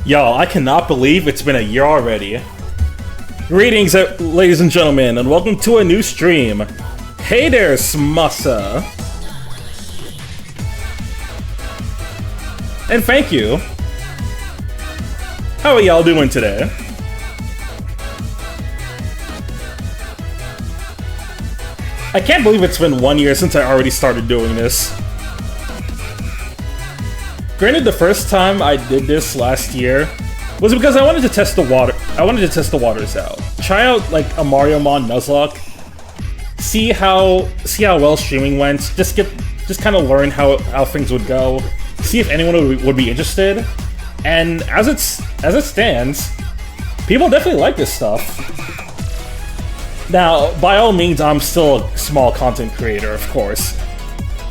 Yo, I cannot believe it's been a year already. Greetings, ladies and gentlemen, and welcome to a new stream. Hey there, Smussa. And thank you. How are y'all doing today? I can't believe it's been 1 year since I already started doing this. Granted, the first time I did this last year was because I wanted to test the water. I wanted to test the waters out. Try out like a Mario Mon Nuzlocke. See how well streaming went. Just kind of learn how things would go. See if anyone would be interested. And as it stands, people definitely like this stuff. Now, by all means, I'm still a small content creator, of course.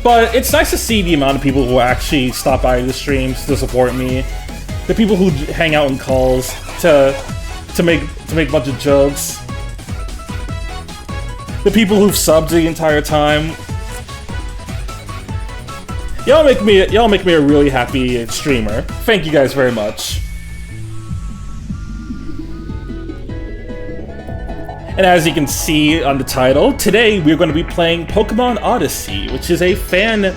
But it's nice to see the amount of people who actually stop by the streams to support me. The people who hang out in calls to make a bunch of jokes. The people who've subbed the entire time. Y'all make me a really happy streamer. Thank you guys very much. And as you can see on the title, today we're going to be playing Pokemon Odyssey, which is a fan...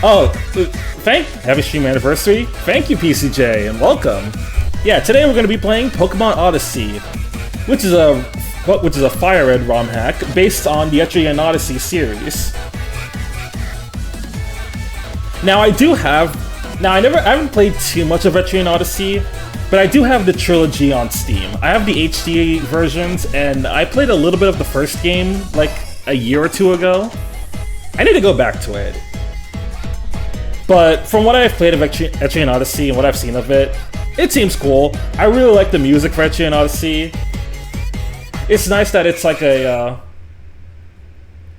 Oh, happy stream anniversary. Thank you, PCJ, and welcome. Yeah, today we're going to be playing Pokemon Odyssey, which is a Fire Red ROM hack based on the Etrian Odyssey series. Now I haven't played too much of Etrian Odyssey, but I do have the trilogy on Steam. I have the HD versions, and I played a little bit of the first game, like, a year or two ago. I need to go back to it. But from what I've played of Etrian Odyssey and what I've seen of it, it seems cool. I really like the music for Etrian Odyssey. It's nice that it's like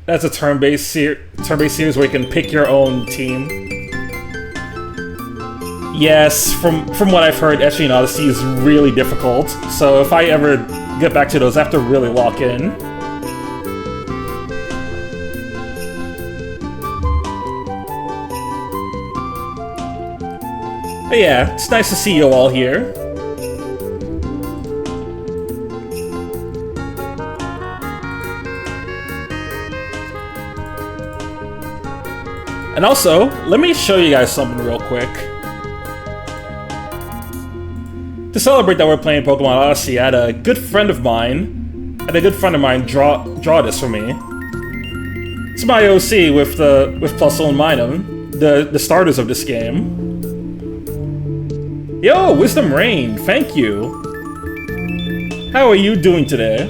that's a turn-based series where you can pick your own team. Yes, from what I've heard, Etrian Odyssey is really difficult, so if I ever get back to those, I have to really lock in. But yeah, it's nice to see you all here. And also, let me show you guys something real quick. To celebrate that we're playing Pokemon Odyssey, I had a good friend of mine draw this for me. It's my OC with Plusle and Minun, the starters of this game. Yo, Wisdom Rain, thank you. How are you doing today?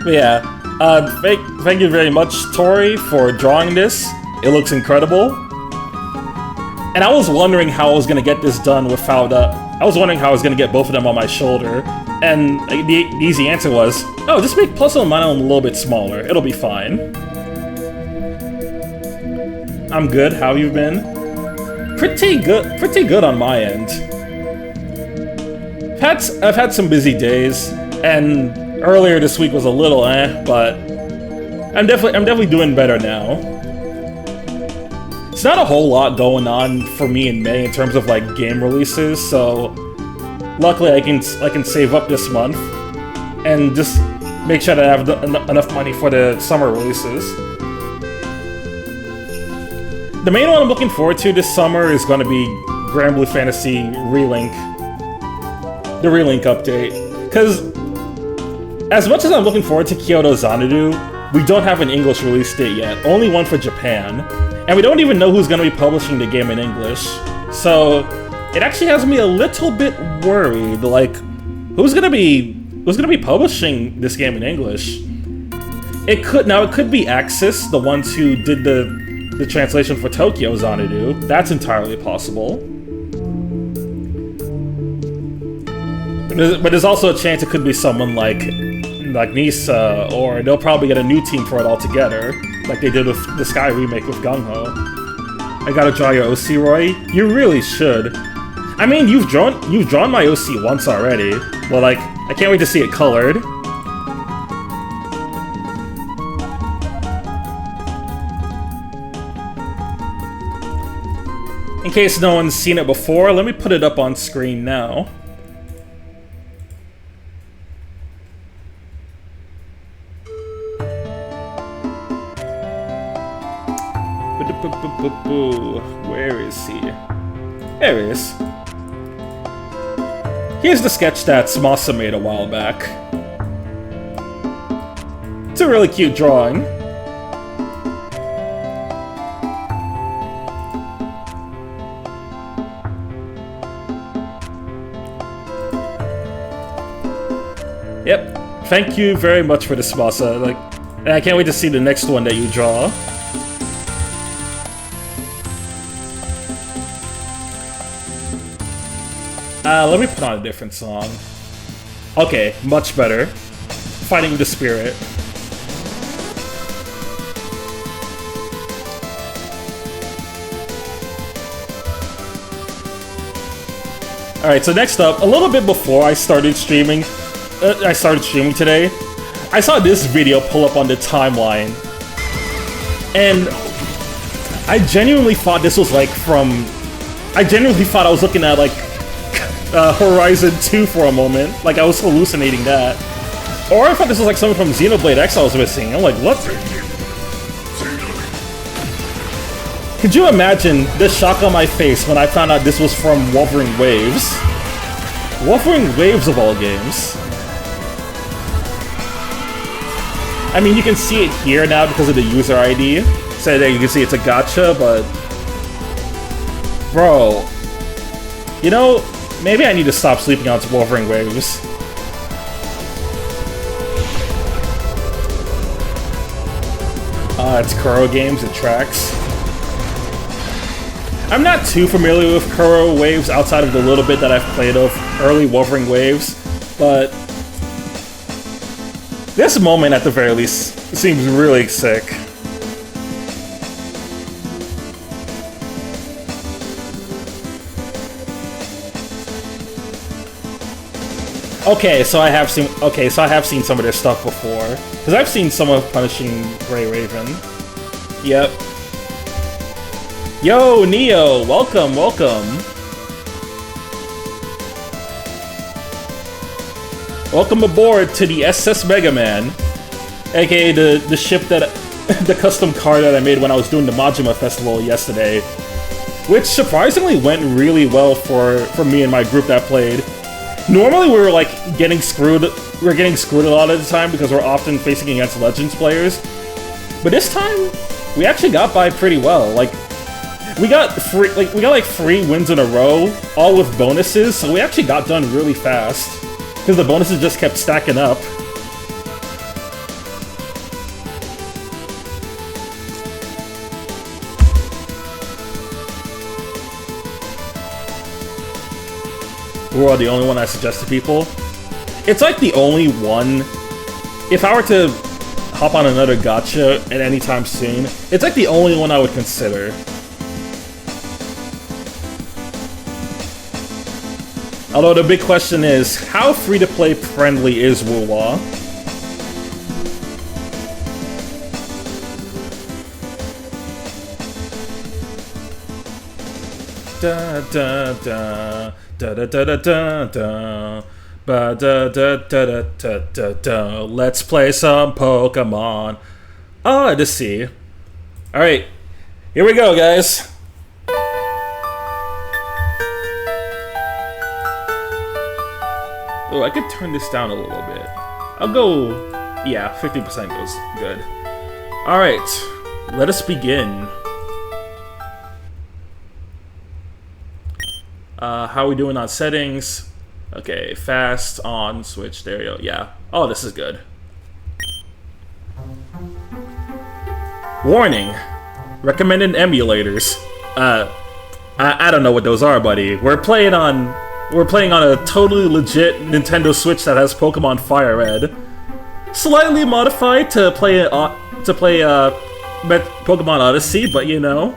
But yeah. Thank you very much, Tori, for drawing this. It looks incredible. And I was wondering how I was gonna get this done without, I was wondering how I was gonna get both of them on my shoulder. And the easy answer was, oh, just make Plusle and Minun a little bit smaller. It'll be fine. I'm good, how have you been? Pretty good on my end. I've had some busy days, and earlier this week was a little but I'm definitely doing better now. It's not a whole lot going on for me in May in terms of like game releases, so luckily I can save up this month and just make sure that I have enough money for the summer releases. The main one I'm looking forward to this summer is going to be Grand Blue Fantasy Relink, the Relink update, because as much as I'm looking forward to Kyoto Xanadu, we don't have an English release date yet, only one for Japan, and we don't even know who's going to be publishing the game in English. So it actually has me a little bit worried, like, who's going to be publishing this game in English? It could be Axis, the ones who did the translation for Tokyo Xanadu. That's entirely possible. But there's also a chance it could be someone like Nisa, or they'll probably get a new team for it altogether, like they did with the Sky remake with Gung-Ho. I gotta draw your OC, Roy? You really should. I mean, you've drawn my OC once already. Well, like, I can't wait to see it colored. In case no one's seen it before, let me put it up on screen now. Where is he? There he is. Here's the sketch that Smasa made a while back. It's a really cute drawing. Yep. Thank you very much for this, Smasa. Like, and I can't wait to see the next one that you draw. Let me put on a different song. Okay, much better. Fighting the Spirit. Alright, so next up, a little bit before I started streaming today, I saw this video pull up on the timeline. And I genuinely thought this was like from... I genuinely thought I was looking at like Horizon 2 for a moment. Like I was hallucinating that. Or I thought this was like something from Xenoblade X I was missing. I'm like, what? Could you imagine the shock on my face when I found out this was from Wuthering Waves? Wuthering Waves of all games. I mean, you can see it here now because of the user ID. So that you can see it's a gacha, but... Bro. You know, maybe I need to stop sleeping on Wuthering Waves. It's Kuro games, it tracks. I'm not too familiar with Kuro Waves outside of the little bit that I've played of early Wuthering Waves, but this moment at the very least seems really sick. Okay, so I have seen some of their stuff before. Because I've seen some of Punishing Grey Raven. Yep. Yo, Neo! Welcome, welcome! Welcome aboard to the SS Mega Man, aka the ship that... the custom car that I made when I was doing the Majima Festival yesterday. Which surprisingly went really well for me and my group that played. Normally we're like getting screwed. We're getting screwed a lot of the time because we're often facing against Legends players. But this time, we actually got by pretty well. Like, we got like 3 wins in a row, all with bonuses. So we actually got done really fast because the bonuses just kept stacking up. We're the only one I suggest to people. It's like the only one. If I were to hop on another gacha at any time soon, it's like the only one I would consider. Although the big question is, how free-to-play friendly is Wuwa? Da da da. Da da da da da da, ba da da da da da da da. Let's play some Pokemon Odyssey. All right, here we go, guys. Oh, I could turn this down a little bit. I'll go. Yeah, 50% goes good. All right, let us begin. How are we doing on settings? Okay, fast, on, switch, there you go, yeah. Oh, this is good. Warning! Recommended emulators. I don't know what those are, buddy. We're playing on a totally legit Nintendo Switch that has Pokemon Fire Red. Slightly modified to play Pokemon Odyssey, but you know,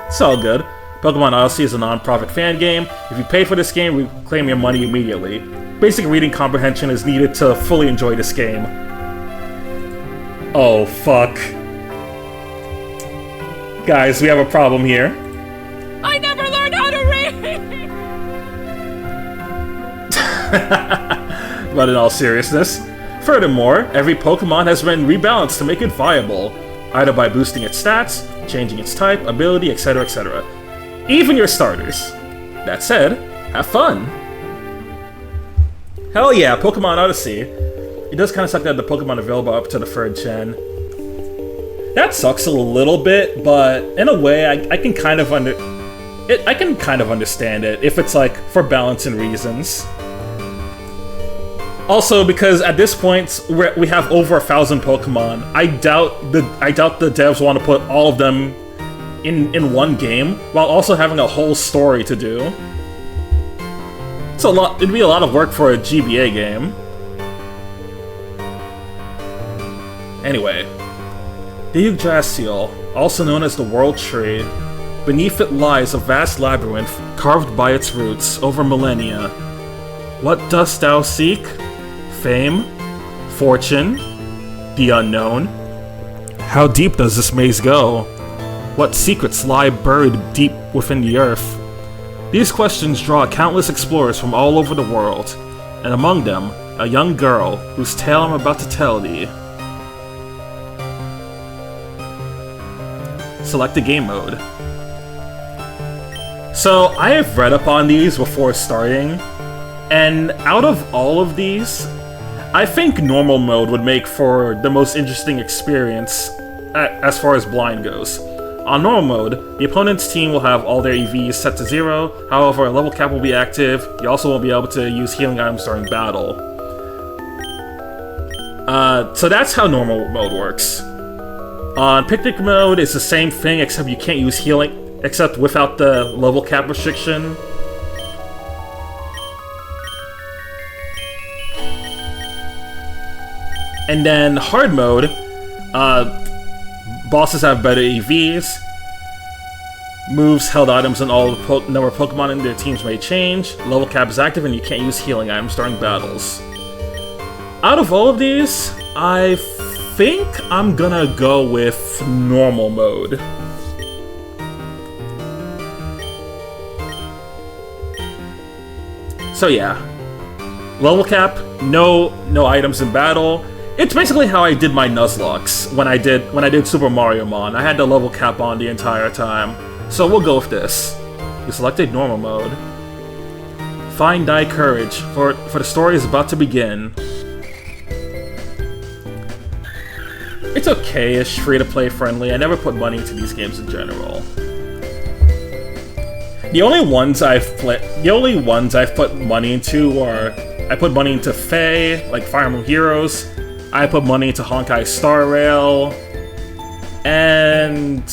it's all good. Pokemon Odyssey is a non-profit fan game. If you pay for this game, we claim your money immediately. Basic reading comprehension is needed to fully enjoy this game. Oh, fuck. Guys, we have a problem here. I know! But in all seriousness, furthermore, every Pokemon has been rebalanced to make it viable, either by boosting its stats, changing its type, ability, etc, etc. Even your starters. That said, have fun! Hell yeah, Pokemon Odyssey. It does kind of suck that the Pokemon available up to the 3rd gen. That sucks a little bit, but in a way, I can kind of understand it if it's like for balance and reasons. Also, because at this point we have over 1,000 Pokemon, I doubt the devs want to put all of them in one game while also having a whole story to do. It's a lot. It'd be a lot of work for a GBA game. Anyway, the Yggdrasil, also known as the World Tree, beneath it lies a vast labyrinth carved by its roots over millennia. What dost thou seek? Fame? Fortune? The unknown? How deep does this maze go? What secrets lie buried deep within the earth? These questions draw countless explorers from all over the world, and among them, a young girl whose tale I'm about to tell thee. Select a game mode. So, I have read up on these before starting, and out of all of these, I think normal mode would make for the most interesting experience as far as blind goes. On normal mode, the opponent's team will have all their EVs set to 0, however a level cap will be active. You also won't be able to use healing items during battle. So that's how normal mode works. On picnic mode, it's the same thing except you can't use healing, except without the level cap restriction. And then hard mode, bosses have better EVs, moves, held items, and all the number of Pokemon in their teams may change, level cap is active, and you can't use healing items during battles. Out of all of these, I think I'm gonna go with normal mode. So yeah, level cap, no items in battle. It's basically how I did my Nuzlocke when I did Super Mario Mon. I had the level cap on the entire time. So we'll go with this. You selected normal mode. Find thy courage, for the story is about to begin. It's okay-ish, free-to-play friendly. I never put money into these games in general. The only ones I've put money into are I put money into Fae, like Fire Emblem Heroes. I put money into Honkai Star Rail, and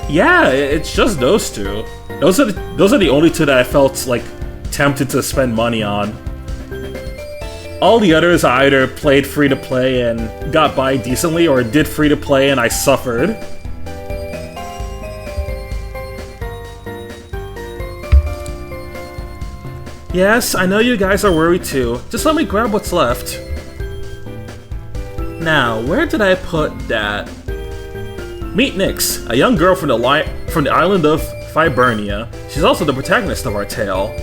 yeah, it's just those two. Those are the only two that I felt like tempted to spend money on. All the others I either played free to play and got by decently, or did free to play and I suffered. Yes, I know you guys are worried too. Just let me grab what's left. Now, where did I put that? Meet Nyx, a young girl from the island of Fibernia. She's also the protagonist of our tale.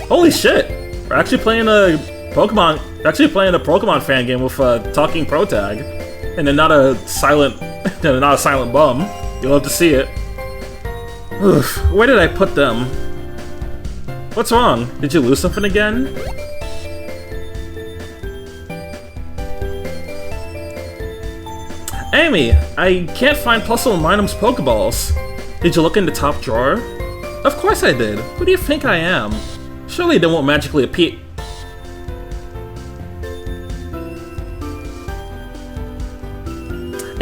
Holy shit! We're actually playing a Pokemon fan game with a talking protag, and then not a silent bum. You'll love to see it. Oof, where did I put them? What's wrong? Did you lose something again? Amy, I can't find Puzzle and Minum's Pokeballs. Did you look in the top drawer? Of course I did. Who do you think I am? Surely they won't magically appear.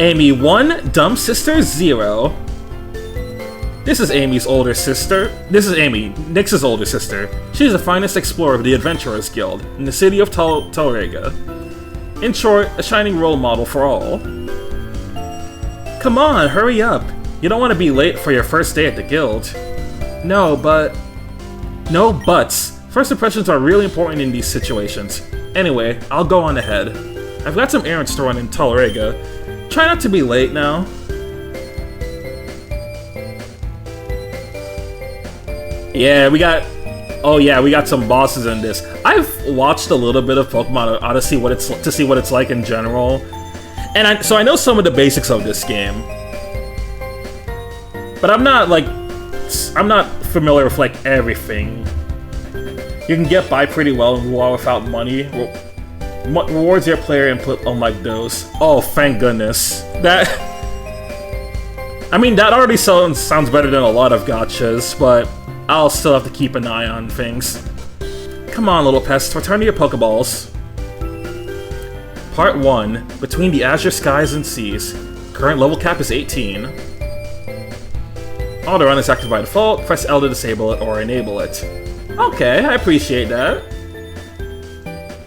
Amy 1, dumb sister 0. This is Amy's older sister. This is Amy, Nyx's older sister. She's the finest explorer of the Adventurers Guild in the city of Talrega. In short, a shining role model for all. Come on, hurry up. You don't want to be late for your first day at the guild. No buts. First impressions are really important in these situations. Anyway, I'll go on ahead. I've got some errands to run in Talrega. Try not to be late now. Yeah, we got some bosses in this. watched a little bit of Pokemon Odyssey to see what it's like in general. And so I know some of the basics of this game. But I'm not familiar with like everything. You can get by pretty well without money. Rewards your player input unlike those. Oh, thank goodness. That already sounds better than a lot of gachas, but I'll still have to keep an eye on things. Come on, little pest, return to your Pokeballs. Part 1, Between the Azure Skies and Seas. Current level cap is 18. Auto run is active by default, press L to disable it or enable it. Okay, I appreciate that.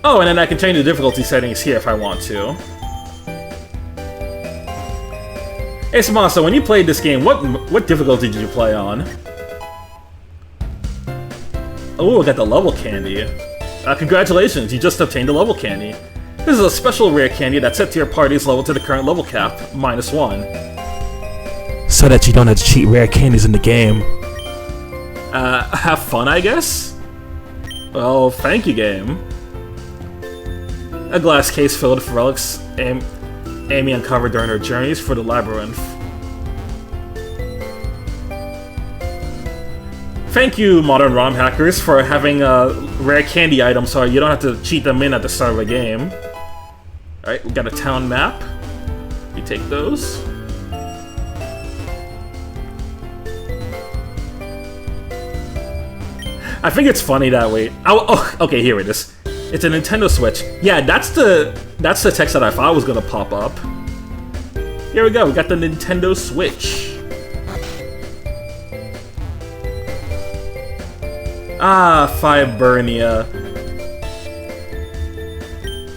Oh, and then I can change the difficulty settings here if I want to. Hey Samasa, when you played this game, what difficulty did you play on? Oh, I got the level candy. Congratulations, you just obtained the level candy. This is a special rare candy that's set to your party's level to the current level cap, -1. So that you don't have to cheat rare candies in the game. Have fun, I guess? Well, thank you, game. A glass case filled with relics Amy uncovered during her journeys for the Labyrinth. Thank you, modern ROM hackers, for having rare candy items so you don't have to cheat them in at the start of a game. Alright, we got a town map. You take those. I think it's funny that way. Oh, okay, here it is. It's a Nintendo Switch. Yeah, that's the text that I thought was gonna pop up. Here we go. We got the Nintendo Switch. Ah, Fibernia.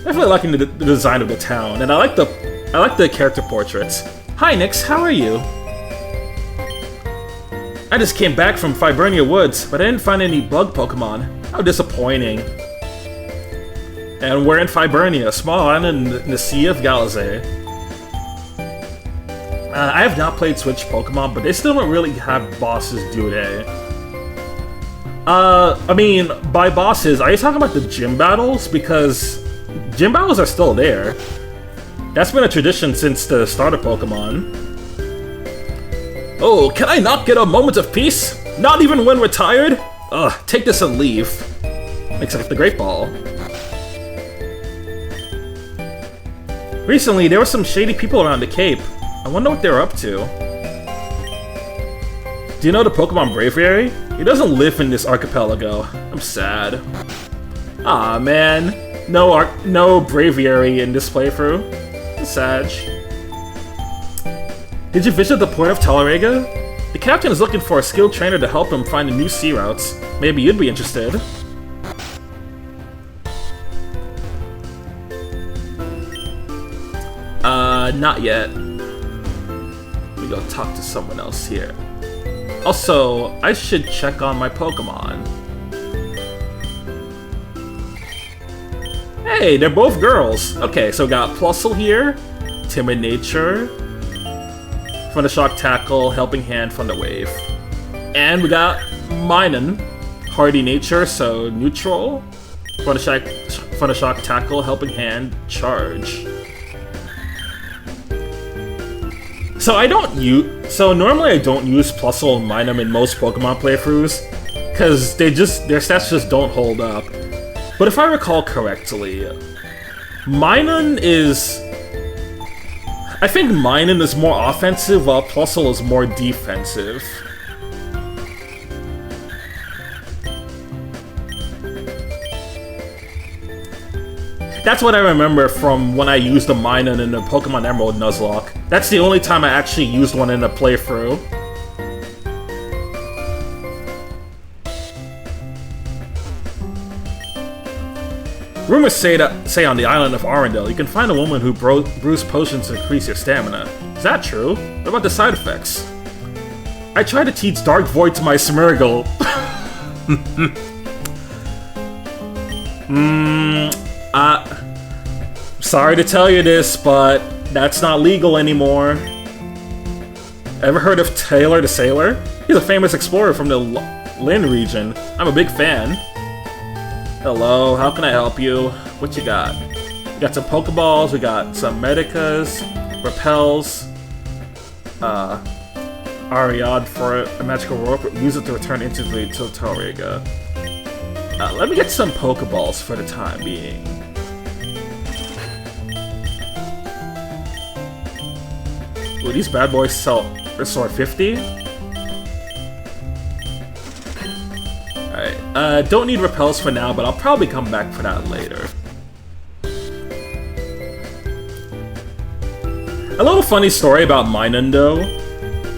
Definitely liking the design of the town, and I like the character portraits. Hi, Nix. How are you? I just came back from Fibernia Woods, but I didn't find any bug Pokemon. How disappointing. And we're in Fibernia, a small island in the Sea of Galazay. I have not played Switch Pokemon, but they still don't really have bosses, do they? By bosses, are you talking about the gym battles? Because gym battles are still there. That's been a tradition since the start of Pokemon. Oh, can I not get a moment of peace? Not even when we're tired? Ugh, take this and leave. Makes like the Great Ball. Recently, there were some shady people around the Cape. I wonder what they're up to. Do you know the Pokemon Braviary? He doesn't live in this archipelago. I'm sad. Aw, man. No Braviary in this playthrough. It's sad. Did you visit the port of Talarega? The captain is looking for a skilled trainer to help him find the new sea routes. Maybe you'd be interested. Not yet. We go talk to someone else here. Also, I should check on my Pokemon. Hey, they're both girls. Okay, so we got Plusle here, Timid Nature, from the Shock Tackle, Helping Hand from the Wave. And we got Minun, Hardy Nature, so Neutral, from the Shock Tackle, Helping Hand, Charge. So normally I don't use Plusle and Minun in most Pokemon playthroughs, because their stats just don't hold up. But if I recall correctly, I think Minun is more offensive, while Plusle is more defensive. That's what I remember from when I used the Minun in the Pokemon Emerald Nuzlocke. That's the only time I actually used one in a playthrough. Rumors say on the island of Arendelle, you can find a woman who brews potions to increase your stamina. Is that true? What about the side effects? I tried to teach Dark Void to my Smeargle. Sorry to tell you this, but that's not legal anymore. Ever heard of Taylor the Sailor? He's a famous explorer from the Lynn region. I'm a big fan. Hello, how can I help you? What you got? We got some Pokeballs, we got some Medicas, Repels, Ariad for a magical rope. Use it to return into the Tortoriga. Let me get some Pokeballs for the time being. Ooh, these bad boys restore 50? Alright, don't need repels for now, but I'll probably come back for that later. A little funny story about Minun, though.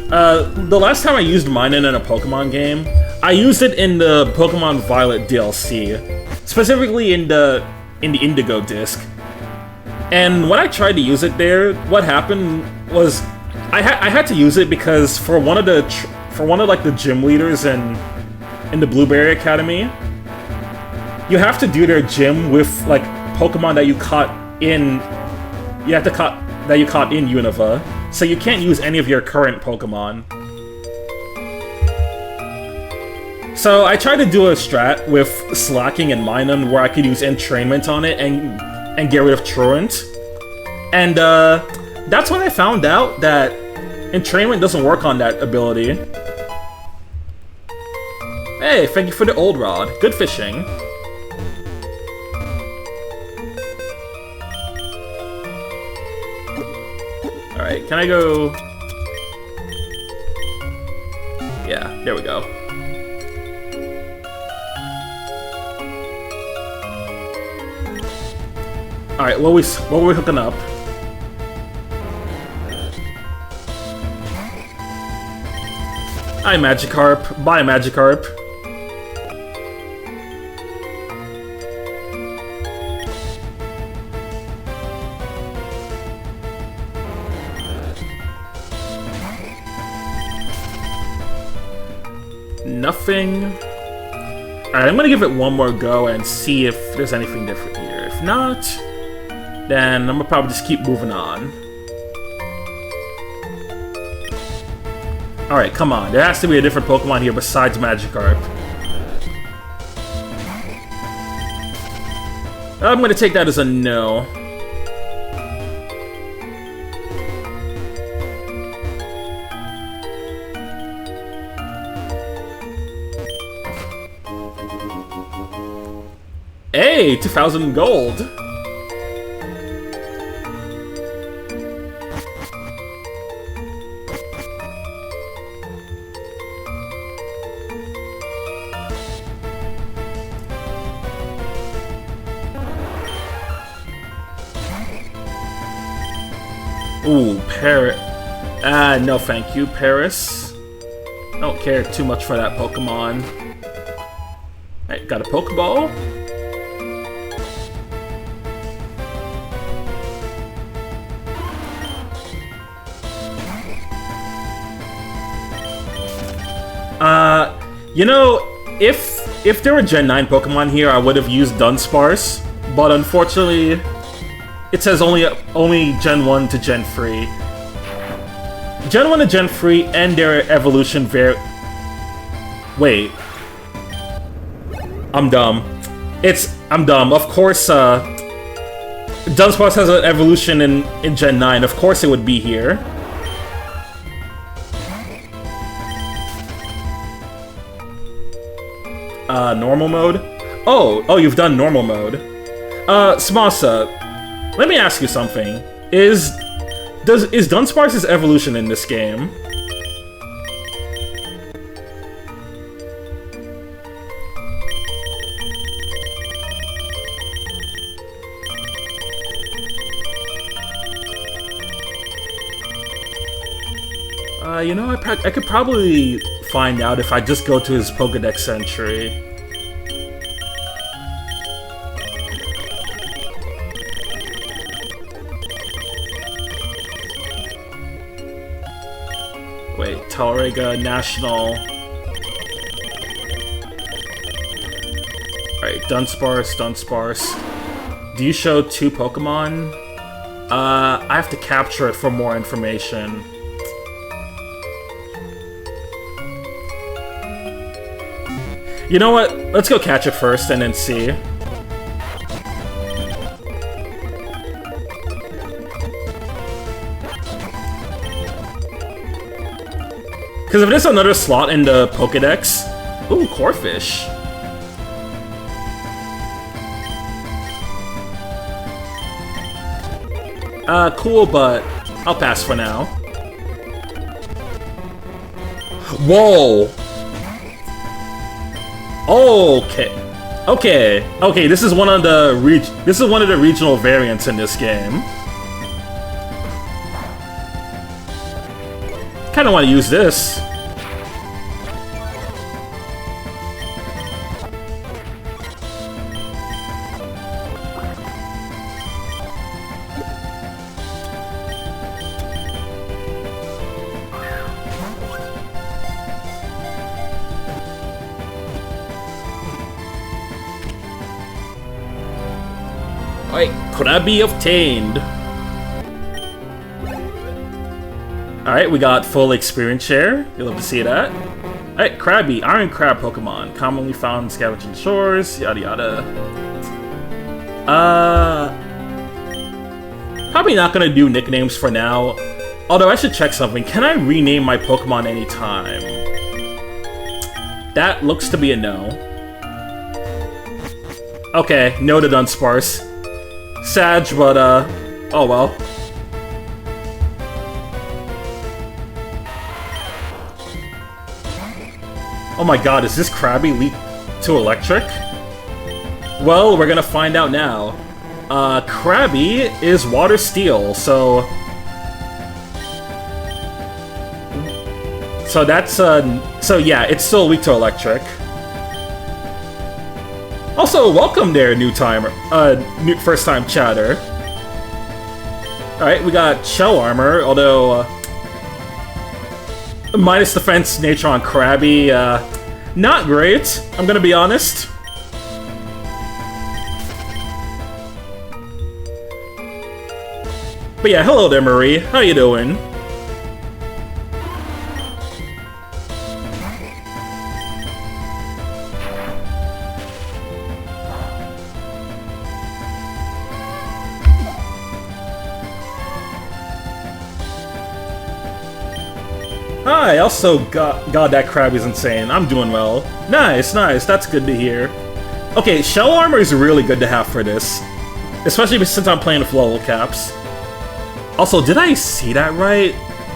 The last time I used Minun in a Pokemon game, I used it in the Pokemon Violet DLC, specifically in the Indigo disc. And when I tried to use it there, what happened was I had to use it because for one of like the gym leaders in the Blueberry Academy, you have to do their gym with like Pokemon that you caught in. That you caught in Unova, so you can't use any of your current Pokemon. So I tried to do a strat with Slacking and Minun where I could use Entrainment on it and get rid of Truant. And that's when I found out that Entrainment doesn't work on that ability. Hey, thank you for the old rod. Good fishing. Alright, can I go... Yeah, there we go. Alright, what were we hooking up? Hi, Magikarp. Bye, Magikarp. Nothing. Alright, I'm gonna give it one more go and see if there's anything different here. If not, then I'm gonna probably just keep moving on. Alright, come on. There has to be a different Pokemon here besides Magikarp. I'm gonna take that as a no. Hey, 2,000 gold. Ooh, Paris. No thank you, Paris. I don't care too much for that Pokemon. Alright, got a Pokeball. You know, if there were Gen 9 Pokemon here, I would have used Dunsparce, but unfortunately, it says only Gen 1 to Gen 3. Gen 1 to Gen 3 and their evolution Wait. I'm dumb. I'm dumb. Of course, Dunsparce has an evolution in Gen 9. Of course it would be here. Normal mode? Oh, you've done normal mode. Smasa, let me ask you something. Is Dunsparce's evolution in this game? You know, I could probably find out if I just go to his Pokédex entry. Wait, Talrega National. Alright, Dunsparce. Do you show 2 Pokemon? I have to capture it for more information. You know what? Let's go catch it first and then see. Because if there's another slot in the Pokedex... Ooh, Corphish. Cool, but I'll pass for now. Whoa! Okay, this is one of the regional variants in this game. Kinda wanna use this. Alright, Krabi obtained. Alright, we got full experience share. You'll love to see that. Alright, Krabi, Iron Crab Pokemon. Commonly found in scavenging shores, yada yada. Probably not gonna do nicknames for now. Although I should check something. Can I rename my Pokemon anytime? That looks to be a no. Okay, noted on Sparse. Sag, but oh well. Oh my god, is this Krabi leap to electric? Well, we're gonna find out now. Krabi is water steel, so that's so yeah, it's still weak to electric. Also, welcome there, new first time chatter. Alright, we got shell armor, although minus defense nature on Krabi, not great, I'm gonna be honest. But yeah, hello there, Marie. How you doing? Hi, also, God, that Krabi's insane. I'm doing well. Nice, nice, that's good to hear. Okay, shell armor is really good to have for this. Especially since I'm playing with level caps. Also, did I see that right?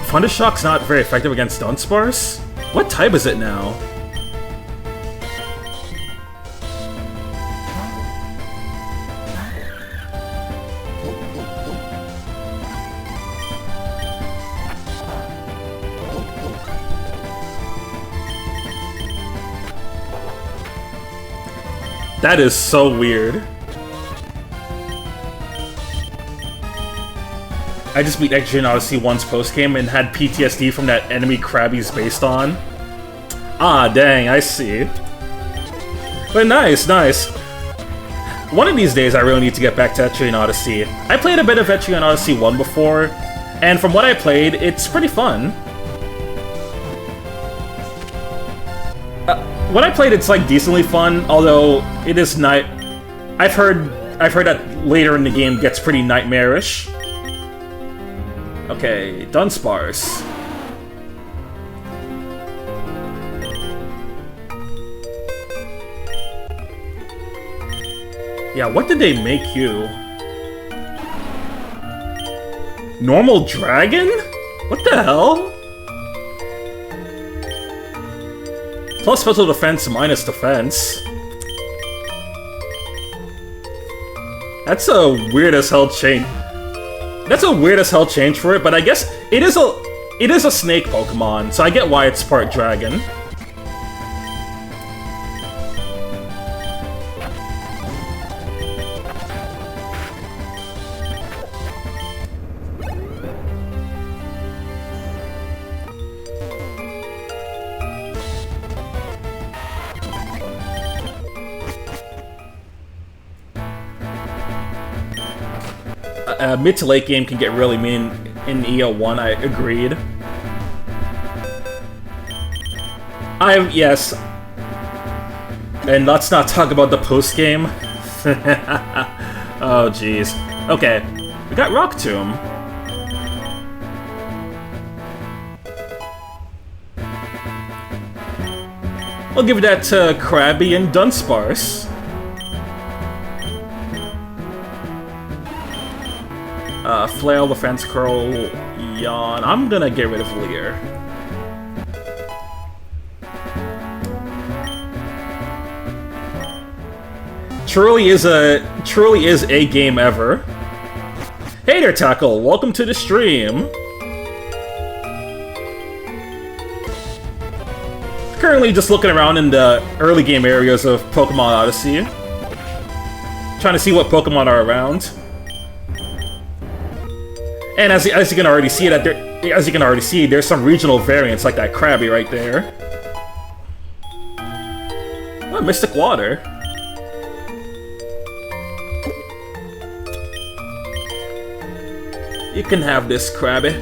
Thundershock's not very effective against Dunsparce? What type is it now? That is so weird. I just beat Etrian Odyssey once post-game and had PTSD from that enemy Krabi's based on. Ah, dang, I see. But nice, nice. One of these days I really need to get back to Etrian Odyssey. I played a bit of Etrian Odyssey 1 before, and from what I played, it's pretty fun. When I played, it's like decently fun, although it is night. I've heard that later in the game gets pretty nightmarish. Okay, Dunsparce. Yeah, what did they make you? Normal dragon? What the hell? Plus special defense minus defense. That's a weird as hell change. That's a weird as hell change for it, but I guess it is a snake Pokemon, so I get why it's part dragon. Mid to late game can get really mean in EO1, I agreed. Yes. And let's not talk about the post game. Oh jeez. Okay, we got Rock Tomb. I'll give that to Krabby and Dunsparce. Flail, Defense Curl, Yawn. I'm gonna get rid of Leer. Truly is a game ever. Hey there, Tackle. Welcome to the stream. Currently just looking around in the early game areas of Pokemon Odyssey. Trying to see what Pokemon are around. And as you can already see there's some regional variants like that Krabby right there. Oh, Mystic Water. You can have this, Krabby.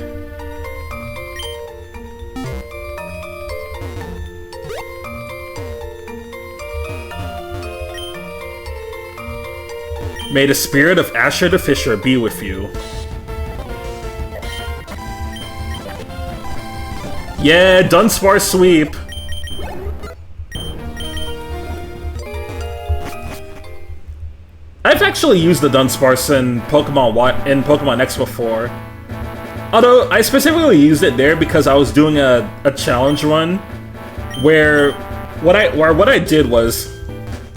May the spirit of Asher the Fisher be with you. Yeah, Dunsparce sweep. I've actually used the Dunsparce in Pokemon X before. Although I specifically used it there because I was doing a challenge run where what I did was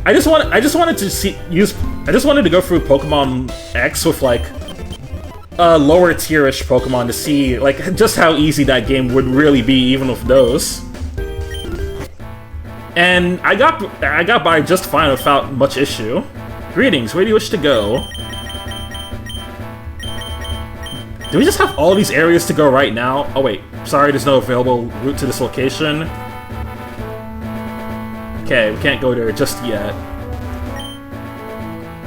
I just wanted to go through Pokemon X with like a lower tierish Pokemon to see like just how easy that game would really be even with those. And I got by just fine without much issue. Greetings, where do you wish to go? Do we just have all these areas to go right now? Oh wait, sorry, there's no available route to this location. Okay, we can't go there just yet.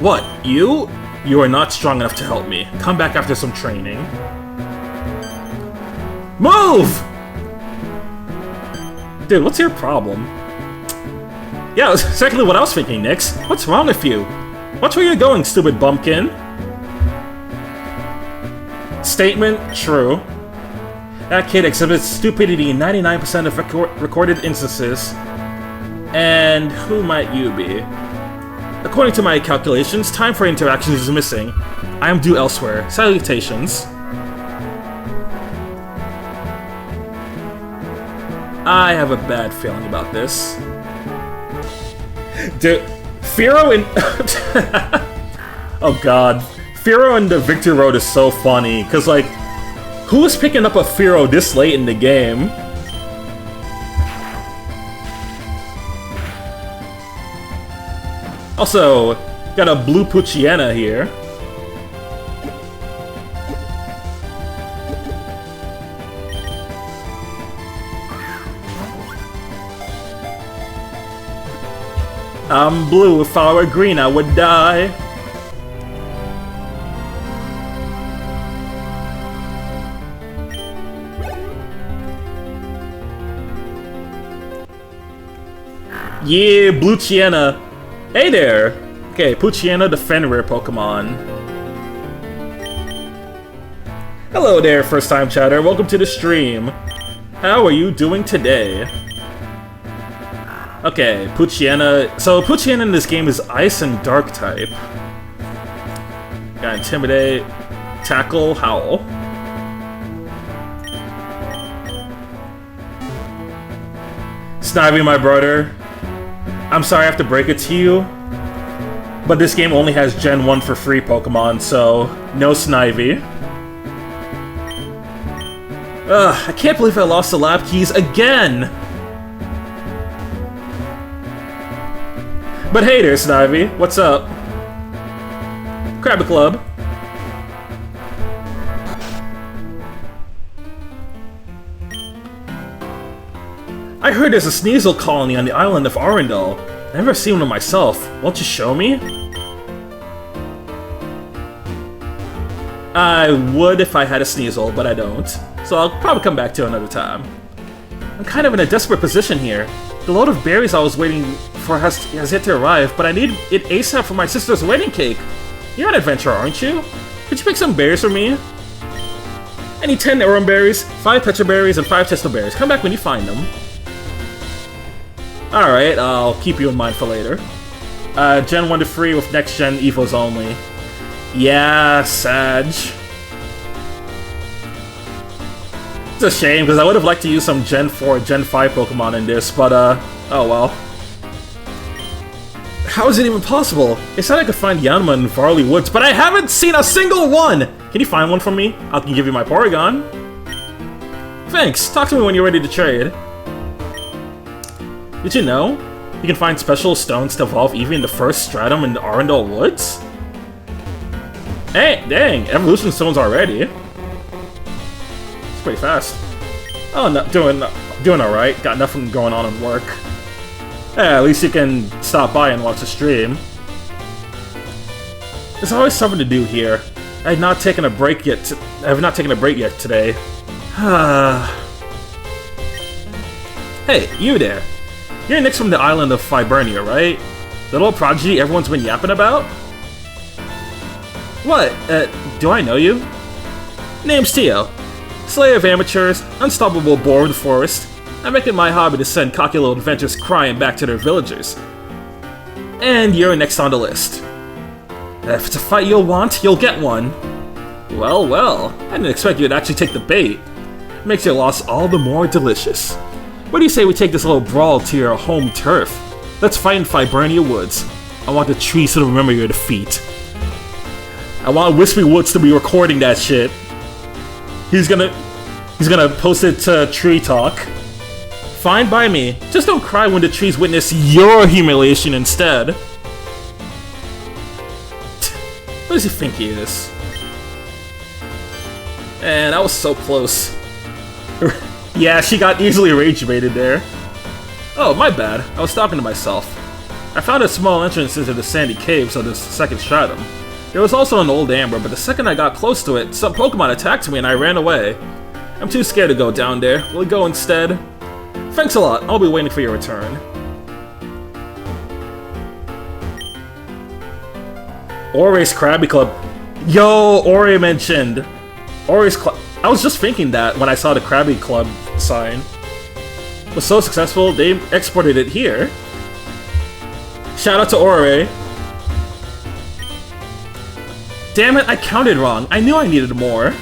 What, you? You are not strong enough to help me. Come back after some training. Move! Dude, what's your problem? Yeah, that's exactly what I was thinking, Nyx. What's wrong with you? Watch where you're going, stupid bumpkin. Statement true. That kid exhibits stupidity in 99% of recorded instances. And who might you be? According to my calculations, time for interactions is missing. I am due elsewhere. Salutations. I have a bad feeling about this. Dude, Firo and... oh god. Firo and the Victory Road is so funny, because like, who is picking up a Firo this late in the game? Also, got a blue Poochyena here. I'm blue, if I were green I would die. Yeah, blue Poochyena. Hey there! Okay, Poochyena, the Fenrir Pokemon. Hello there, first-time chatter. Welcome to the stream. How are you doing today? Okay, Poochyena. So, Poochyena in this game is Ice and Dark type. Got Intimidate, Tackle, Howl. Snivy, my brother. I'm sorry I have to break it to you, but this game only has Gen 1 for free Pokemon, so no Snivy. Ugh, I can't believe I lost the lab keys again! But hey there, Snivy, what's up? Krabby Club. I heard there's a Sneasel colony on the island of Arundel. I've never seen one myself. Won't you show me? I would if I had a Sneasel, but I don't. So I'll probably come back to it another time. I'm kind of in a desperate position here. The load of berries I was waiting for has yet to arrive, but I need it ASAP for my sister's wedding cake. You're an adventurer, aren't you? Could you pick some berries for me? I need 10 Aurum berries, 5 Petra berries, and 5 Testo berries. Come back when you find them. Alright, I'll keep you in mind for later. Gen 1 to 3 with next gen EVOs only. Yeah, Sag. It's a shame, because I would have liked to use some Gen 4, Gen 5 Pokemon in this, but oh well. How is it even possible? It said I could find Yanma in Varley Woods, but I haven't seen a single one! Can you find one for me? I can give you my Porygon. Thanks, talk to me when you're ready to trade. Did you know? You can find special stones to evolve even in the first stratum in the Arundel Woods? Hey, dang, evolution stones already. It's pretty fast. Oh, no, doing alright. Got nothing going on in work. Yeah, at least you can stop by and watch the stream. There's always something to do here. I have not taken a break yet today. Hey, you there. You're Nix from the island of Fibernia, right? The little prodigy everyone's been yapping about? What? Do I know you? Name's Tio. Slayer of amateurs, unstoppable boar of the forest. I make it my hobby to send cocky little adventurers crying back to their villagers. And you're next on the list. If it's a fight you'll want, you'll get one. Well, well, I didn't expect you to actually take the bait. Makes your loss all the more delicious. What do you say we take this little brawl to your home turf? Let's fight in Fibernia Woods. I want the trees to remember your defeat. I want Wispy Woods to be recording that shit. He's gonna post it to Tree Talk. Fine by me. Just don't cry when the trees witness your humiliation instead. What does he think he is? Man, that was so close. Yeah, she got easily rage baited there. Oh, my bad. I was talking to myself. I found a small entrance into the sandy caves of the second stratum. There was also an old amber, but the second I got close to it, some Pokemon attacked me and I ran away. I'm too scared to go down there. Will you go instead? Thanks a lot. I'll be waiting for your return. Ori's Krabby Club. Yo, Ori mentioned. Ori's Club. I was just thinking that when I saw the Krabby Club sign. It was so successful, they exported it here. Shout out to Ori. Damn it, I counted wrong. I knew I needed more.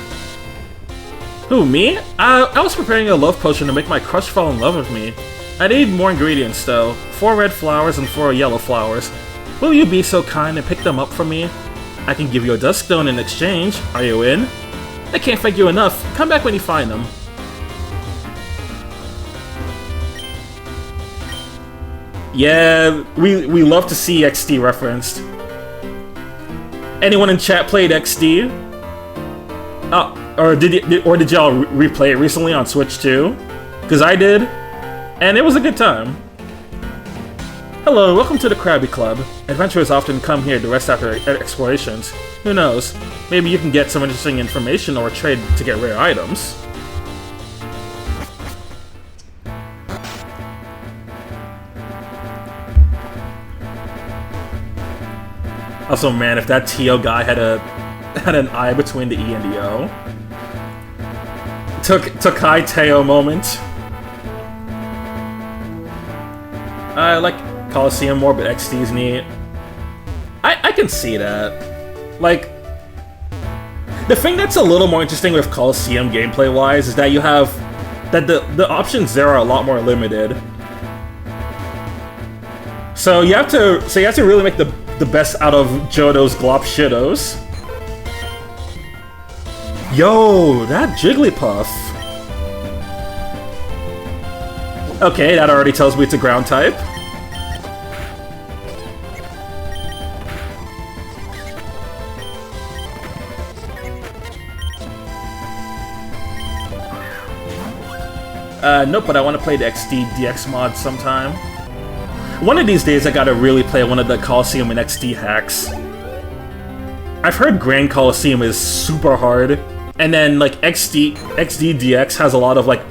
Who, me? I was preparing a love potion to make my crush fall in love with me. I need more ingredients though. 4 red flowers and 4 yellow flowers. Will you be so kind and pick them up for me? I can give you a dusk stone in exchange. Are you in? I can't thank you enough. Come back when you find them. Yeah, we love to see XD referenced. Anyone in chat played XD? Oh, or did y'all replay it recently on Switch too? Because I did, and it was a good time. Hello, welcome to the Krabby Club. Adventurers often come here to rest after explorations. Who knows? Maybe you can get some interesting information or trade to get rare items. Also, man, if that Tio guy had an eye between the E and the O. Tokai Teo moment. I like Coliseum more, but XD's neat. I can see that. Like, the thing that's a little more interesting with Coliseum gameplay-wise is that you have that the options there are a lot more limited. So you have to really make the best out of Johto's Glop Shittos. Yo, that Jigglypuff. Okay, that already tells me it's a ground type. Nope, but I want to play the XD DX mod sometime. One of these days I gotta really play one of the Coliseum and XD hacks. I've heard Grand Coliseum is super hard, and then like XD DX has a lot of like,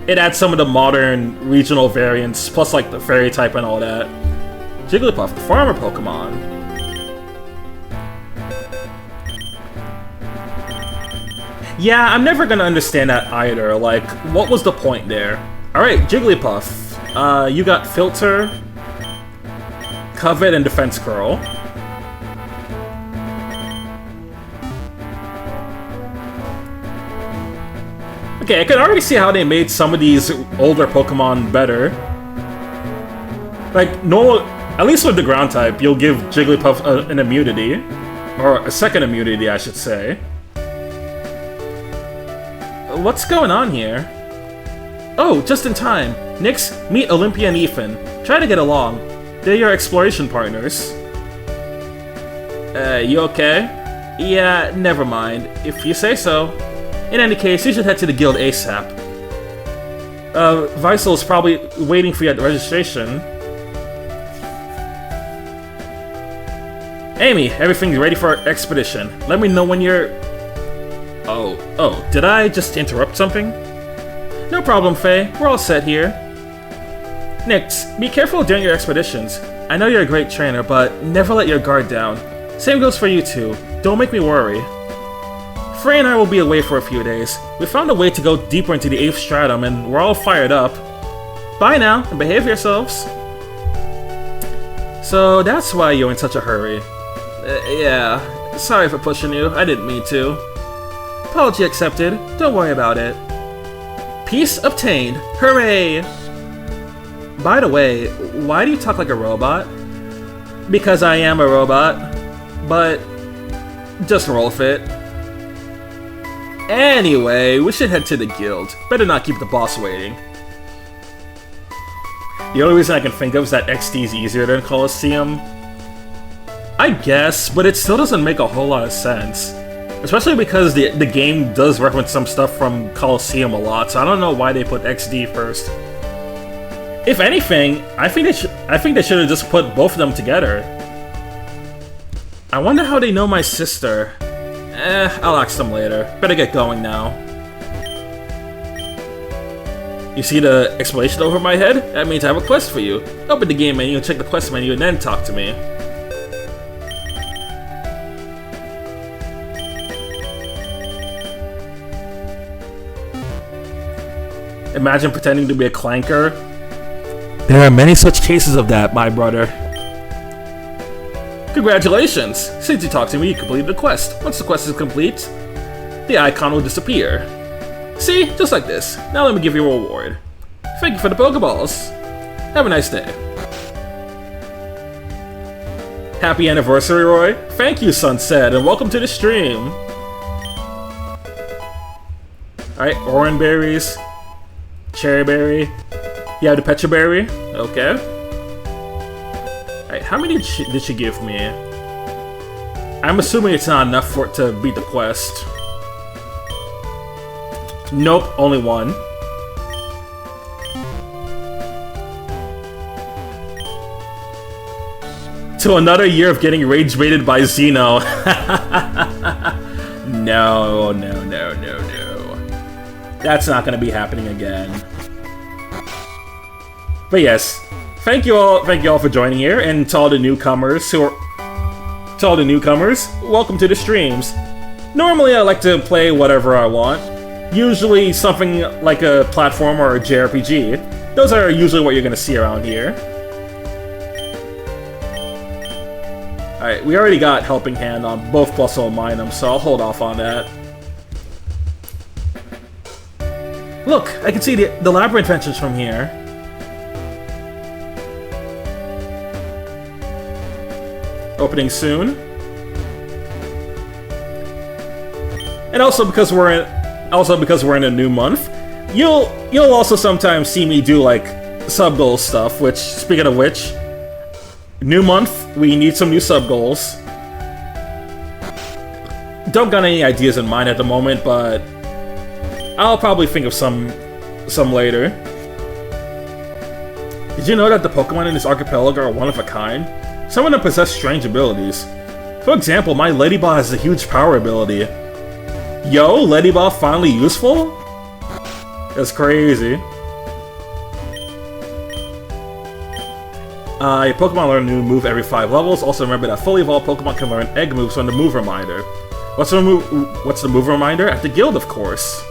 it adds some of the modern regional variants, plus like the fairy type and all that. Jigglypuff, the farmer Pokemon. Yeah, I'm never gonna understand that either. Like, what was the point there? Alright, Jigglypuff. You got Filter, Covet, and Defense Curl. Okay, I can already see how they made some of these older Pokemon better. Like, normal, at least with the ground type, you'll give Jigglypuff an immunity. Or a second immunity, I should say. What's going on here? Oh, just in time. Nix, meet Olympia and Ethan. Try to get along. They're your exploration partners. You okay? Yeah, never mind. If you say so. In any case, you should head to the guild ASAP. Vaisel's probably waiting for you at the registration. Amy, everything's ready for our expedition. Let me know when you're... Oh, did I just interrupt something? No problem, Faye. We're all set here. Nyx, be careful during your expeditions. I know you're a great trainer, but never let your guard down. Same goes for you two. Don't make me worry. Frey and I will be away for a few days. We found a way to go deeper into the 8th stratum, and we're all fired up. Bye now, and behave yourselves. So that's why you're in such a hurry. Yeah. Sorry for pushing you. I didn't mean to. Apology accepted. Don't worry about it. Peace obtained. Hooray! By the way, why do you talk like a robot? Because I am a robot. But just roll with it. Anyway, we should head to the guild. Better not keep the boss waiting. The only reason I can think of is that XD is easier than Colosseum. I guess, but it still doesn't make a whole lot of sense. Especially because the game does reference some stuff from Colosseum a lot, so I don't know why they put XD first. If anything, I think they should have just put both of them together. I wonder how they know my sister. I'll ask them later. Better get going now. You see the explanation over my head? That means I have a quest for you. Open the game menu, check the quest menu, and then talk to me. Imagine pretending to be a clanker. There are many such cases of that, my brother. Congratulations! Since you talked to me, you completed the quest. Once the quest is complete, the icon will disappear. See? Just like this. Now let me give you a reward. Thank you for the Pokeballs. Have a nice day. Happy anniversary, Roy. Thank you, Sunset, and welcome to the stream. Alright, Oran Berries. Cherry Berry. You have the Petra Berry? Okay. Alright, how many did she give me? I'm assuming it's not enough for it to beat the quest. Nope, only one. To another year of getting rage baited by Xeno. No. That's not gonna be happening again. But yes, thank you all for joining here, and to all the newcomers welcome to the streams. Normally I like to play whatever I want. Usually something like a platform or a JRPG. Those are usually what you're gonna see around here. Alright, we already got Helping Hand on both Plus and Minum, so I'll hold off on that. Look, I can see the Labyrinth entrance from here. Opening soon. And also because we're in a new month, you'll also sometimes see me do like sub goal stuff, which, speaking of which, new month, we need some new sub goals. Don't got any ideas in mind at the moment, but I'll probably think of some later. Did you know that the Pokemon in this archipelago are one of a kind? Some of them possess strange abilities. For example, my Ladyball has a huge power ability. Yo, Ladyball finally useful? That's crazy. Your Pokemon learn a new move every 5 levels. Also remember that fully evolved Pokemon can learn egg moves from the move reminder. What's the move reminder? At the guild, of course.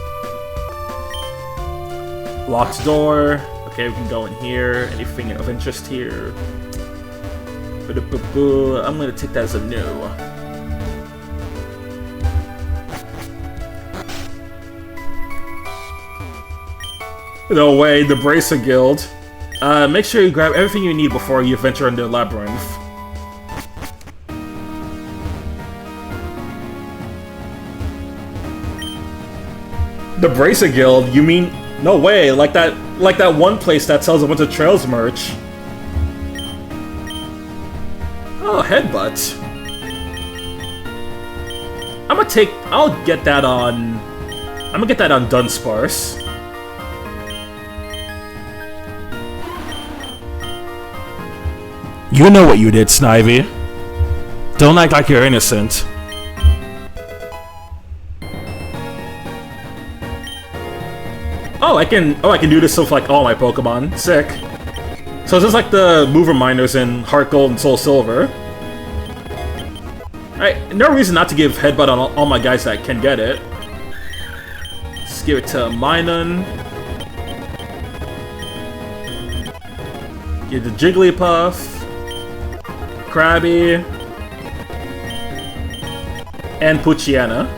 Locked door. Okay, we can go in here. Anything of interest here? I'm gonna take that as a no. No way, the Bracer Guild. Make sure you grab everything you need before you venture into Labyrinth. The Bracer Guild? You mean... No way, like that one place that sells a bunch of Trails merch. Oh, Headbutt. I'll get that on... I'm gonna get that on Dunsparce. You know what you did, Snivy. Don't act like you're innocent. Oh, I can do this with like all my Pokemon. Sick. So is this like the move reminders in Heart Gold and Soul Silver? Alright, no reason not to give Headbutt on all my guys that can get it. Let's give it to Minun. Give the Jigglypuff. Krabby. And Poochyena.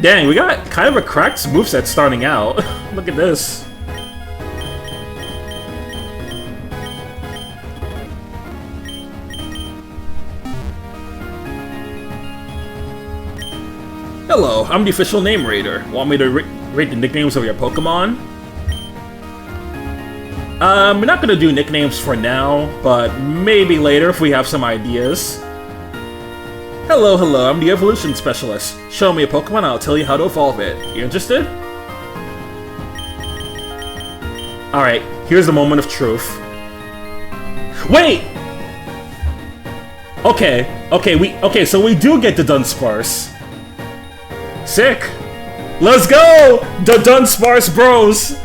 Dang, we got kind of a cracked moveset starting out. Look at this. Hello, I'm the official name raider. Want me to rate the nicknames of your Pokemon? We're not gonna do nicknames for now, but maybe later if we have some ideas. Hello, I'm the evolution specialist. Show me a Pokemon, I'll tell you how to evolve it. You interested? Alright, here's the moment of truth. Wait! Okay, so we do get the Dunsparce. Sick! Let's go! The Dunsparce bros!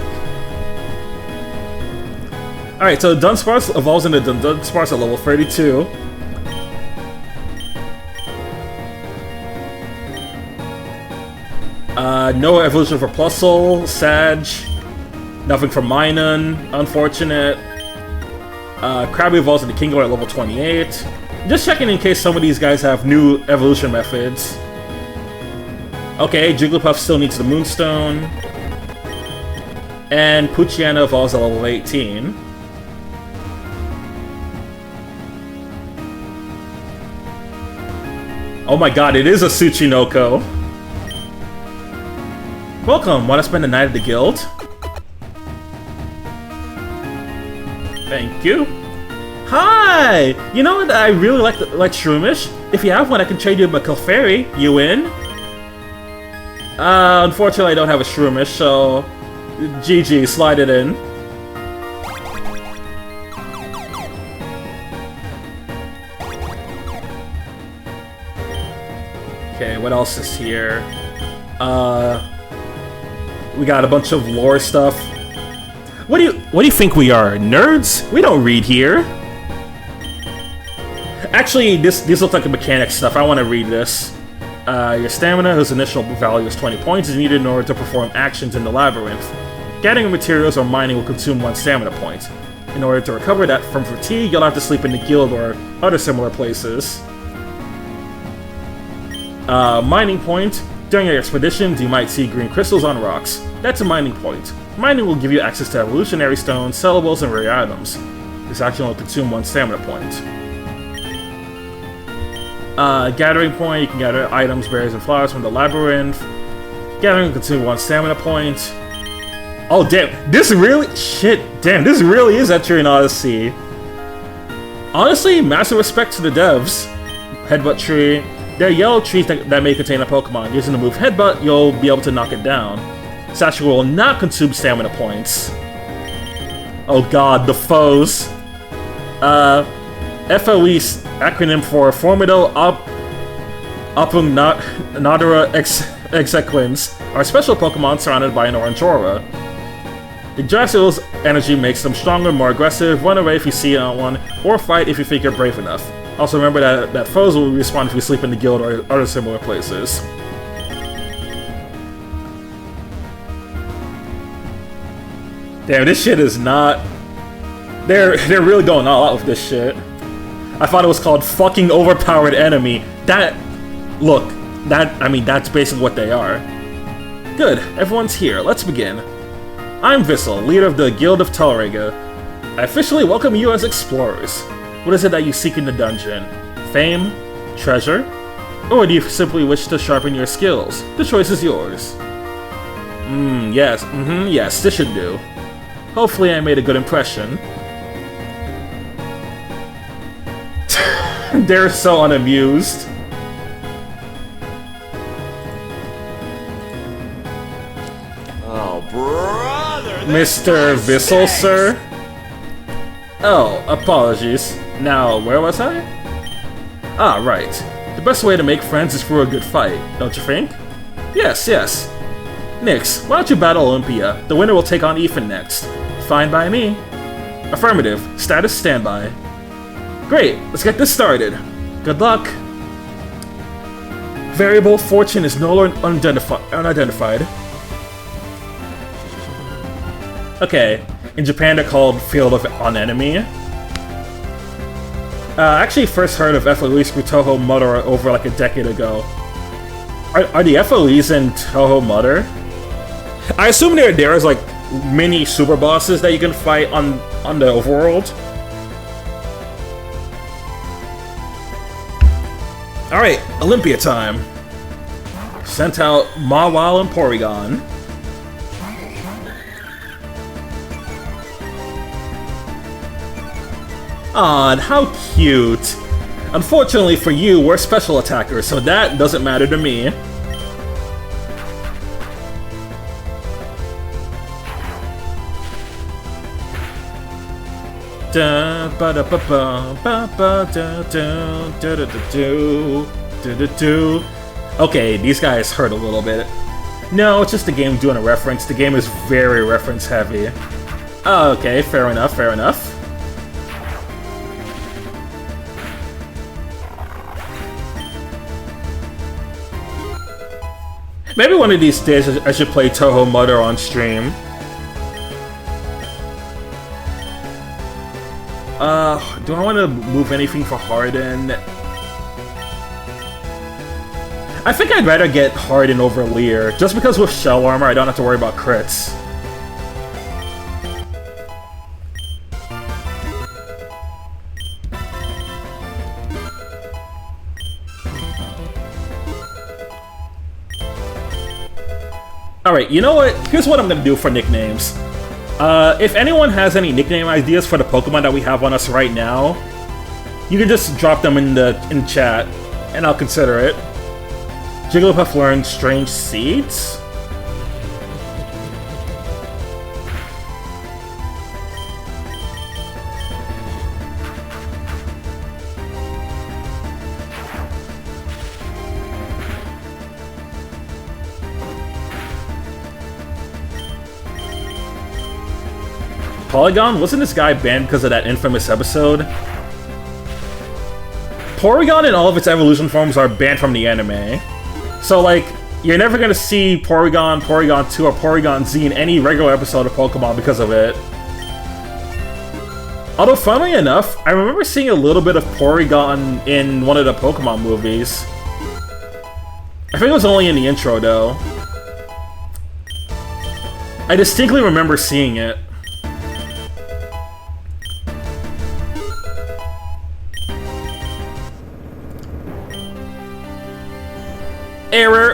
Alright, so Dunsparce evolves into Dunsparce at level 32. No evolution for Plusle, Sag, nothing for Minun, unfortunate. Krabby evolves into Kingo at level 28. Just checking in case some of these guys have new evolution methods. Okay, Jigglypuff still needs the Moonstone. And Poochyena evolves at level 18. Oh my god, it is a Tsuchinoko. Welcome, want to spend the night at the guild? Thank you. Hi! You know what I really like Shroomish? If you have one, I can trade you a Clefairy. You in? Unfortunately I don't have a Shroomish, so... GG, slide it in. Okay, what else is here? We got a bunch of lore stuff. What do you think we are, nerds? We don't read here. Actually, this looks like a mechanic stuff. I want to read this. Your stamina, whose initial value is 20 points, is needed in order to perform actions in the Labyrinth. Gathering materials or mining will consume 1 stamina point. In order to recover that from fatigue, you'll have to sleep in the guild or other similar places. Mining point. During your expeditions, you might see green crystals on rocks. That's a mining point. Mining will give you access to evolutionary stones, sellables, and rare items. This action will consume 1 stamina point. Gathering point, you can gather items, berries, and flowers from the Labyrinth. Gathering will consume 1 stamina point. Oh damn, this really is Etrian Odyssey. Honestly, massive respect to the devs. Headbutt Tree. They're yellow trees that may contain a Pokemon. Using the move Headbutt, you'll be able to knock it down. Satchel will not consume stamina points. Oh god, the foes. FOE acronym for Formido Nadara Exequins are special Pokemon surrounded by an orange aura. Yggdrasil's energy makes them stronger, more aggressive, run away if you see one, or fight if you think you're brave enough. Also remember that foes will respawn if you sleep in the guild or other similar places. Damn, this shit is not... They're really going all out with this shit. I thought it was called fucking overpowered enemy. That... Look, I mean, that's basically what they are. Good, everyone's here. Let's begin. I'm Vissel, leader of the Guild of Talrega. I officially welcome you as explorers. What is it that you seek in the dungeon? Fame? Treasure? Or do you simply wish to sharpen your skills? The choice is yours. Yes, this should do. Hopefully I made a good impression. They're so unamused. Oh, brother! Mr. Vissel, sir? Oh, apologies. Now, where was I? Ah, right. The best way to make friends is through a good fight, don't you think? Yes. Nyx, why don't you battle Olympia? The winner will take on Ethan next. Fine by me. Affirmative. Status standby. Great, let's get this started. Good luck. Variable fortune is no longer unidentified. Okay, in Japan they're called Field of Enemy. I actually first heard of FLEs through Toho Mother over like a decade ago. Are the FLEs in Toho Mother? I assume they're there as like mini super bosses that you can fight on the overworld. Alright, Olympia time. Sent out Mawile and Porygon. Aw, how cute. Unfortunately for you, we're special attackers, so that doesn't matter to me. Okay, these guys hurt a little bit. No, it's just the game doing a reference. The game is very reference heavy. Okay, fair enough, fair enough. Maybe one of these days I should play Toho Mother on stream. Do I want to move anything for Harden? I think I'd rather get Harden over Leer, just because with Shell Armor I don't have to worry about crits. Alright, you know what? Here's what I'm gonna do for nicknames. If anyone has any nickname ideas for the Pokemon that we have on us right now, you can just drop them in chat, and I'll consider it. Jigglypuff learned Strange Seeds? Polygon? Wasn't this guy banned because of that infamous episode? Porygon and all of its evolution forms are banned from the anime. So, like, you're never gonna see Porygon, Porygon 2, or Porygon Z in any regular episode of Pokemon because of it. Although, funnily enough, I remember seeing a little bit of Porygon in one of the Pokemon movies. I think it was only in the intro, though. I distinctly remember seeing it.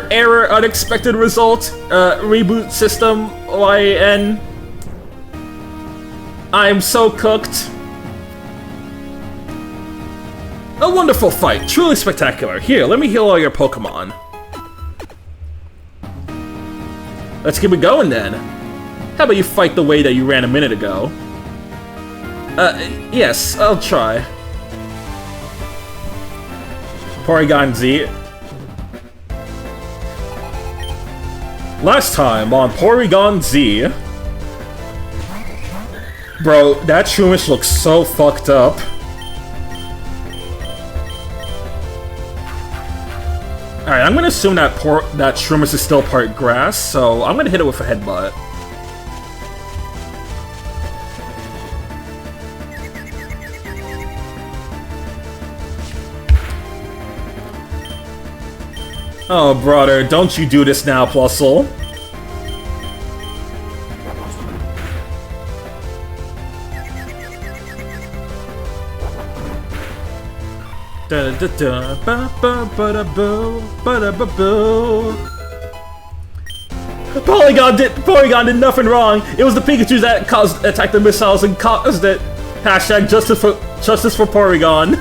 Error, unexpected result, reboot system, YN. I'm so cooked. A wonderful fight, truly spectacular. Here, let me heal all your Pokemon. Let's keep it going then. How about you fight the way that you ran a minute ago? Yes, I'll try. Porygon Z. Last time on Porygon Z. Bro, that Shroomish looks so fucked up. Alright, I'm gonna assume that Shroomish is still part grass, so I'm gonna hit it with a headbutt. Oh, brother, don't you do this now, Plusle. Da da da ba ba ba da boo ba da ba boo. Porygon did nothing wrong. It was the Pikachu that attacked the missiles and caused it. Hashtag justice for Porygon.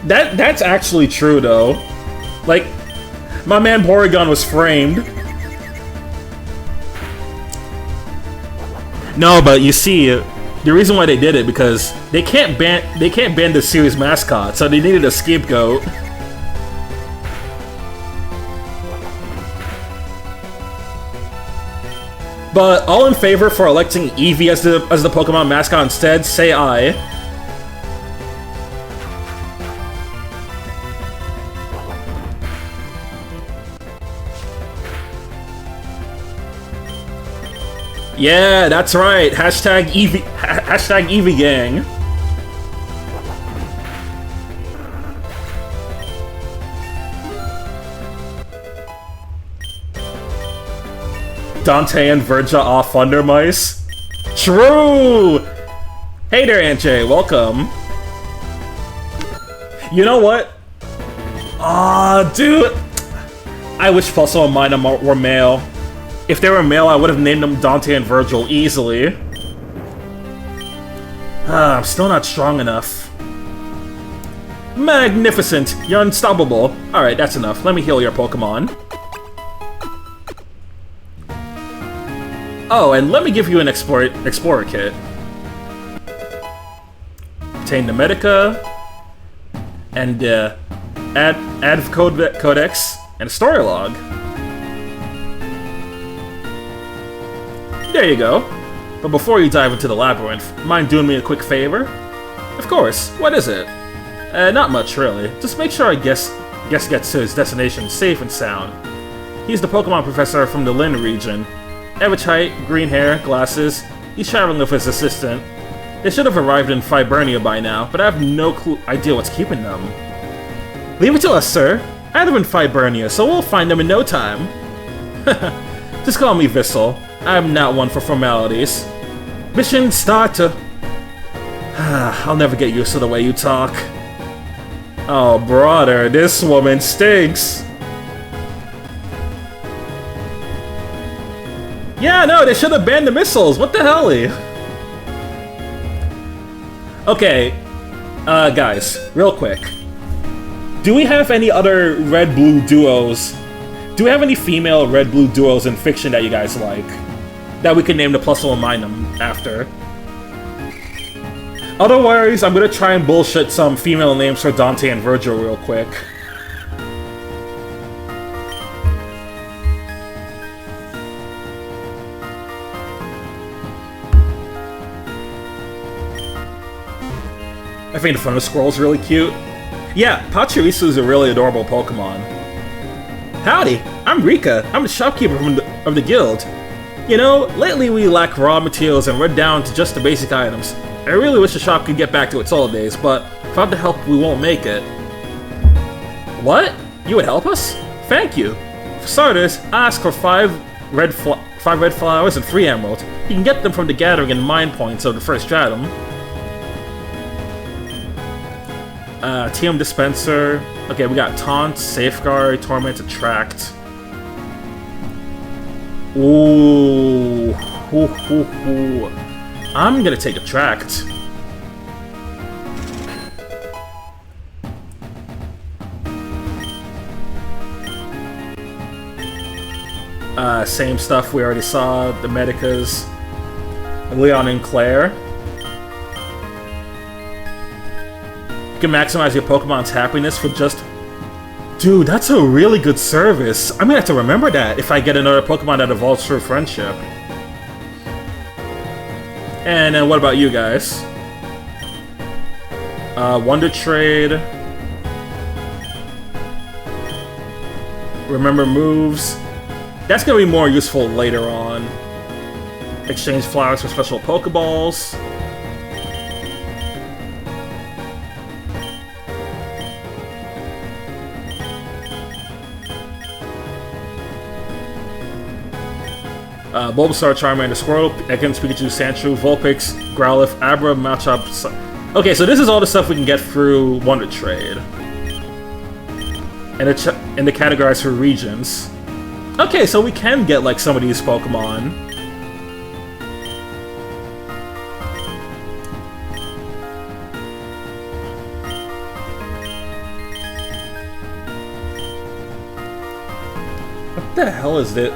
That's actually true though. Like, my man Porygon was framed. No, but you see, the reason why they did it because they can't ban the series mascot, so they needed a scapegoat. But all in favor for electing Eevee as the Pokemon mascot instead, say aye. Yeah, that's right. Hashtag Eevee gang. Dante and Verja off Thunder Mice. True! Hey there, Aunt Jay. Welcome. You know what? Aw, dude. I wish Plusle and Minum were male. If they were male, I would have named them Dante and Virgil easily. I'm still not strong enough. Magnificent! You're unstoppable. Alright, that's enough. Let me heal your Pokemon. Oh, and let me give you an Explorer Kit. Obtain the Medica, and Adv Codex, and a Story Log. There you go. But before you dive into the Labyrinth, mind doing me a quick favor? Of course. What is it? Not much, really. Just make sure guest gets to his destination safe and sound. He's the Pokemon professor from the Lin region. Average height, green hair, glasses. He's traveling with his assistant. They should have arrived in Fibernia by now, but I have no idea what's keeping them. Leave it to us, sir. I live in Fibernia, so we'll find them in no time. Just call me Vissel. I'm not one for formalities. Mission starter. I'll never get used to the way you talk. Oh, brother, this woman stinks. Yeah, no, they should have banned the missiles. What the hell? Okay, guys, real quick. Do we have any other red-blue duos? Do we have any female red-blue duos in fiction that you guys like? That we can name the Plusle and Minum after? Otherwise, I'm gonna try and bullshit some female names for Dante and Virgil real quick. I think the Thunder Squirrel's really cute. Yeah, Pachirisu is a really adorable Pokemon. Howdy, I'm Rika. I'm the shopkeeper of the guild. You know, lately we lack raw materials and we're down to just the basic items. I really wish the shop could get back to its old days, but without the help we won't make it. What? You would help us? Thank you. For starters, ask for 5 red flowers and 3 emeralds. You can get them from the gathering and mine points of the first stratum. TM Dispenser. Okay, we got Taunt, Safeguard, Torment, Attract. Ooh. I'm gonna take Attract. Same stuff we already saw, the Medicas. Leon and Claire. You can maximize your Pokemon's happiness for just... Dude, that's a really good service. I'm gonna have to remember that if I get another Pokemon that evolves through friendship. And then what about you guys? Wonder Trade. Remember moves. That's gonna be more useful later on. Exchange flowers for special Pokeballs. Bulbasaur, Charmander, Squirtle, Ekans, Pikachu, Sandshrew, Vulpix, Growlithe, Abra, Machop... Okay, so this is all the stuff we can get through Wonder Trade. And the categorized for regions. Okay, so we can get, like, some of these Pokemon. What the hell is this?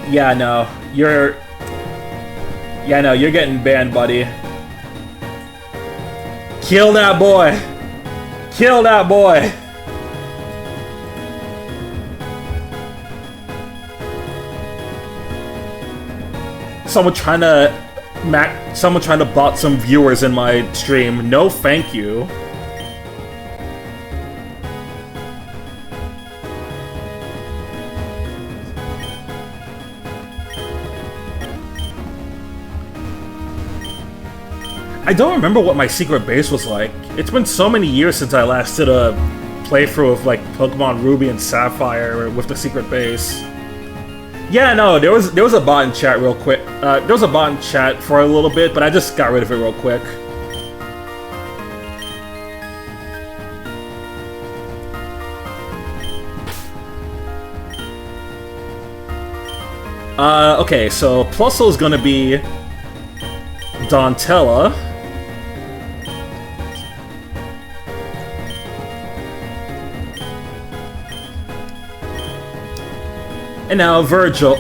Yeah, no. You're getting banned, buddy. Kill that boy! Kill that boy! Someone trying to bot some viewers in my stream. No, thank you. I don't remember what my secret base was like. It's been so many years since I last did a playthrough of like Pokemon Ruby and Sapphire with the secret base. Yeah, no, there was a bot in chat real quick. There was a bot in chat for a little bit, but I just got rid of it real quick. Okay, so Plusle is gonna be Donatella. And now Virgil,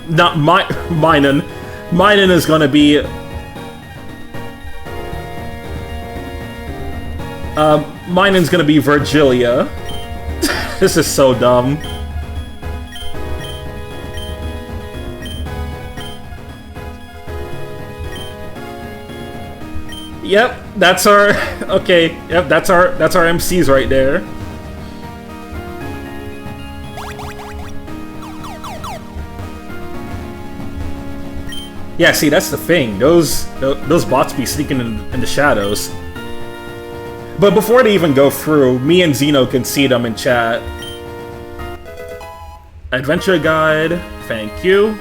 not Minun. Minun is gonna be Minun's gonna be Virgilia. This is so dumb. Yep, that's our okay. Yep, that's our MCs right there. Yeah, see, that's the thing. Those bots be sneaking in the shadows. But before they even go through, me and Xeno can see them in chat. Adventure guide, thank you.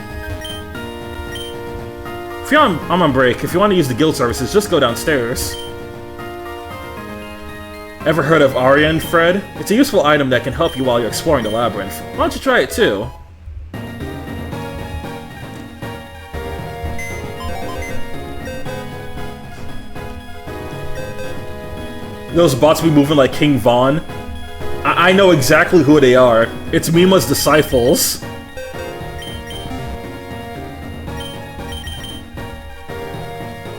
If you're I'm on break. If you want to use the guild services, just go downstairs. Ever heard of Arian, Fred? It's a useful item that can help you while you're exploring the labyrinth. Why don't you try it too? Those bots be moving like King Von. I know exactly who they are. It's Mima's disciples.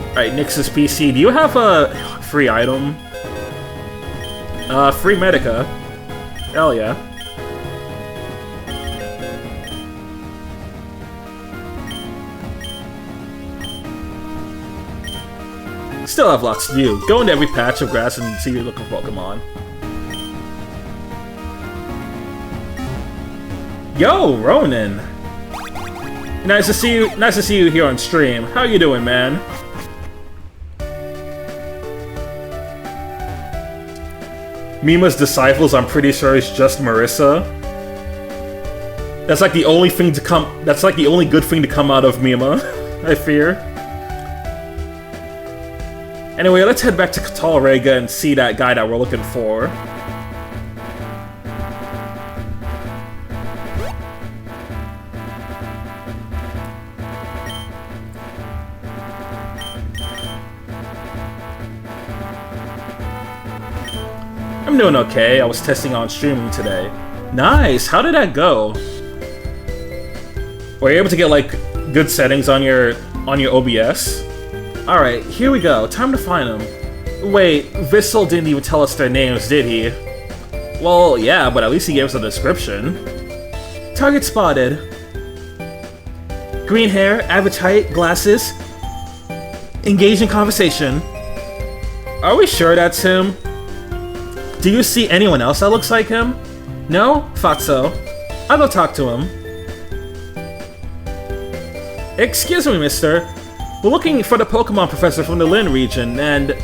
Alright, Nix's PC. Do you have a free item? Free Medica. Hell yeah. Still have lots to do. Go into every patch of grass and see your local Pokemon. Yo, Ronan! Nice to see you. Nice to see you here on stream. How you doing, man? Mima's disciples. I'm pretty sure it's just Marissa. That's like the only thing to come. That's like the only good thing to come out of Mima. I fear. Anyway, let's head back to Katalrega and see that guy that we're looking for. I'm doing okay. I was testing on streaming today. Nice! How did that go? Were you able to get, like, good settings on your OBS? Alright, here we go. Time to find them. Wait, Vissel didn't even tell us their names, did he? Well, yeah, but at least he gave us a description. Target spotted. Green hair, average height, glasses. Engaging conversation. Are we sure that's him? Do you see anyone else that looks like him? No? Thought so. I'll go talk to him. Excuse me, mister. We're looking for the Pokemon professor from the Lin region, and...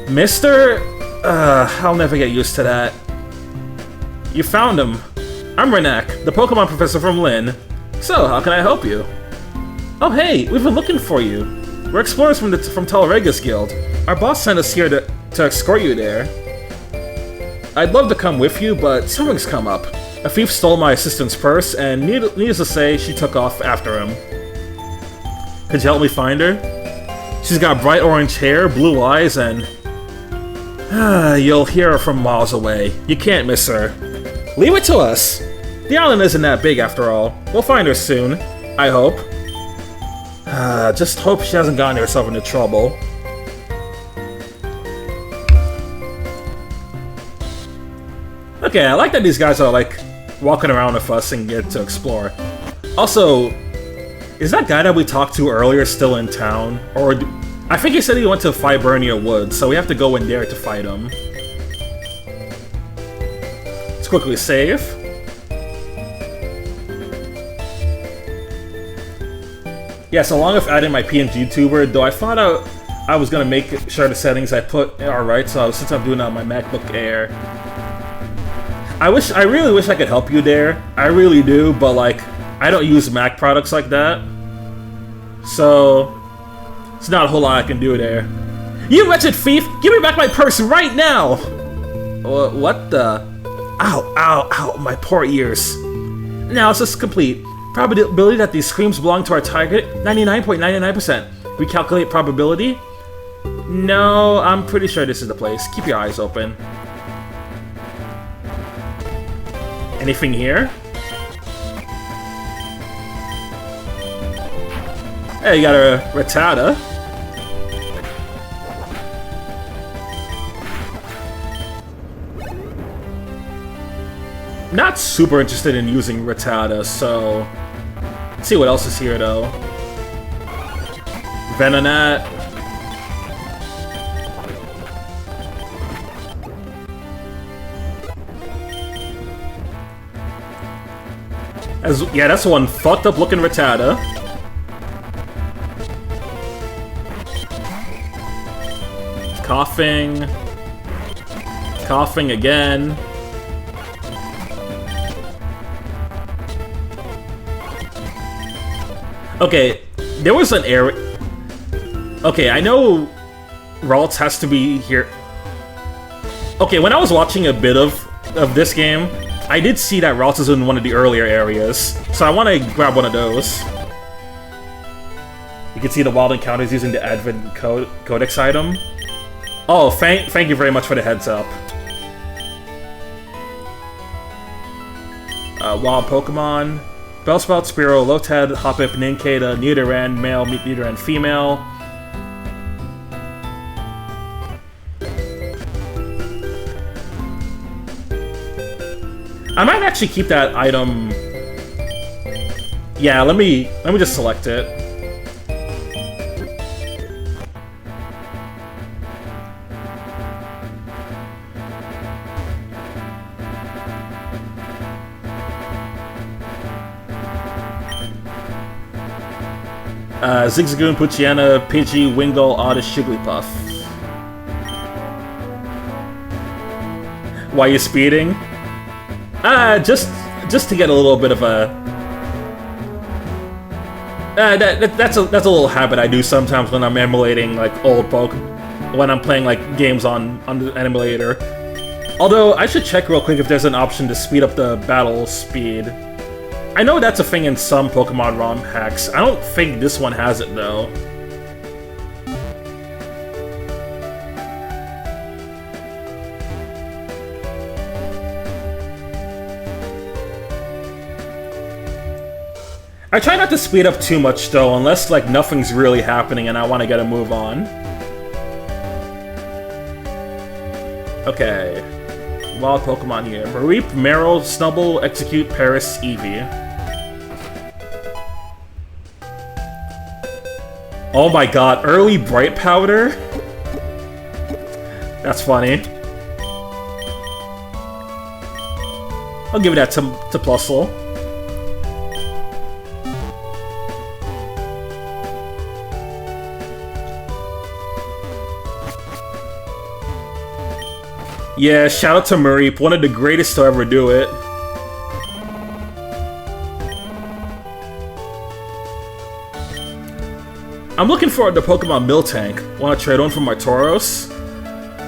Mr.? I'll never get used to that. You found him. I'm Renak, the Pokemon professor from Lynn. So, how can I help you? Oh hey, we've been looking for you. We're explorers from Talrega's guild. Our boss sent us here to escort you there. I'd love to come with you, but something's come up. A thief stole my assistant's purse, and needless to say, she took off after him. Could you help me find her? She's got bright orange hair, blue eyes, and... you'll hear her from miles away. You can't miss her. Leave it to us! The island isn't that big after all. We'll find her soon. I hope. Just hope she hasn't gotten herself into trouble. Okay, I like that these guys are, like, walking around with us and get to explore. Also, is that guy that we talked to earlier still in town? Or... I think he said he went to Fibernia Woods, so we have to go in there to fight him. Let's quickly save. Yeah, so along with adding my PNG tuber, though I thought I was gonna make sure the settings I put are right, so since I'm doing it on my MacBook Air. I really wish I could help you there. I really do, but like, I don't use Mac products like that. So, it's not a whole lot I can do there. You wretched thief! Give me back my purse right now! What the? Ow, ow, ow, my poor ears. Analysis complete. Probability that these screams belong to our target, 99.99%. Recalculate probability? No, I'm pretty sure this is the place. Keep your eyes open. Anything here? Hey, you got a Rattata. Not super interested in using Rattata, so... Let's see what else is here, though. Venonat. Yeah, that's one fucked up looking Rattata. Coughing. Coughing again. Okay, there was an area... Okay, I know Ralts has to be here. Okay, when I was watching a bit of this game, I did see that Ralts is in one of the earlier areas, so I want to grab one of those. You can see the wild encounters using the Advent Codex item. Oh, thank you very much for the heads up. Wild Pokemon. Bellsprout, Spearow, Lotad, Hoppip, Nincada, Nidoran, male, Nidoran, female. I might actually keep that item. Yeah, let me just select it. Zigzagoon, Poochyena, Pidgey, Wingull, Oddish, Jigglypuff. Why you speeding? Just to get a little bit of a... that's a little habit I do sometimes when I'm emulating like old Pokemon, when I'm playing like games on the emulator. Although I should check real quick if there's an option to speed up the battle speed. I know that's a thing in some Pokemon ROM hacks. I don't think this one has it, though. I try not to speed up too much, though, unless, like, nothing's really happening and I want to get a move on. Okay. Wild Pokemon here. Mareep, Marill, Snubbull, Execute, Paris, Eevee. Oh my god, early Bright Powder? That's funny. I'll give that to Plusle. Yeah, shout out to Mareep, one of the greatest to ever do it. I'm looking forward to Pokemon Miltank. Wanna trade one for my Tauros?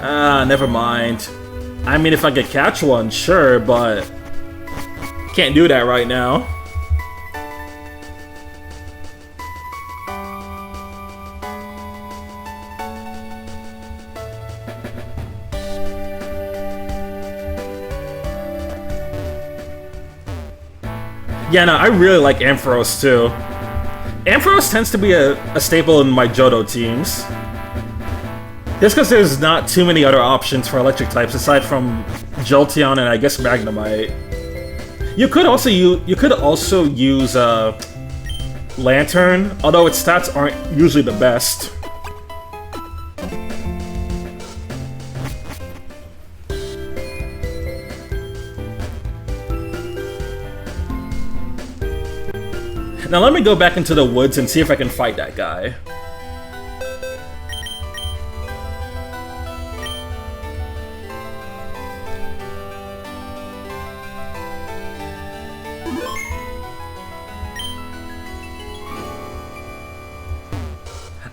Ah, never mind. I mean, if I could catch one, sure, but can't do that right now. Yeah, no, I really like Ampharos too. Ampharos tends to be a staple in my Johto teams. Just because there's not too many other options for electric types aside from Jolteon and I guess Magnemite. You could also use Lantern, although its stats aren't usually the best. Now let me go back into the woods and see if I can fight that guy.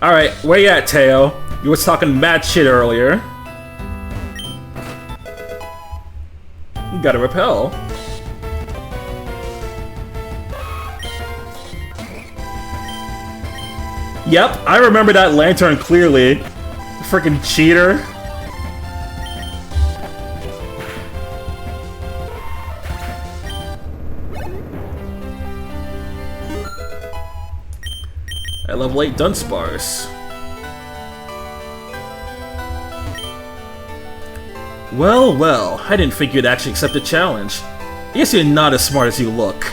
Alright, where you at, Teo? You was talking mad shit earlier. You gotta repel. Yep, I remember that Lantern clearly. Freaking cheater. At level 8 Dunsparce. Well, well, I didn't think you'd actually accept the challenge. I guess you're not as smart as you look.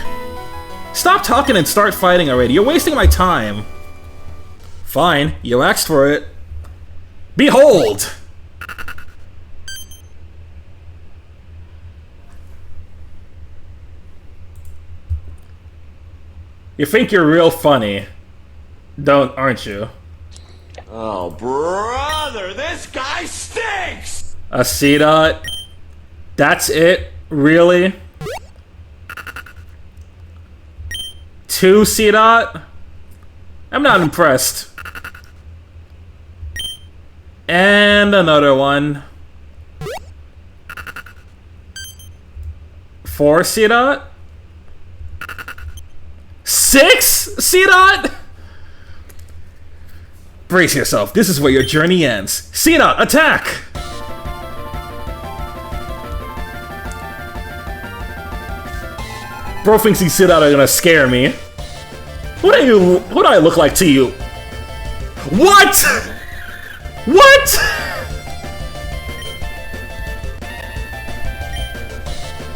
Stop talking and start fighting already, you're wasting my time. Fine, you asked for it. Behold! You think you're real funny, aren't you? Oh, brother, this guy stinks! A C-Dot? That's it? Really? 2 C-Dot? I'm not impressed. And another one. 4 C-Dot? 6 C-Dot? Brace yourself, this is where your journey ends. C-Dot, attack! Bro thinks these C-Dot are gonna scare me. What do I look like to you? What? What?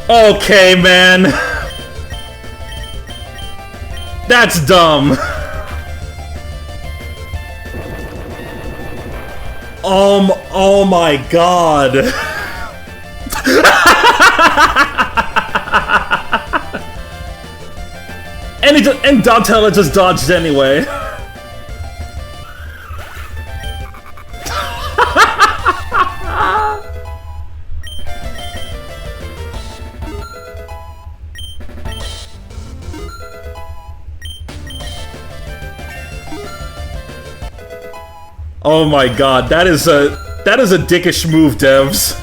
Okay, man. That's dumb. Oh my god. And Donatella just dodged anyway. Oh my god, that is a dickish move, devs.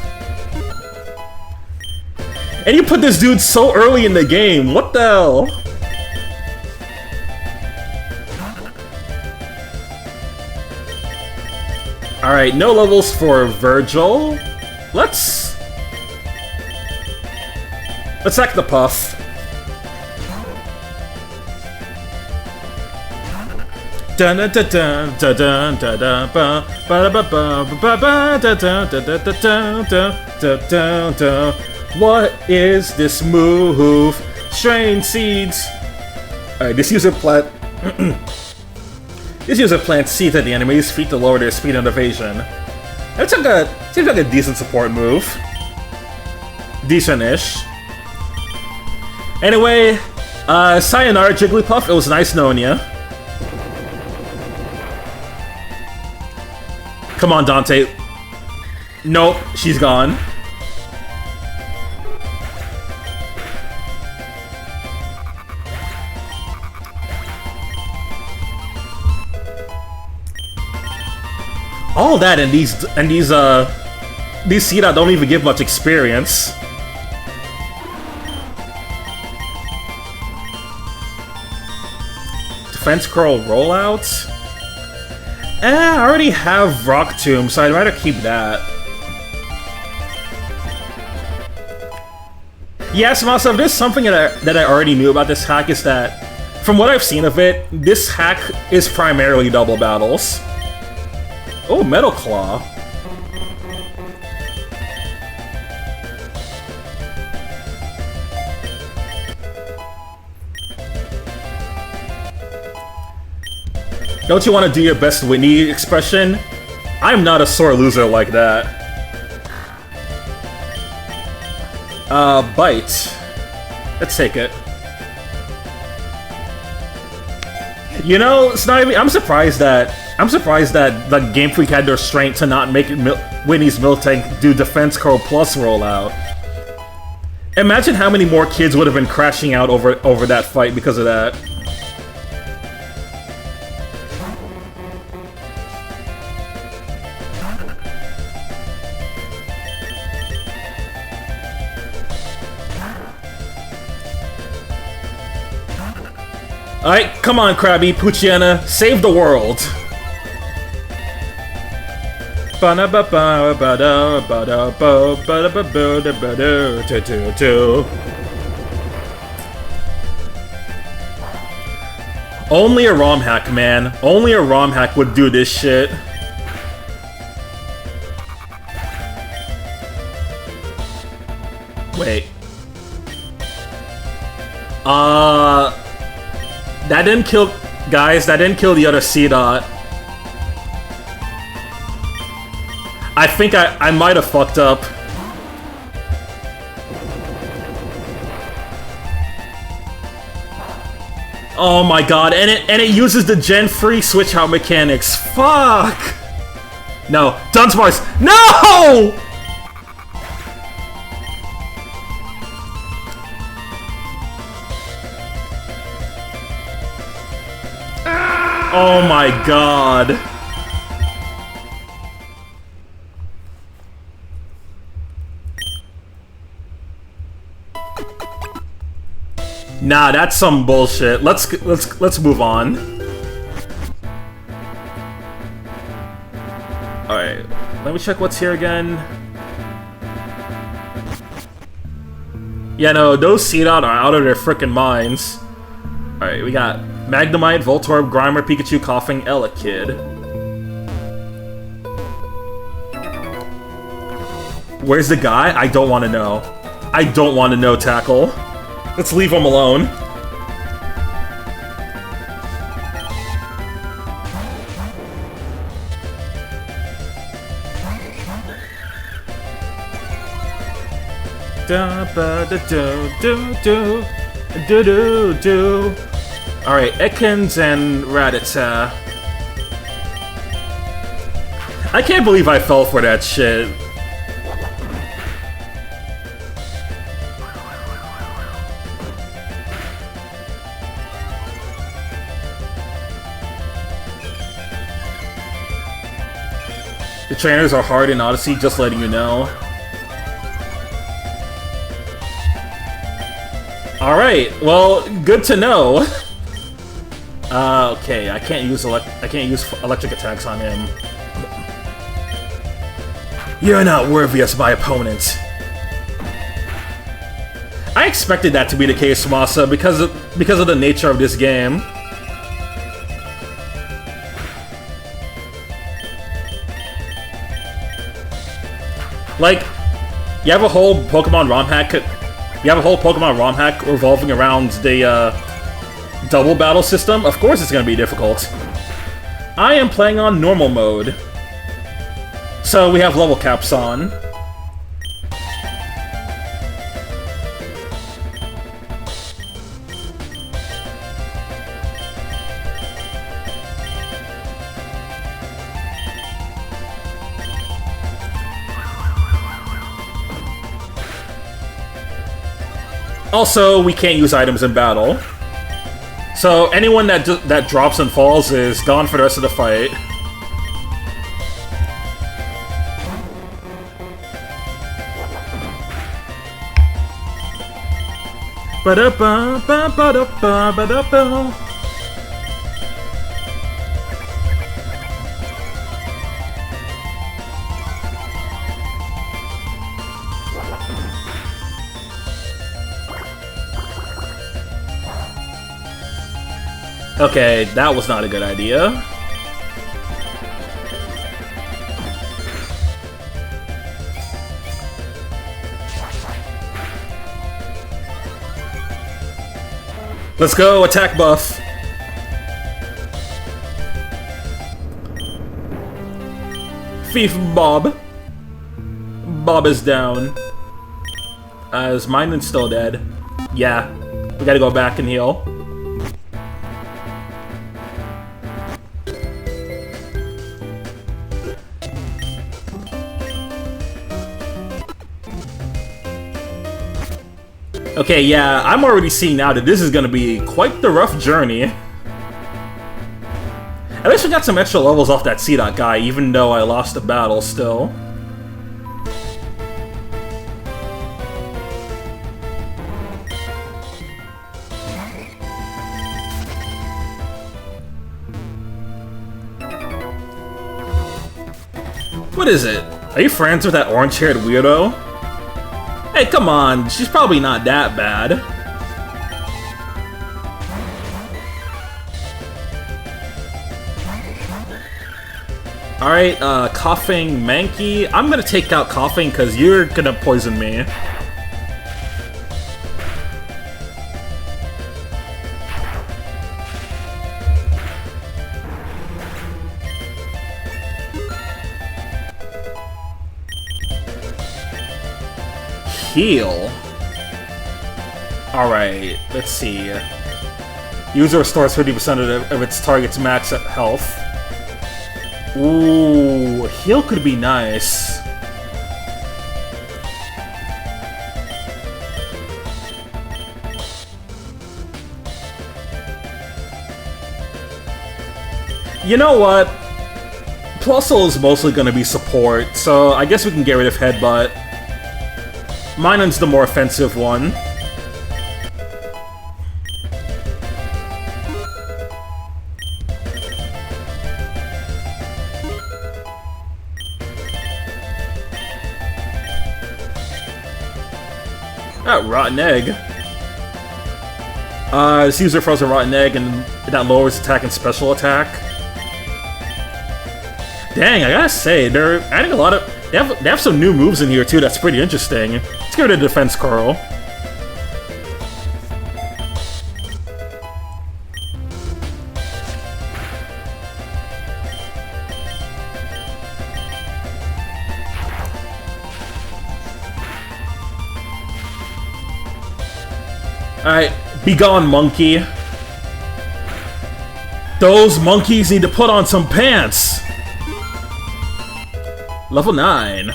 And you put this dude so early in the game, what the hell? Alright, no levels for Virgil. Let's hack the Puff. What is this move? Strain Seeds. Alright, this user plants seeds at the enemy's feet to lower their speed and evasion. That seems like a decent support move. Decent-ish. Anyway, sayonara Jigglypuff, it was nice knowing ya. Come on, Dante. Nope, she's gone. All that and these Cedar don't even give much experience. Defense curl rollouts? I already have Rock Tomb, so I'd rather keep that. Yes, Masa, there's something that I already knew about this hack is that, from what I've seen of it, this hack is primarily double battles. Oh, Metal Claw. Don't you want to do your best Whitney expression? I'm not a sore loser like that. Bite. Let's take it. You know, it's not even. I'm surprised that the Game Freak had the restraint to not make Whitney's Milk Tank do Defense Curl Plus rollout. Imagine how many more kids would have been crashing out over that fight because of that. Alright, come on, Krabby, Poochyena, save the world! Only a ROM hack, man. Only a ROM hack would do this shit. Wait. That didn't kill... Guys, that didn't kill the other C-Dot. I think I might have fucked up. Oh my god, and it uses the Gen 3 switch out mechanics. Fuck! No, Dunsparce. No! Oh my god. Nah, that's some bullshit. Let's move on. All right, let me check what's here again. Yeah, no, those C-Dot are out of their frickin' minds. All right, we got Magnemite, Voltorb, Grimer, Pikachu, Coughing, Elekid. Where's the guy? I don't want to know. I don't want to know, Tackle. Let's leave him alone. Da ba da do do do do do do. All right, Ekans and Rattata. I can't believe I fell for that shit. The trainers are hard in Odyssey, just letting you know. Alright, well, good to know. Okay, I can't use electric attacks on him. You're not worthy as my opponent. I expected that to be the case, Masa, because of the nature of this game. Like, you have a whole Pokemon ROM hack. You have a whole Pokemon ROM hack revolving around the double battle system. Of course, it's gonna be difficult. I am playing on normal mode, so we have level caps on. Also, we can't use items in battle. So anyone that drops and falls is gone for the rest of the fight. Ba-da-ba, ba-ba-da-ba, ba-da-ba. Okay, that was not a good idea. Let's go, attack buff. Thief Bob. Bob is down. Is Minan's still dead? Yeah. We gotta go back and heal. Okay, yeah, I'm already seeing now that this is gonna be quite the rough journey. At least we got some extra levels off that C-Dot guy, even though I lost the battle still. What is it? Are you friends with that orange-haired weirdo? Hey, come on, she's probably not that bad. Alright, Coughing Mankey. I'm gonna take out Coughing because you're gonna poison me. Heal. Alright, let's see. User restores 50% of its target's max health. Ooh, heal could be nice. You know what? Plusle is mostly gonna be support, so I guess we can get rid of Headbutt. Minan's the more offensive one. Ah, Rotten Egg. This user throws a Rotten Egg and that lowers attack and special attack. Dang, I gotta say, they're adding a lot of... They have some new moves in here too that's pretty interesting. Let's get rid of Defense Curl. Alright, be gone, monkey. Those monkeys need to put on some pants! Level 9.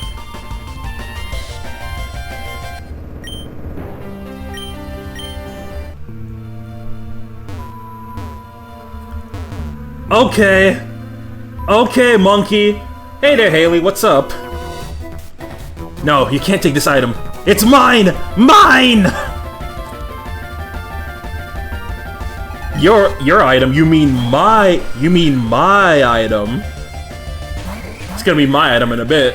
Okay. Okay, monkey. Hey there, Haley, what's up? No, you can't take this item. It's mine! Mine! Your item? You mean my item? It's gonna be my item in a bit.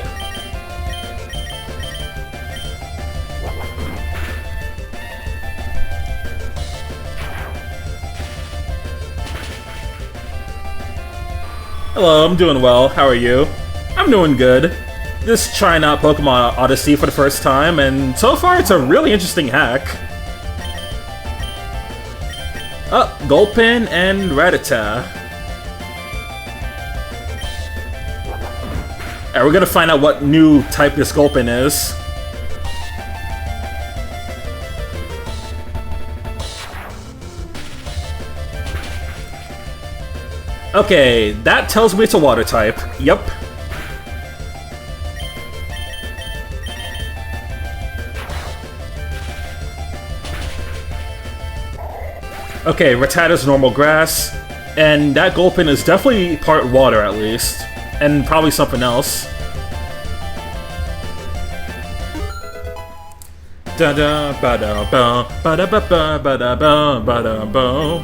Hello, I'm doing well. How are you? I'm doing good. Just trying out Pokemon Odyssey for the first time, and so far it's a really interesting hack. Oh, Gulpin and Rattata. Alright, we're gonna find out what new type this Gulpin is. Okay, that tells me it's a water type. Yep. Okay, Rattata's normal grass, and that Gulpin is definitely part water at least, and probably something else. Da da ba da ba ba da ba ba ba da ba ba da ba.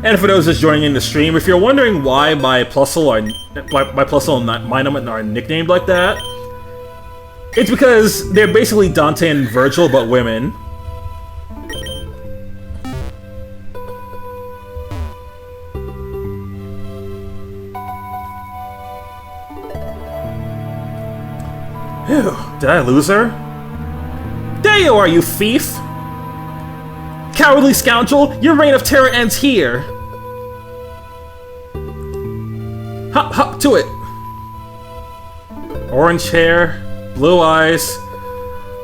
And for those just joining in the stream, if you're wondering why my Plusle and Minamut are nicknamed like that, it's because they're basically Dante and Virgil, but women. Ew, did I lose her? There you are, you thief! Cowardly scoundrel, your reign of terror ends here! Hop, hop to it! Orange hair, blue eyes,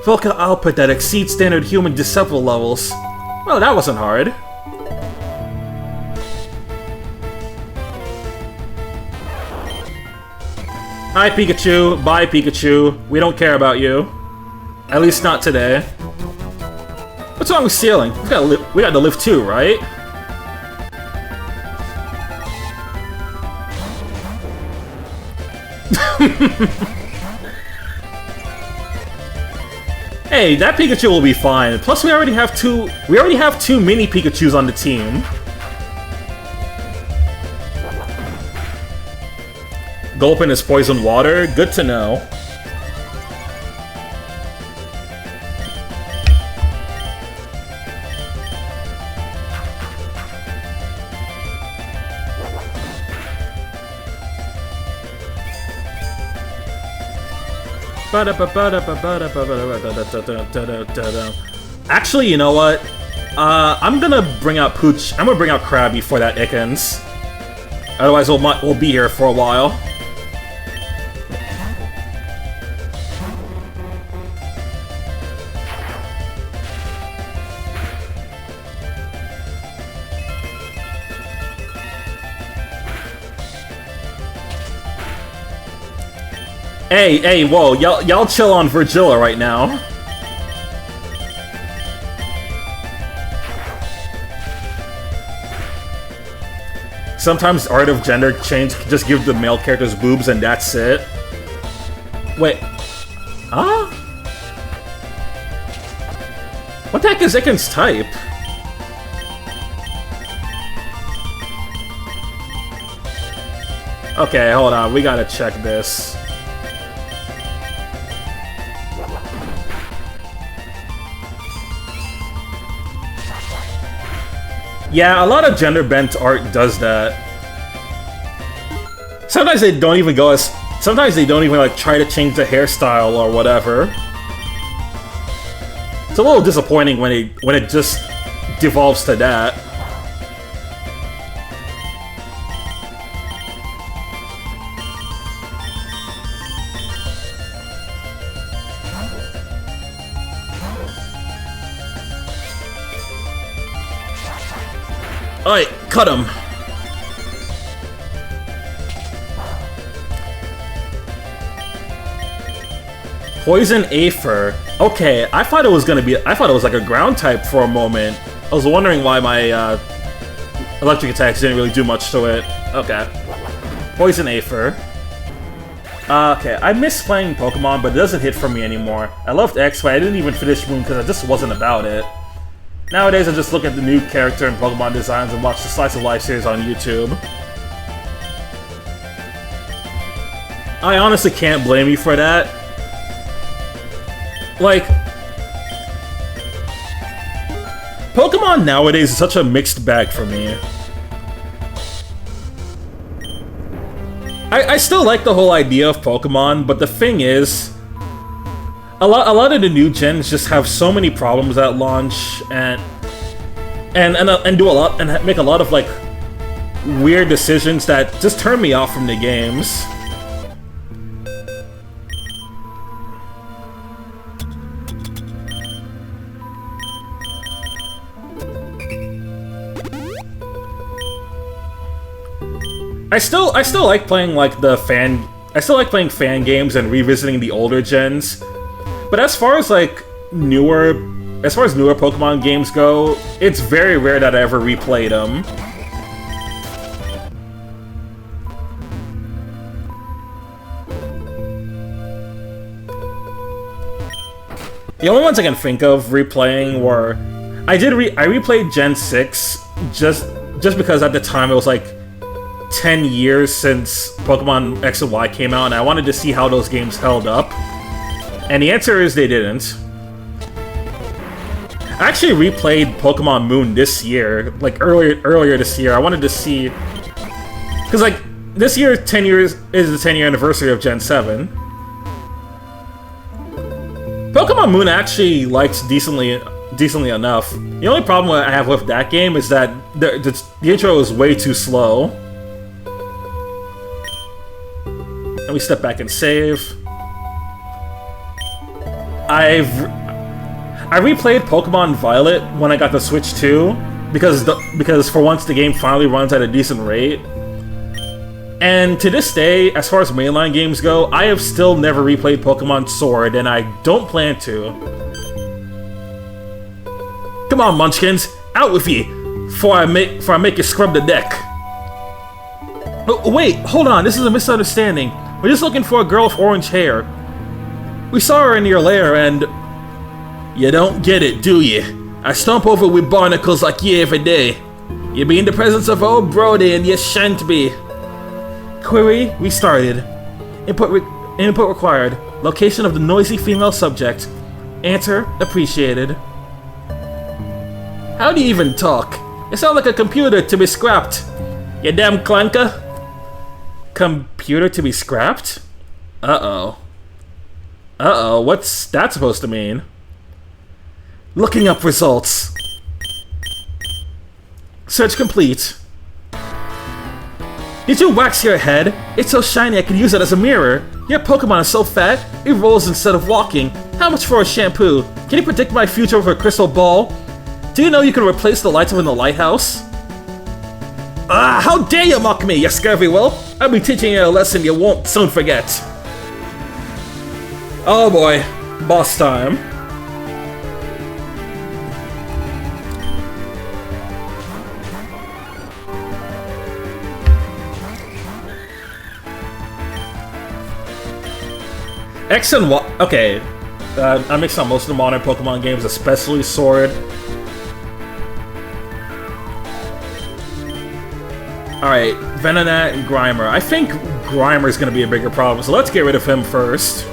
vocal output that exceeds standard human deceptible levels. Well, that wasn't hard. Hi Pikachu, bye Pikachu, we don't care about you. At least not today. What's wrong with stealing? We got to live too, right? Hey, that Pikachu will be fine. Plus, we already have two mini Pikachus on the team. Gulpin is poison water. Good to know. Actually, you know what? I'm gonna bring out Pooch. I'm gonna bring out Krabby for that Ikens. Otherwise, we'll be here for a while. Hey, whoa, y'all chill on Virgilla right now. Sometimes art of gender change can just give the male characters boobs and that's it. Wait. Huh? What the heck is Ikken's type? Okay, hold on, we gotta check this. Yeah, a lot of gender-bent art does that. Sometimes they don't even go as... Sometimes they don't even, like, try to change the hairstyle or whatever. It's a little disappointing when it just devolves to that. Alright, cut him. Poison Aether. Okay, I thought it was like a ground type for a moment. I was wondering why my electric attacks didn't really do much to it. Okay. Poison Aether. Okay, I miss playing Pokemon, but it doesn't hit for me anymore. I loved X, but I didn't even finish Moon because I just wasn't about it. Nowadays, I just look at the new character and Pokemon designs and watch the Slice of Life series on YouTube. I honestly can't blame you for that. Like, Pokemon nowadays is such a mixed bag for me. I still like the whole idea of Pokemon, but the thing is, a lot of the new gens just have so many problems at launch and do a lot and make a lot of like weird decisions that just turn me off from the games. I still like playing like playing fan games and revisiting the older gens. But as far as newer Pokemon games go, it's very rare that I ever replayed them. The only ones I can think of replaying were I replayed Gen 6 just because at the time it was like 10 years since Pokemon X and Y came out, and I wanted to see how those games held up. And the answer is they didn't. I actually replayed Pokemon Moon this year, like earlier this year. I wanted to see, because like this year, 10 years is the 10-year anniversary of Gen 7. Pokemon Moon actually likes decently enough. The only problem I have with that game is that the intro is way too slow. And we step back and save. I replayed Pokemon Violet when I got the Switch too, because for once the game finally runs at a decent rate. And to this day, as far as mainline games go, I have still never replayed Pokemon Sword, and I don't plan to. Come on, Munchkins, out with you, before I make you scrub the deck. Oh, wait, hold on, this is a misunderstanding. We're just looking for a girl with orange hair. We saw her in your lair, and you don't get it, do you? I stomp over with barnacles like you every day. You be in the presence of old Brody, and you shan't be. Query restarted. Input required. Location of the noisy female subject. Answer appreciated. How do you even talk? You sound like a computer to be scrapped. You damn clanker. Computer to be scrapped? Uh-oh. Uh-oh, what's that supposed to mean? Looking up results. Search complete. Did you wax your head? It's so shiny I could use it as a mirror. Your Pokemon is so fat, it rolls instead of walking. How much for a shampoo? Can you predict my future with a crystal ball? Do you know you can replace the lights up in the lighthouse? Ah, how dare you mock me, you scurvy whelp! I'll be teaching you a lesson you won't soon forget. Oh boy, boss time. X and Y. Okay, I mixed up most of the modern Pokemon games, especially Sword. Alright, Venonat and Grimer. I think Grimer is going to be a bigger problem, so let's get rid of him first.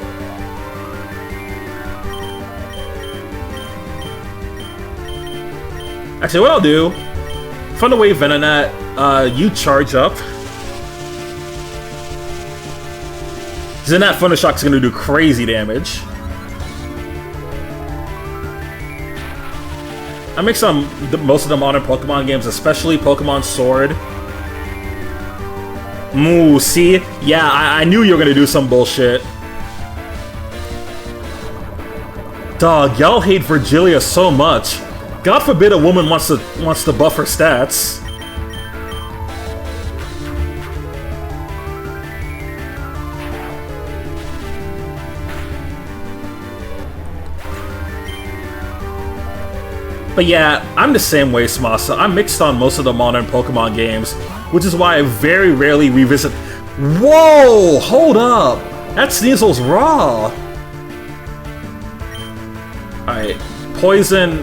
Actually, what I'll do, from the way Venonat, you charge up. Then that Thunder Shock is going to do crazy damage. I mix on most of the modern Pokemon games, especially Pokemon Sword. Moo, see? Yeah, I knew you were going to do some bullshit. Dog, y'all hate Virgilia so much. God forbid a woman wants to buff her stats. But yeah, I'm the same way, Smasa. I'm mixed on most of the modern Pokemon games, which is why I very rarely revisit. Whoa! Hold up! That Sneasel's raw! Alright, Poison.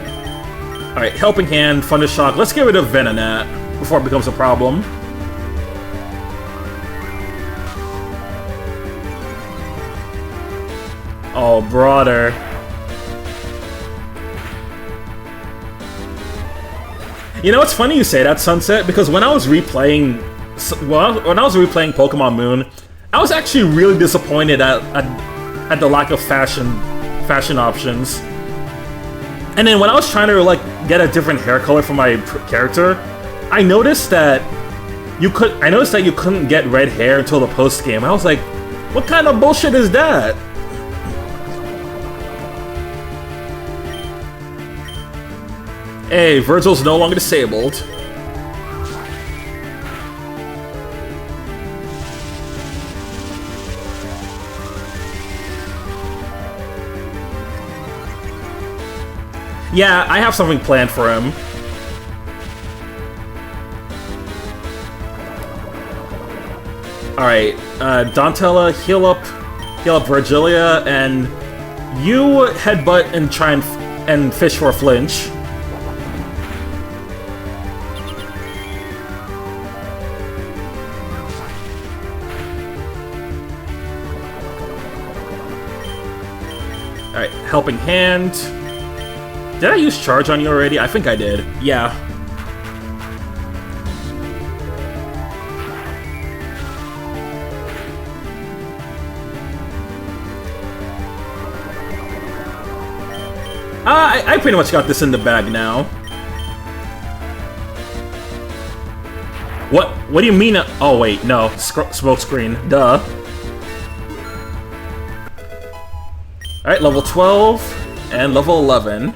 Alright, Helping Hand, Thunder Shock. Let's get rid of Venonat before it becomes a problem. Oh, brother. You know, it's funny you say that, Sunset, because when I was replaying Pokemon Moon, I was actually really disappointed at the lack of fashion options. And then when I was trying to like get a different hair color for my character, I noticed that you couldn't get red hair until the post game. I was like, what kind of bullshit is that? Hey, Virgil's no longer disabled. Yeah, I have something planned for him. Alright, Donatella, heal up Virgilia, and You headbutt and try and fish for a flinch. Alright, helping hand. Did I use charge on you already? I think I did. Yeah. I pretty much got this in the bag now. What do you mean? Oh wait, no. Smoke screen. Duh. Alright, level 12 and level 11.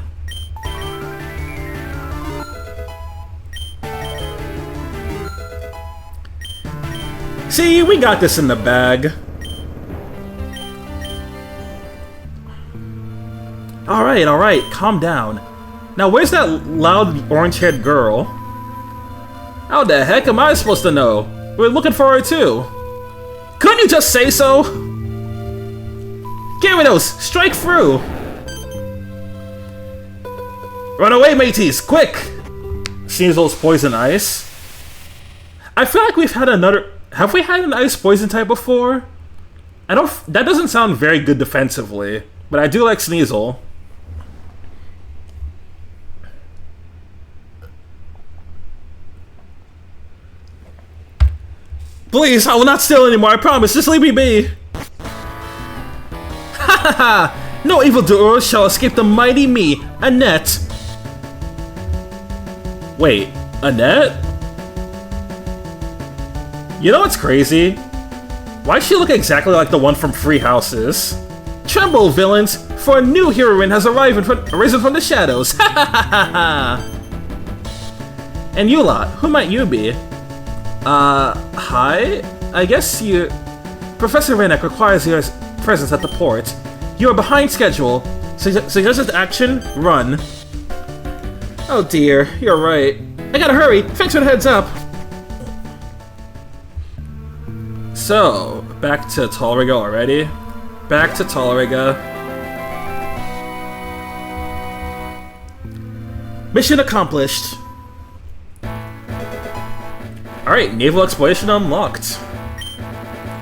See, we got this in the bag. Alright, calm down. Now, where's that loud orange-haired girl? How the heck am I supposed to know? We're looking for her too. Couldn't you just say so? Gyarados, strike through! Run away, mateys, quick! Sneasel's poison ice. I feel like we've had another... Have we had an ice poison type before? That doesn't sound very good defensively, but I do like Sneasel. Please, I will not steal anymore, I promise, just leave me be! Ha ha ha! No evildoer shall escape the mighty me, Annette! Wait, Annette? You know what's crazy? Why does she look exactly like the one from Free Houses? Tremble, villains, for a new heroine has arisen from the shadows! Ha ha ha ha ha! And you lot, who might you be? Hi? I guess you... Professor Rennek requires your presence at the port. You are behind schedule. Suggested action? Run. Oh dear, you're right. I gotta hurry! Thanks for the heads up! So, back to Tallriga already? Back to Tallriga. Mission accomplished. Alright, naval exploration unlocked.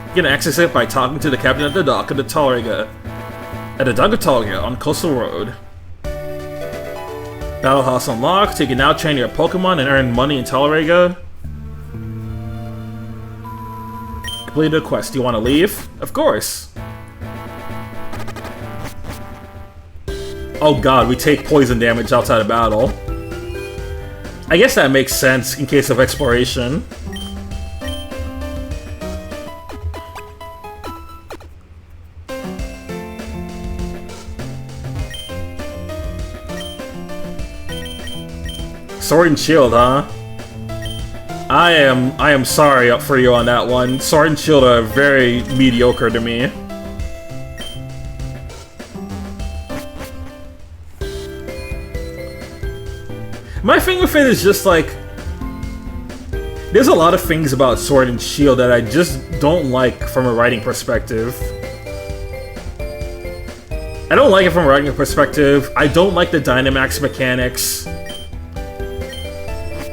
You can access it by talking to the captain at the dock of the Tallriga. At the dock of Tallriga on Coastal Road. Battle House unlocked. You can now train your Pokemon and earn money in Tallriga. Completed a quest. Do you want to leave? Of course. Oh god, we take poison damage outside of battle. I guess that makes sense in case of exploration. Sword and Shield, huh? I am sorry for you on that one. Sword and Shield are very mediocre to me. My thing with it is just like... There's a lot of things about Sword and Shield that I just don't like from a writing perspective. I don't like it from a writing perspective. I don't like the Dynamax mechanics.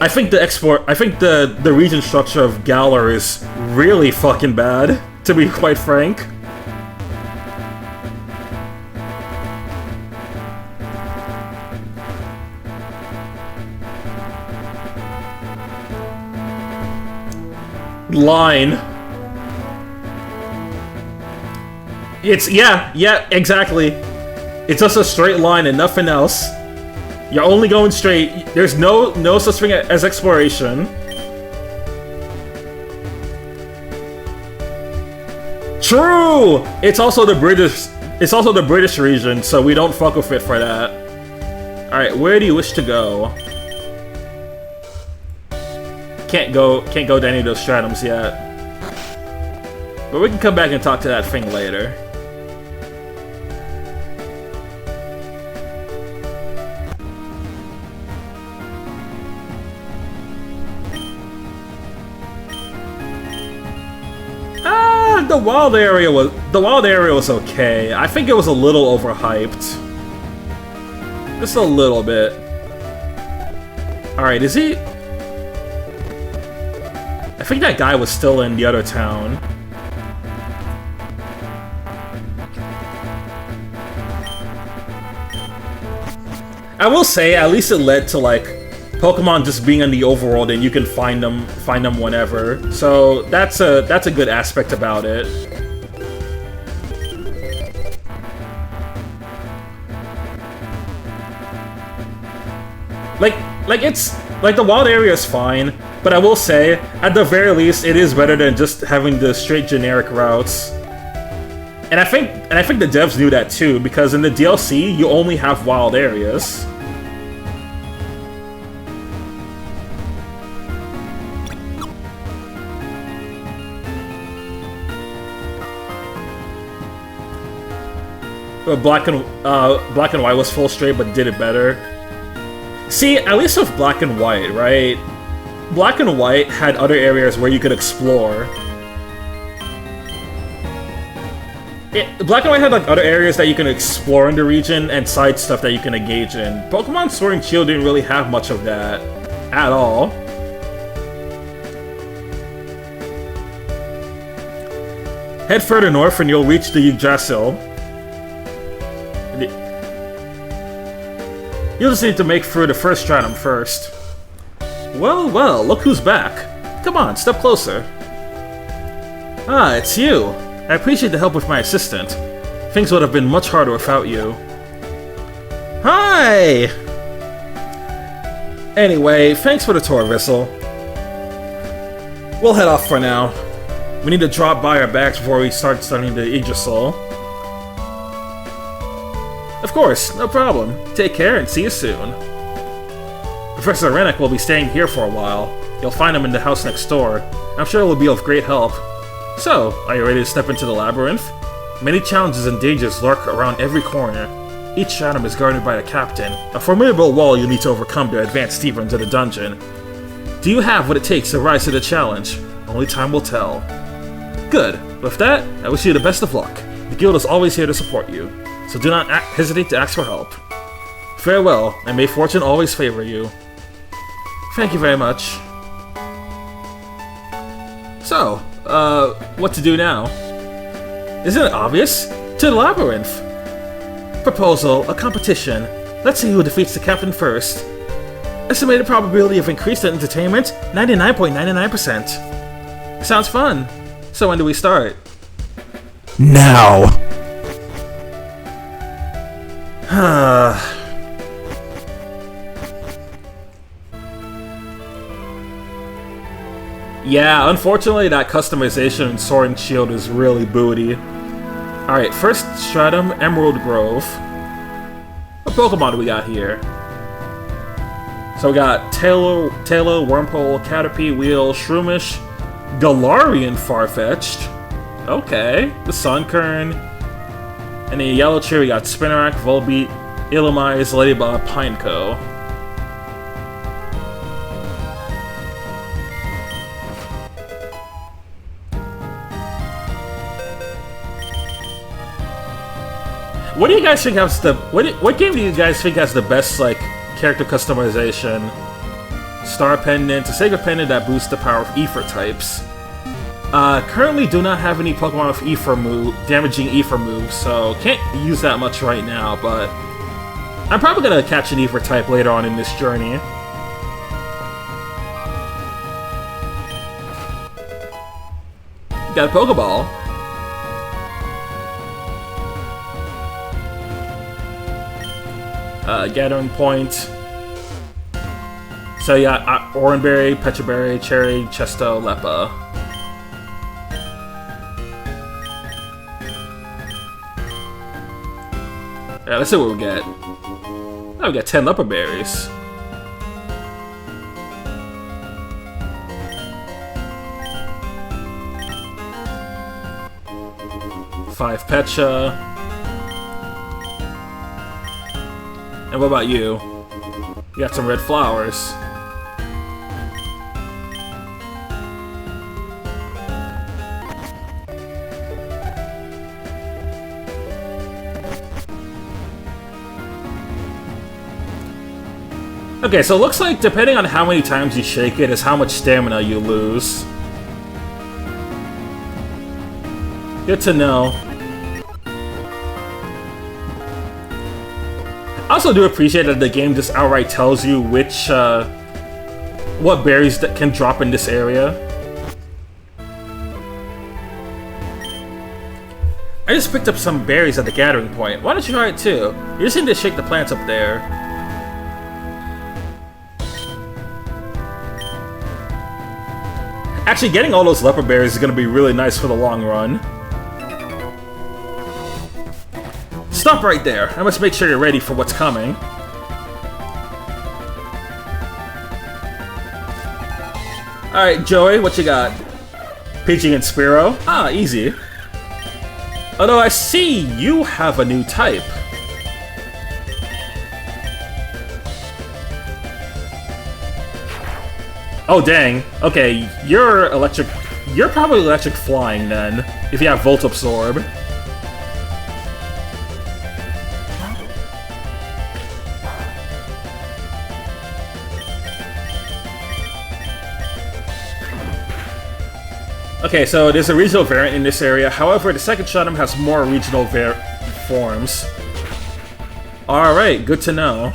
I think the region structure of Galar is really fucking bad, to be quite frank. Line. It's, yeah, exactly. It's just a straight line and nothing else. You're only going straight. There's no such thing as exploration. True! It's also the British region, so we don't fuck with it for that. Alright, where do you wish to go? Can't go to any of those stratums yet. But we can come back and talk to that thing later. the wild area was okay. I think it was a little overhyped. Just a little bit. Alright, is he? I think that guy was still in the other town. I will say, at least it led to like Pokemon just being in the overworld and you can find them whenever. So that's a good aspect about it. Like it's like the wild area is fine, but I will say, at the very least, it is better than just having the straight generic routes. And I think the devs knew that too, because in the DLC you only have wild areas. Black and White was full straight, but did it better. See, at least with Black and White, right? Black and White had other areas where you could explore. Black and White had like other areas that you can explore in the region and side stuff that you can engage in. Pokemon Sword and Shield didn't really have much of that at all. Head further north and you'll reach the Yggdrasil. You'll just need to make through the first stratum first. Well, well, look who's back. Come on, step closer. Ah, it's you. I appreciate the help with my assistant. Things would have been much harder without you. Hi! Anyway, thanks for the tour, Vissel. We'll head off for now. We need to drop by our bags before we start studying the Yggdrasil. Of course, no problem. Take care and see you soon. Professor Rennick will be staying here for a while. You'll find him in the house next door. I'm sure it will be of great help. So, are you ready to step into the Labyrinth? Many challenges and dangers lurk around every corner. Each stratum is guarded by a captain, a formidable wall you need to overcome to advance deeper into the dungeon. Do you have what it takes to rise to the challenge? Only time will tell. Good. With that, I wish you the best of luck. The guild is always here to support you, so do not hesitate to ask for help. Farewell, and may fortune always favor you. Thank you very much. So, what to do now? Isn't it obvious? To the Labyrinth! Proposal, a competition. Let's see who defeats the captain first. Estimated probability of increased entertainment, 99.99%. Sounds fun. So when do we start? Now! Yeah, unfortunately that customization in Sword and Shield is really booty. Alright, first stratum, Emerald Grove. What Pokemon do we got here? So we got Tailo, Wurmple, Caterpie, Wheel, Shroomish, Galarian Farfetch'd. Okay, the Sunkern. And in Yellow Tree we got Spinarak, Volbeat, Illumise, Ladybug, Pineco. What do you guys think has the what game do you guys think has the best like character customization? Star Pendant, a Sacred Pendant that boosts the power of Ether types. Currently do not have any Pokemon with damaging Ether moves, so can't use that much right now, but I'm probably gonna catch an Ether type later on in this journey. Got a Pokeball. Gathering Point. So you got Oranberry, Petraberry, Cherry, Chesto, Leppa. Yeah, let's see what we get. Oh, we got 10 Leppa Berries. Five Pecha. And what about you? You got some red flowers. Okay, so it looks like depending on how many times you shake it is how much stamina you lose. Good to know. I also do appreciate that the game just outright tells you which, what berries that can drop in this area. I just picked up some berries at the gathering point. Why don't you try it too? You just need to shake the plants up there. Actually, getting all those leopard berries is going to be really nice for the long run. Stop right there. I must make sure you're ready for what's coming. Alright, Joey, what you got? Pidgey and Spearow? Ah, easy. Although I see you have a new type. Oh, dang. Okay, you're electric... You're probably electric flying, then, if you have Volt Absorb. Okay, so there's a regional variant in this area. However, the second Stratum has more regional forms. Alright, good to know.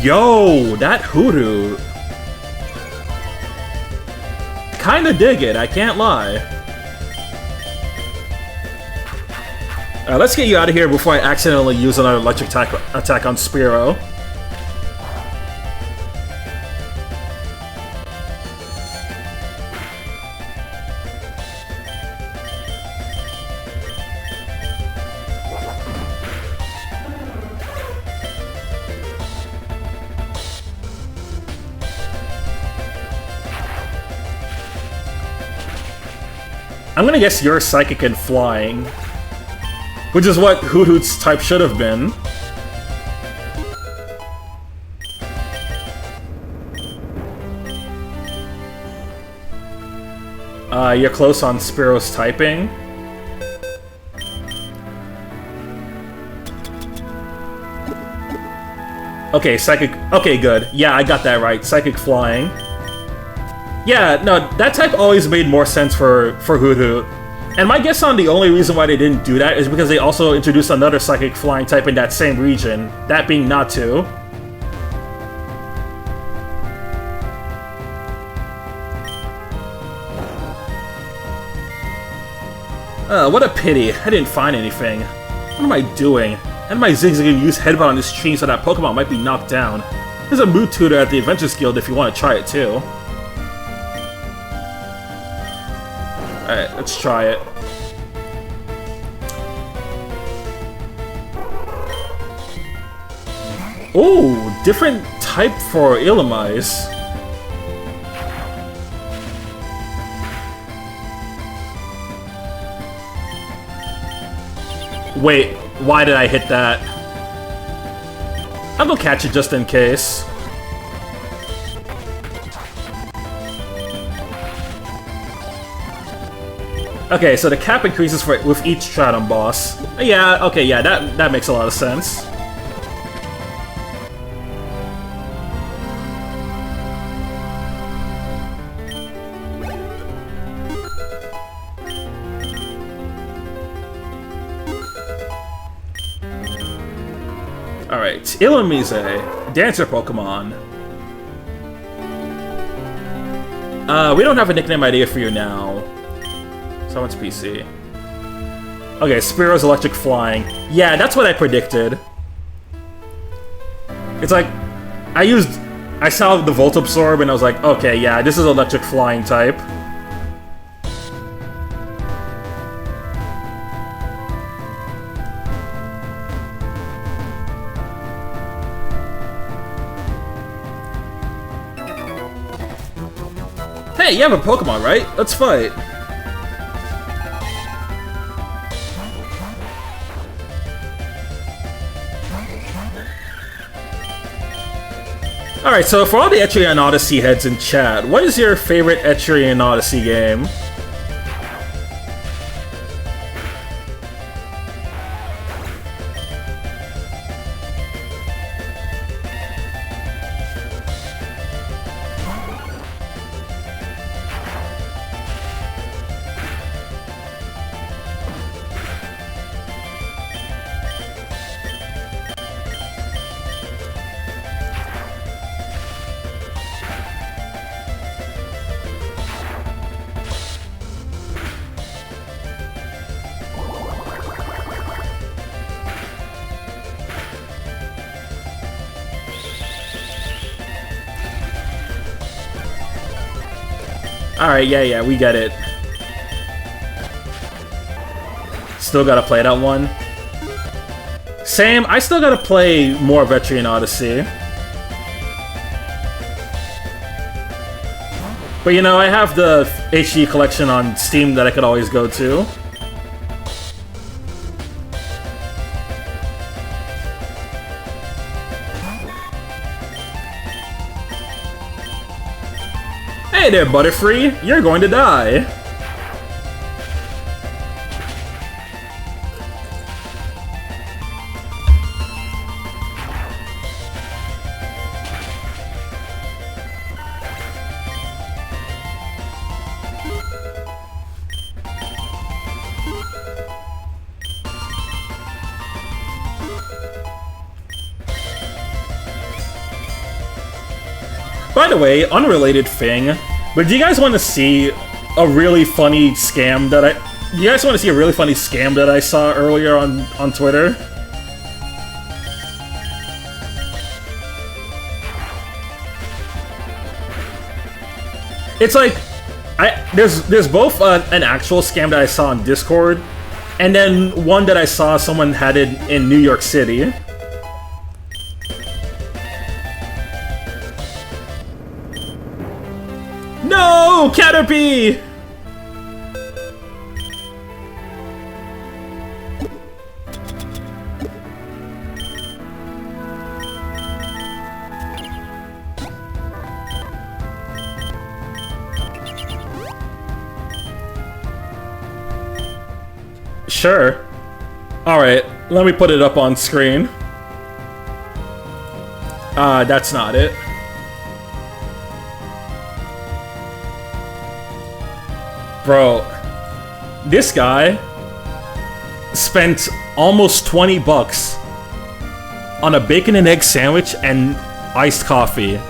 Yo, that Hoodoo. Kinda dig it, I can't lie. Let's get you out of here before I accidentally use another electric attack on Spearow. I'm gonna guess you're Psychic and Flying. Which is what Hoothoot's type should have been. You're close on Spearow's typing. Okay, Psychic... Okay, good. Yeah, I got that right. Psychic Flying. Yeah, no, that type always made more sense for Hoothoot. And my guess on the only reason why they didn't do that is because they also introduced another Psychic Flying type in that same region, that being Natu. What a pity. I didn't find anything. What am I doing? And my zigzagging use headbutt on this tree so that Pokemon might be knocked down. There's a mood tutor at the Adventures Guild if you want to try it too. Alright, let's try it. Ooh, different type for Illumise. Wait, why did I hit that? I'll go catch it just in case. Okay, so the cap increases with each Stratum boss. Yeah, okay, yeah, that makes a lot of sense. Alright, Illumise, Dancer Pokemon. We don't have a nickname idea for you now. Someone's PC. Okay, Spearow's Electric Flying. Yeah, that's what I predicted. It's like, I saw the Volt Absorb and I was like, okay, yeah, this is Electric Flying type. Hey, you have a Pokemon, right? Let's fight. Alright, so for all the Etrian Odyssey heads in chat, what is your favorite Etrian Odyssey game? Alright, yeah, we get it. Still gotta play that one. Same, I still gotta play more of Etrian Odyssey. But you know, I have the HD collection on Steam that I could always go to. Hey there, Butterfree! You're going to die! By the way, unrelated thing, but do you guys want to see a really funny scam that I saw earlier on Twitter? It's like there's both an actual scam that I saw on Discord, and then one that I saw someone had it in New York City. No, Caterpie! Sure. Alright, let me put it up on screen. That's not it. Bro, this guy spent almost 20 bucks on a bacon and egg sandwich and iced coffee.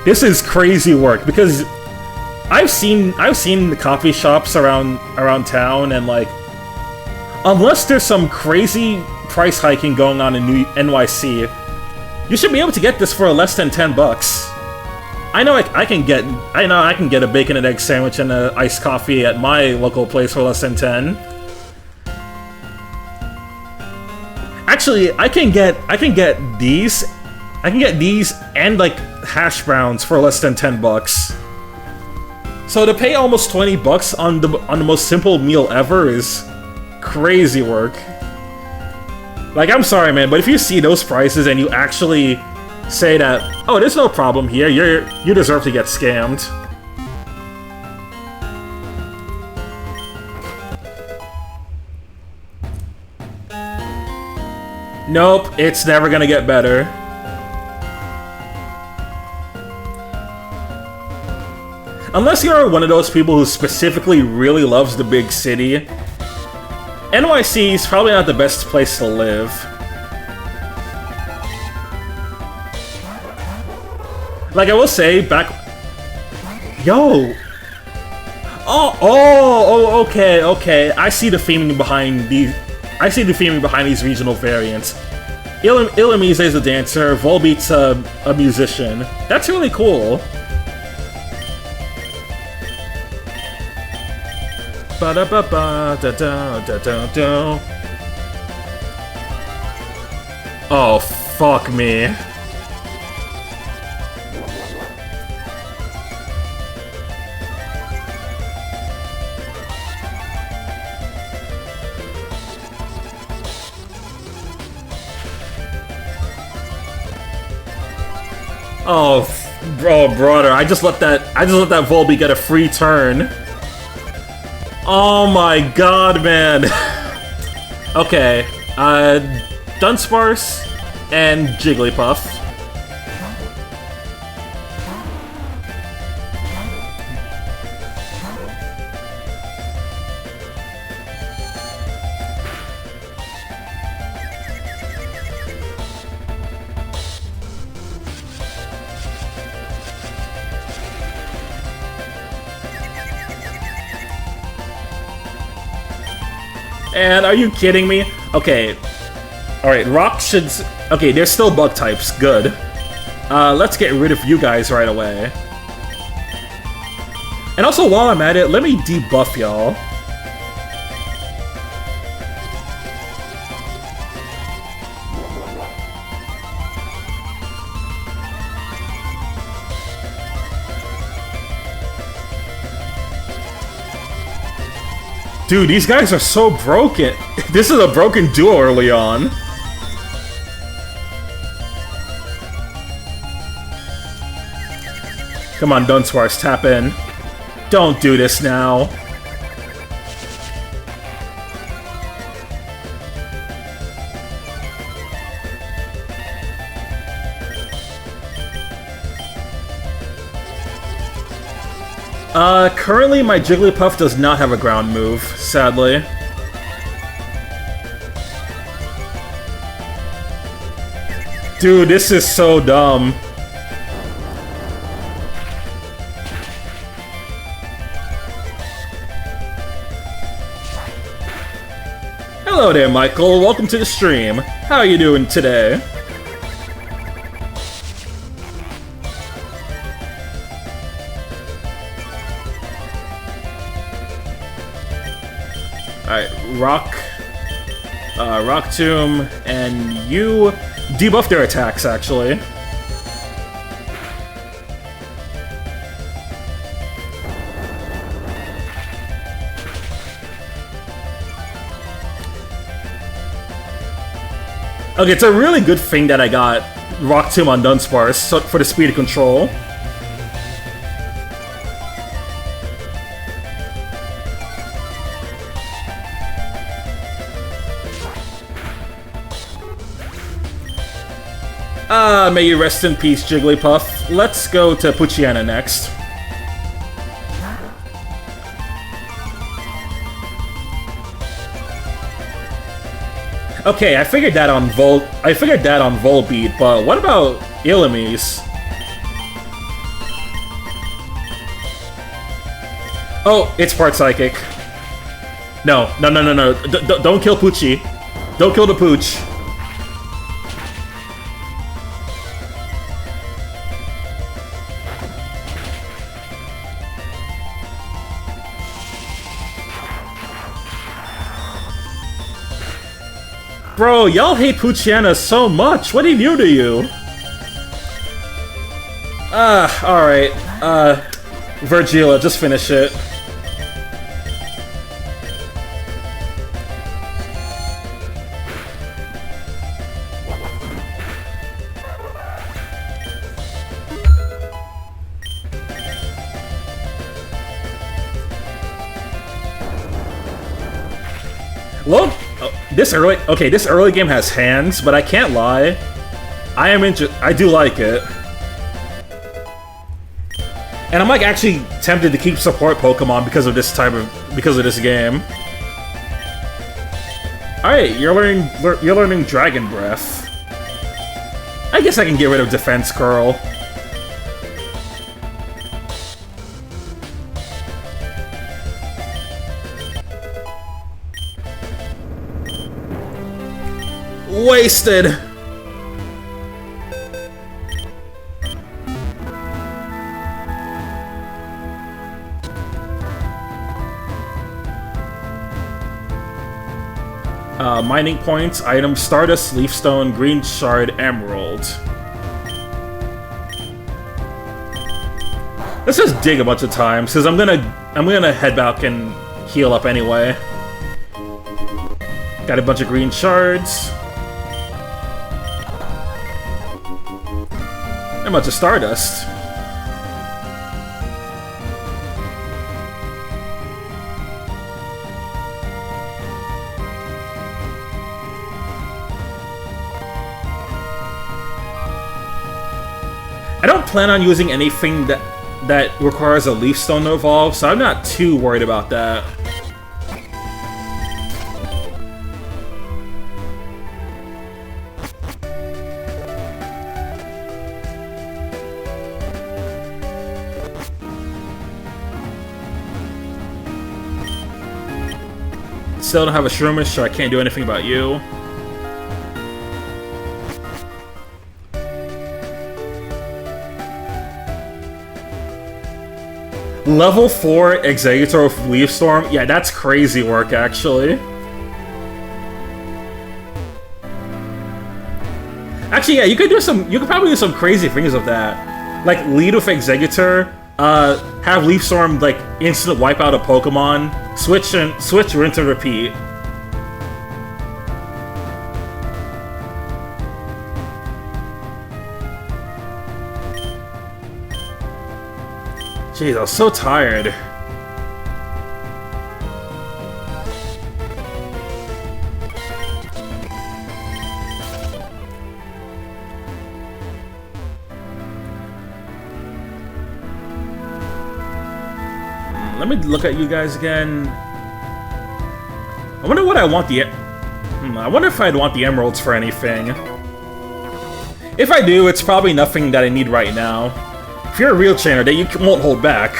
This is crazy work because I've seen the coffee shops around town, and like, unless there's some crazy price hiking going on in NYC, you should be able to get this for less than 10 bucks. I know I can get a bacon and egg sandwich and an iced coffee at my local place for less than 10. Actually, I can get these and like hash browns for less than 10 bucks. So to pay almost 20 bucks on the most simple meal ever is crazy work. Like, I'm sorry, man, but if you see those prices and you actually say that, oh, there's no problem here, you deserve to get scammed. Nope, it's never gonna get better. Unless you're one of those people who specifically really loves the big city, NYC is probably not the best place to live. Like, I will say, Yo! Okay. I see the theming behind these regional variants. Illumise is a dancer, Volbeat's a musician. That's really cool. Ba-da-ba-ba-da-da-da-da-da. Oh, fuck me. Oh, brother, I just let that Volbeat get a free turn. Oh my god, man. Okay, Dunsparce and Jigglypuff. And are you kidding me? Okay. Alright, Rock should... Okay, there's still bug types. Good. Let's get rid of you guys right away. And also, while I'm at it, let me debuff y'all. Dude, these guys are so broken. This is a broken duo early on. Come on, Dunsparce, tap in. Don't do this now. Currently my Jigglypuff does not have a ground move, sadly. Dude, this is so dumb. Hello there, Michael. Welcome to the stream. How are you doing today? Alright, Rock Tomb, and you debuff their attacks, actually. Okay, it's a really good thing that I got Rock Tomb on Dunsparce for the speed of control. May you rest in peace, Jigglypuff. Let's go to Poochyena next. Okay, I figured that on Volbeat, but what about Illumise? Oh, it's part psychic. No. Don't kill Poochie. Don't kill the Pooch. Bro, y'all hate Poochyena so much. What did he do to you? Alright. Virgila, just finish it. Look! This early game has hands, but I can't lie. I do like it. And I'm like actually tempted to keep support Pokemon because of this game. Alright, you're learning Dragon Breath. I guess I can get rid of Defense Curl. Wasted! Mining points, item, Stardust, Leafstone, Green Shard, Emerald. Let's just dig a bunch of times, because I'm gonna head back and heal up anyway. Got a bunch of green shards. How much is Stardust? I don't plan on using anything that requires a Leaf Stone to evolve, so I'm not too worried about that. Still don't have a Shroomish, so I can't do anything about you. Level 4 Executor with Leaf Storm? Yeah, that's crazy work, actually. Actually, yeah, you could probably do some crazy things with that. Like, lead with Executor, have Leaf Storm, like, instant wipe out a Pokemon, switch, rinse, and repeat. Jeez, I was so tired. Let me look at you guys again. I wonder what I want the... I wonder if I'd want the emeralds for anything. If I do, it's probably nothing that I need right now. If you're a real trainer, that you won't hold back.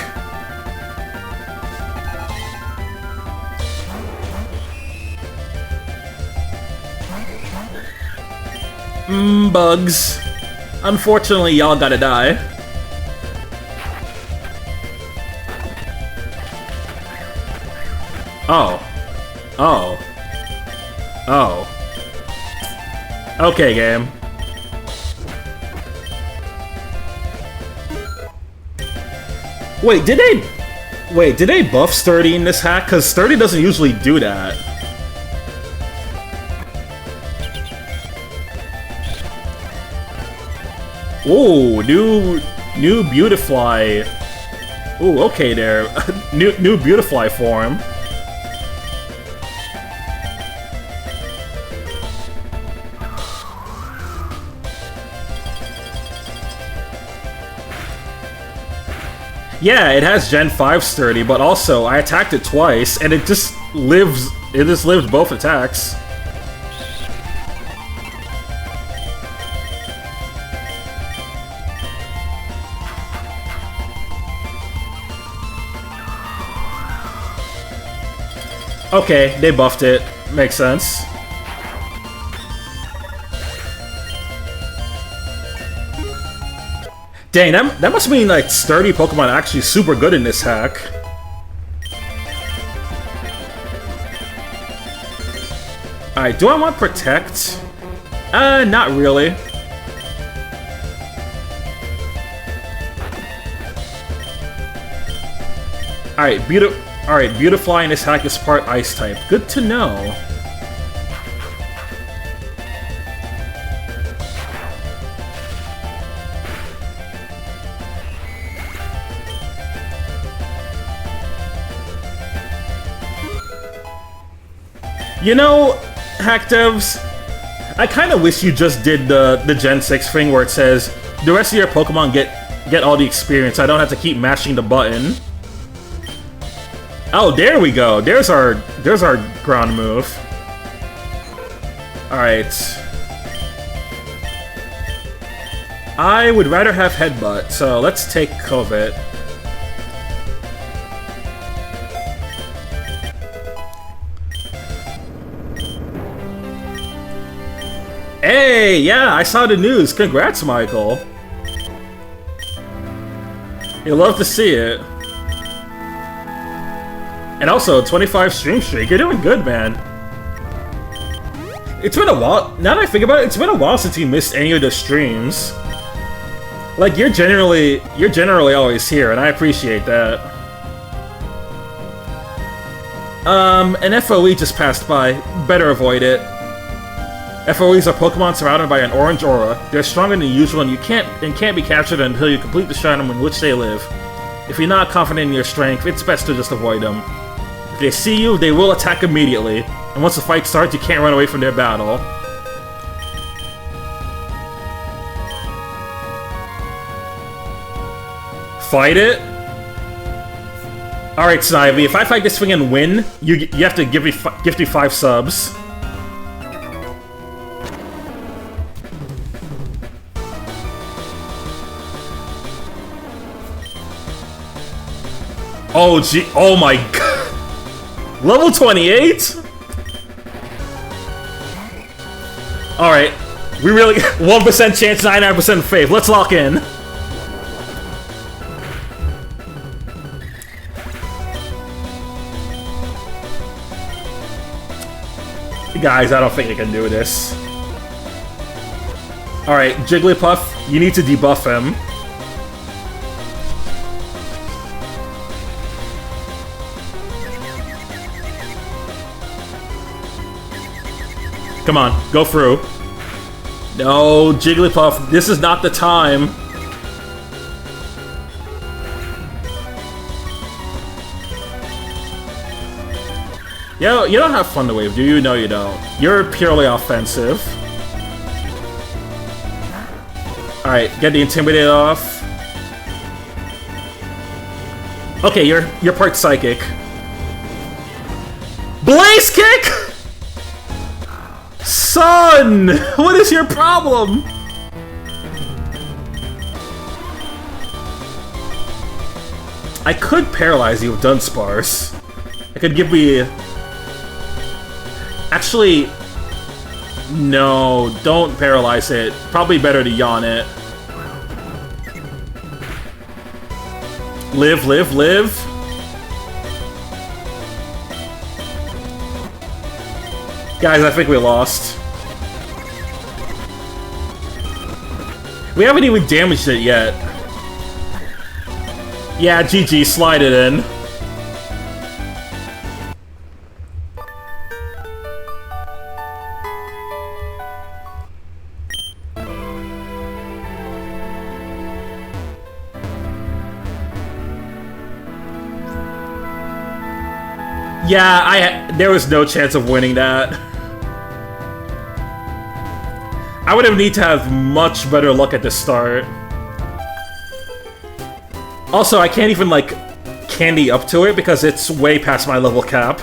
Bugs. Unfortunately, y'all gotta die. Oh. Oh. Oh. Okay, game. Wait, did they buff Sturdy in this hack? Because Sturdy doesn't usually do that. Ooh, new Beautifly. Ooh, okay there. new Beautifly form. Yeah, it has Gen 5 Sturdy, but also I attacked it twice, and it just lives both attacks. Okay, they buffed it. Makes sense. Dang, that must mean, like, Sturdy Pokemon are actually super good in this hack. Alright, do I want Protect? Not really. Alright, Beautifly in this hack is part Ice type. Good to know. You know, hack devs, I kind of wish you just did the Gen 6 thing where it says the rest of your Pokemon get all the experience. I don't have to keep mashing the button. Oh, there we go. There's our ground move. All right. I would rather have Headbutt, so let's take Covet. Hey, yeah, I saw the news. Congrats, Michael. You'll love to see it. And also, 25 stream streak. You're doing good, man. It's been a while. Now that I think about it, it's been a while since you missed any of the streams. Like, you're generally always here, and I appreciate that. An FOE just passed by. Better avoid it. FOEs are Pokemon surrounded by an orange aura. They're stronger than usual and can't be captured until you complete the shrine in which they live. If you're not confident in your strength, it's best to just avoid them. If they see you, they will attack immediately, and once the fight starts, you can't run away from their battle. Fight it? Alright, Snivy, if I fight this thing and win, you have to give me 5 subs. Oh, gee. Oh my god. Level 28? Alright. We really... 1% chance, 99% faith. Let's lock in. Guys, I don't think I can do this. Alright, Jigglypuff, you need to debuff him. Come on, go through. No, Jigglypuff, this is not the time. Yo, you don't have Thunder Wave, do you? No, you don't. You're purely offensive. Alright, get the Intimidate off. Okay, you're part Psychic. Blaze Kick! Son! What is your problem? I could paralyze you with Dunsparce. I could give me... Actually... No, don't paralyze it. Probably better to yawn it. Live, live, live. Guys, I think we lost. We haven't even damaged it yet. Yeah, GG, slide it in. Yeah, there was no chance of winning that. I would have need to have much better luck at the start. Also, I can't even, like, candy up to it because it's way past my level cap.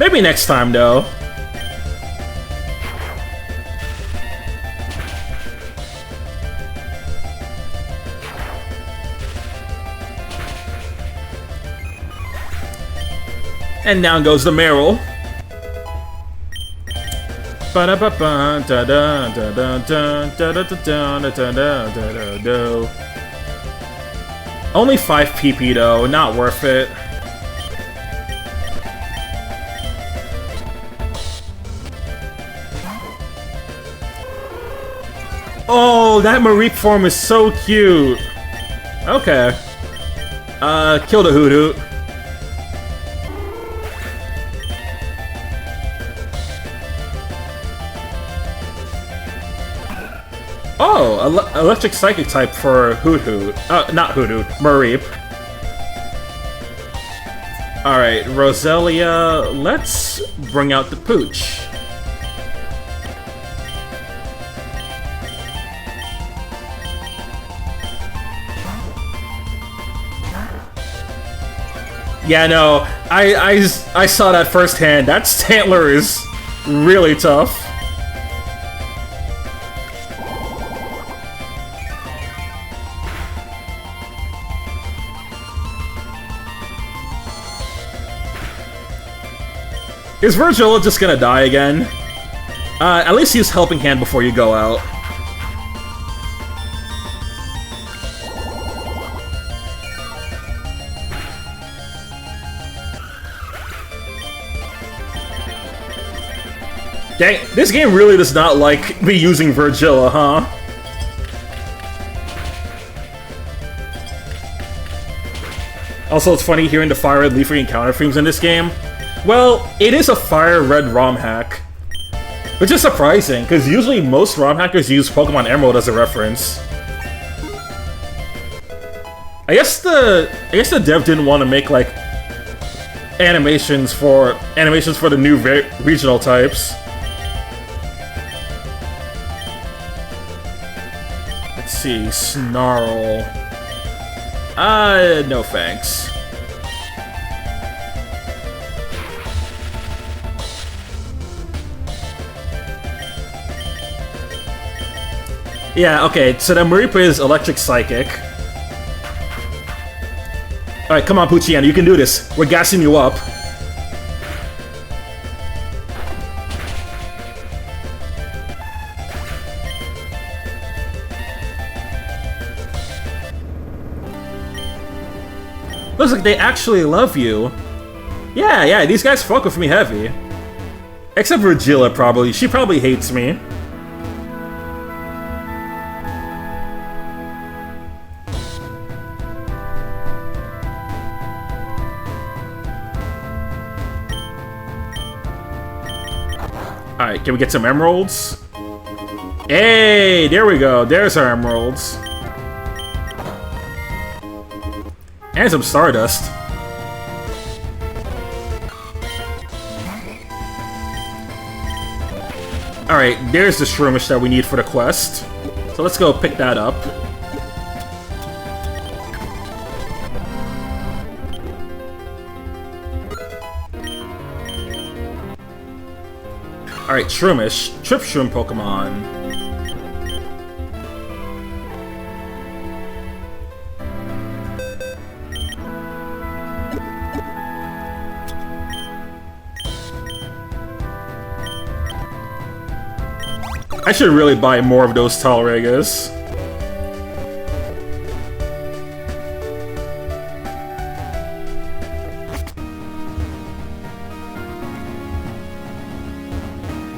Maybe next time, though. And down goes the Meryl. Only 5 PP though, not worth it. Oh, that Mareep form is so cute. Okay. Kill the Hoot Hoot. Oh, electric psychic type for Hoot Hoot. Not Hoot Hoot, Mareep. Alright, Roselia, let's bring out the Pooch. Yeah, no, I saw that firsthand. That Stantler is really tough. Is Virgil just gonna die again? At least use Helping Hand before you go out. Dang, this game really does not like me using Virgil, huh? Also, it's funny hearing the Fire Red Leaf Encounter themes in this game. Well, it is a Fire Red ROM hack. Which is surprising, because usually most ROM hackers use Pokemon Emerald as a reference. I guess the dev didn't want to make like animations for the new regional types. Let's see, Snarl. No thanks. Yeah, okay, so then Maripa is Electric Psychic. Alright, come on, Poochyena, you can do this. We're gassing you up. Looks like they actually love you. Yeah, these guys fuck with me heavy. Except Regilla, probably. She probably hates me. Alright, can we get some emeralds? Hey, there we go. There's our emeralds. And some Stardust. Alright, there's the Shroomish that we need for the quest. So let's go pick that up. Alright, Shroomish. Trip Shroom Pokemon. I should really buy more of those Talregas.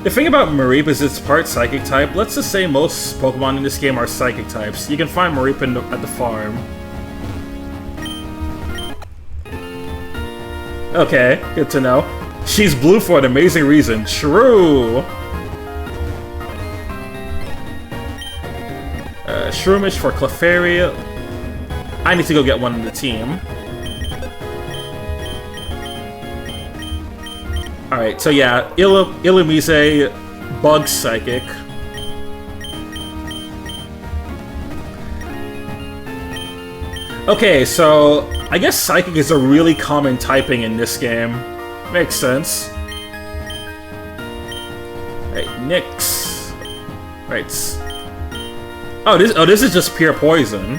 The thing about Mareep is it's part Psychic type. Let's just say most Pokemon in this game are Psychic types. You can find Mareep at the farm. Okay, good to know. She's blue for an amazing reason. True! Shroomish for Clefairy. I need to go get one in the team. Alright, so yeah, Illumise, Bug Psychic. Okay, so I guess Psychic is a really common typing in this game. Makes sense. Right, Nyx. Right. Oh, this is just pure poison.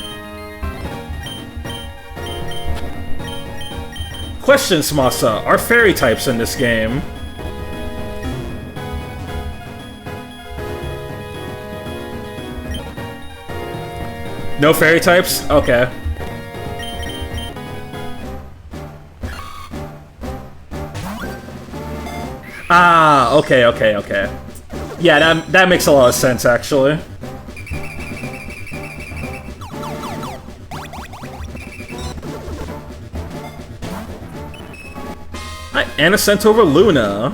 Question, Smasa, are fairy types in this game? No fairy types? Okay. Ah, okay. Yeah, that makes a lot of sense, actually. And a sent over Luna.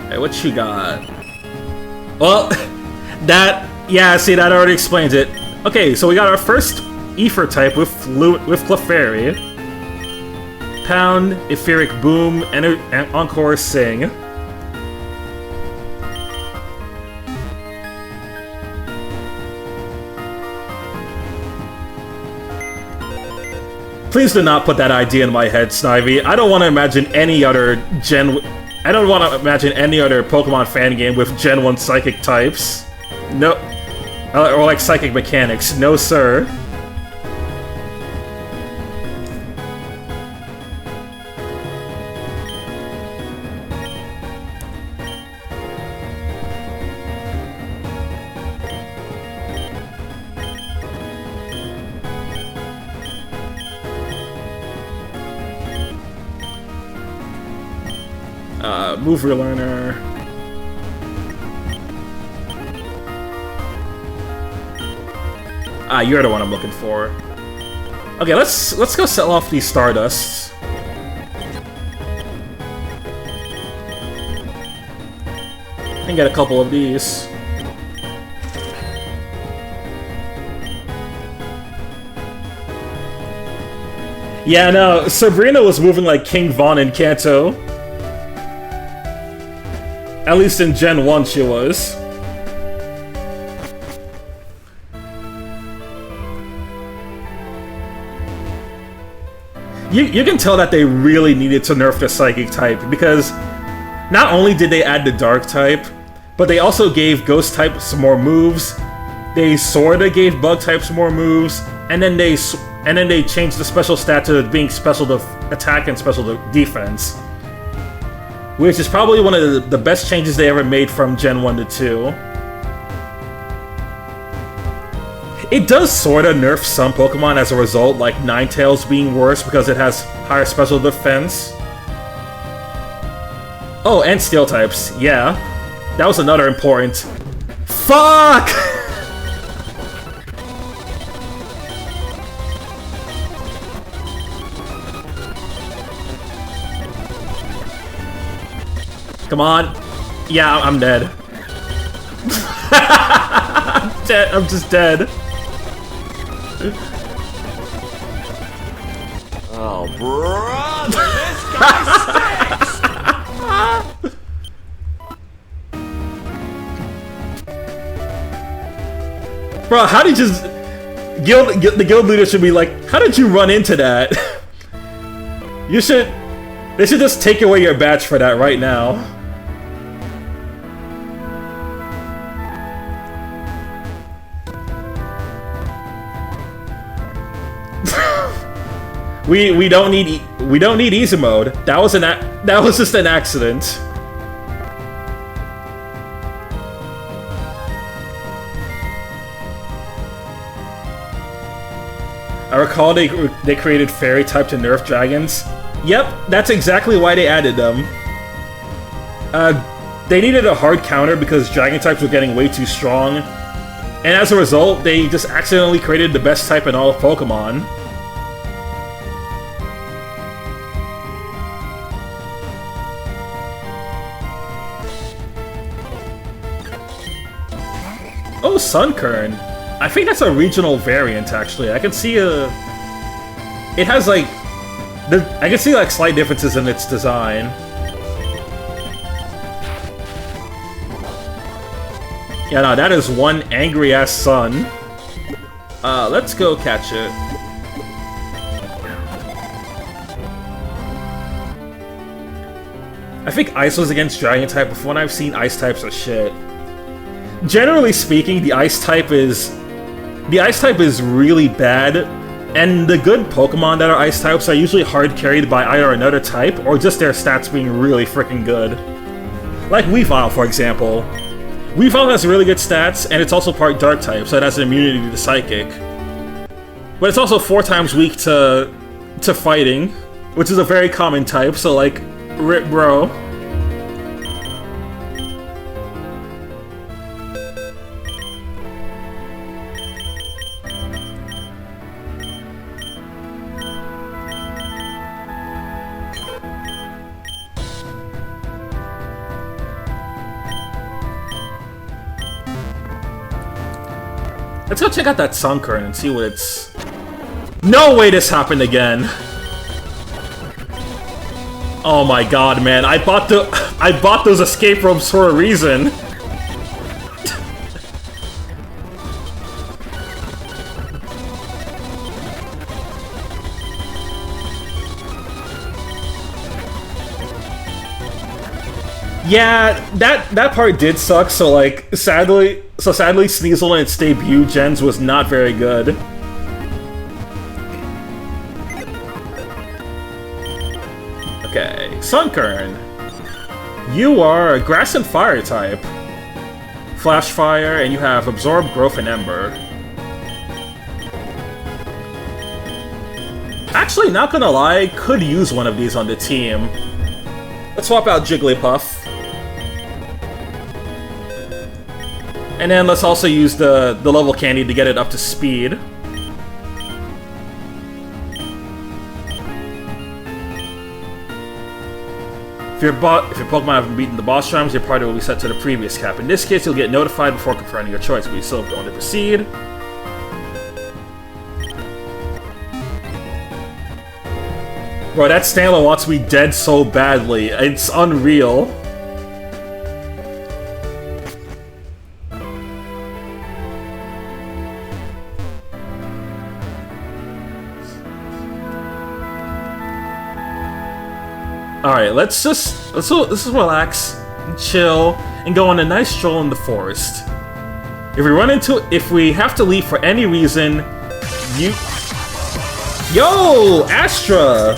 Hey, what you got? Well, yeah, see, that already explains it. Okay, so we got our first Ether type with Clefairy. Pound, Etheric Boom, and Encore Sing. Please do not put that idea in my head, Snivy. I don't want to imagine any other Pokemon fan game with Gen 1 Psychic types. No. Or like Psychic mechanics. No, sir. Move Relearner. Ah, you're the one I'm looking for. Okay, let's go sell off these Stardusts. And get a couple of these. Yeah, no, Sabrina was moving like King Von in Kanto. At least in Gen 1 she was. You can tell that they really needed to nerf the Psychic type, because not only did they add the Dark type, but they also gave Ghost type some more moves, they sorta gave Bug type some more moves, and then they changed the special stat to being special attack and special defense. Which is probably one of the best changes they ever made from Gen 1 to 2. It does sorta nerf some Pokemon as a result, like Ninetales being worse because it has higher special defense. Oh, and Steel types, yeah. That was another important... Fuck! Come on. Yeah, I'm dead. I'm dead. I'm just dead. Oh, brother, this guy stinks! Bro, how did you just... The guild leader should be like, how did you run into that? You should... They should just take away your badge for that right now. We don't need easy mode. That was just an accident. I recall they created Fairy type to nerf dragons. Yep, that's exactly why they added them. They needed a hard counter because dragon types were getting way too strong, and as a result, they just accidentally created the best type in all of Pokemon. Oh, Sunkern. I think that's a regional variant, actually. I can see a... It has, like... I can see, like, slight differences in its design. Yeah, no, that is one angry-ass sun. Let's go catch it. I think Ice was against Dragon type, but from what I've seen, Ice types are shit. Generally speaking, the Ice type is really bad, and the good Pokemon that are Ice types are usually hard carried by either another type or just their stats being really freaking good. Like Weavile, for example. Weavile has really good stats, and it's also part Dark type, so it has an immunity to Psychic. But it's also 4 times weak to fighting, which is a very common type, so like, rip bro. Let's go check out that Sunkern and see what it's... No way this happened again! Oh my god, man. I bought those escape ropes for a reason. Yeah, that part did suck, so like, sadly Sneasel in its debut gens was not very good. Okay, Sunkern. You are a Grass and Fire type. Flash Fire, and you have Absorb, Growth, and Ember. Actually, not gonna lie, could use one of these on the team. Let's swap out Jigglypuff. And then let's also use the level candy to get it up to speed. If your Pokemon have beaten the boss charms, your party will be set to the previous cap. In this case, you'll get notified before confirming your choice, but you still want to proceed. Bro, that Stanley wants me dead so badly. It's unreal. Alright, let's just relax and chill and go on a nice stroll in the forest. If we have to leave for any reason, Yo, Astra!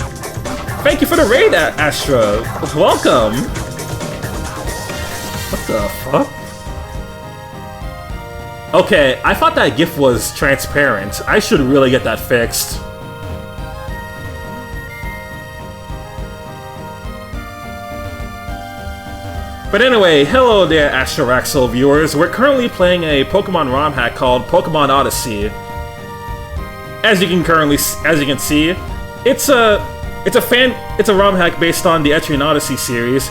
Thank you for the raid, Astra. Welcome. What the fuck? Okay, I thought that GIF was transparent. I should really get that fixed. But anyway, hello there, Astroraxel viewers. We're currently playing a Pokemon ROM hack called Pokemon Odyssey. As you can see, it's a ROM hack based on the Etrian Odyssey series,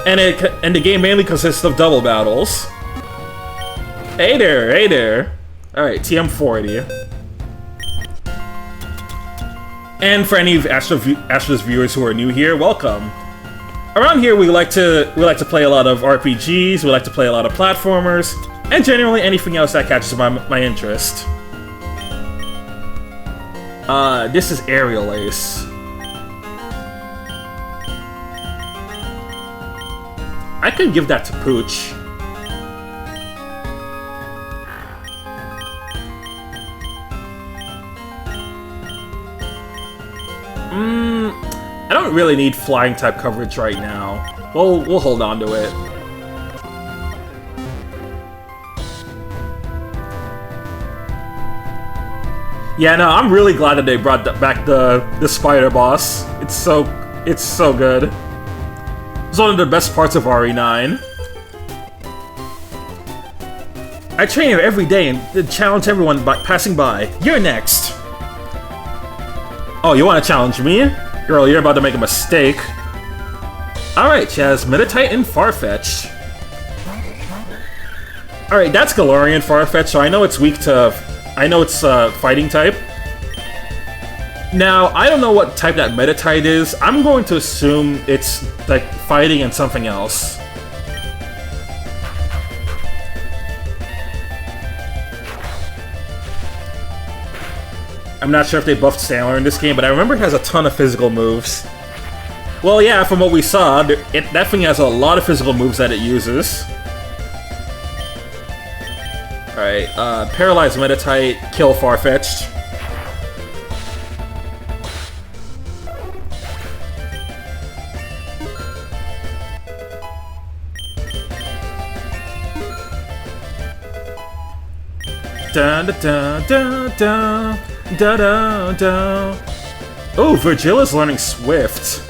and the game mainly consists of double battles. Hey there, hey there. All right, TM40. And for any of Astra's viewers who are new here, welcome. Around here, we like to play a lot of RPGs, we like to play a lot of platformers, and generally anything else that catches my interest. This is Aerial Ace. I could give that to Pooch. I don't really need flying type coverage right now. We'll hold on to it. Yeah, no, I'm really glad that they brought back the spider boss. It's so good. It's one of the best parts of RE9. I train here every day and challenge everyone by passing by. You're next. Oh, you want to challenge me? Girl, you're about to make a mistake. Alright, Chaz, Meditite and Farfetch'd. Alright, that's Galarian Farfetch'd, so I know it's weak to... I know it's fighting type. Now, I don't know what type that Meditite is. I'm going to assume it's like fighting and something else. I'm not sure if they buffed Sandler in this game, but I remember it has a ton of physical moves. Well, yeah, from what we saw, that thing has a lot of physical moves that it uses. Alright, Paralyze Meditite, kill Farfetch'd. Da da da da da da da da. Oh, Virgila's learning Swift.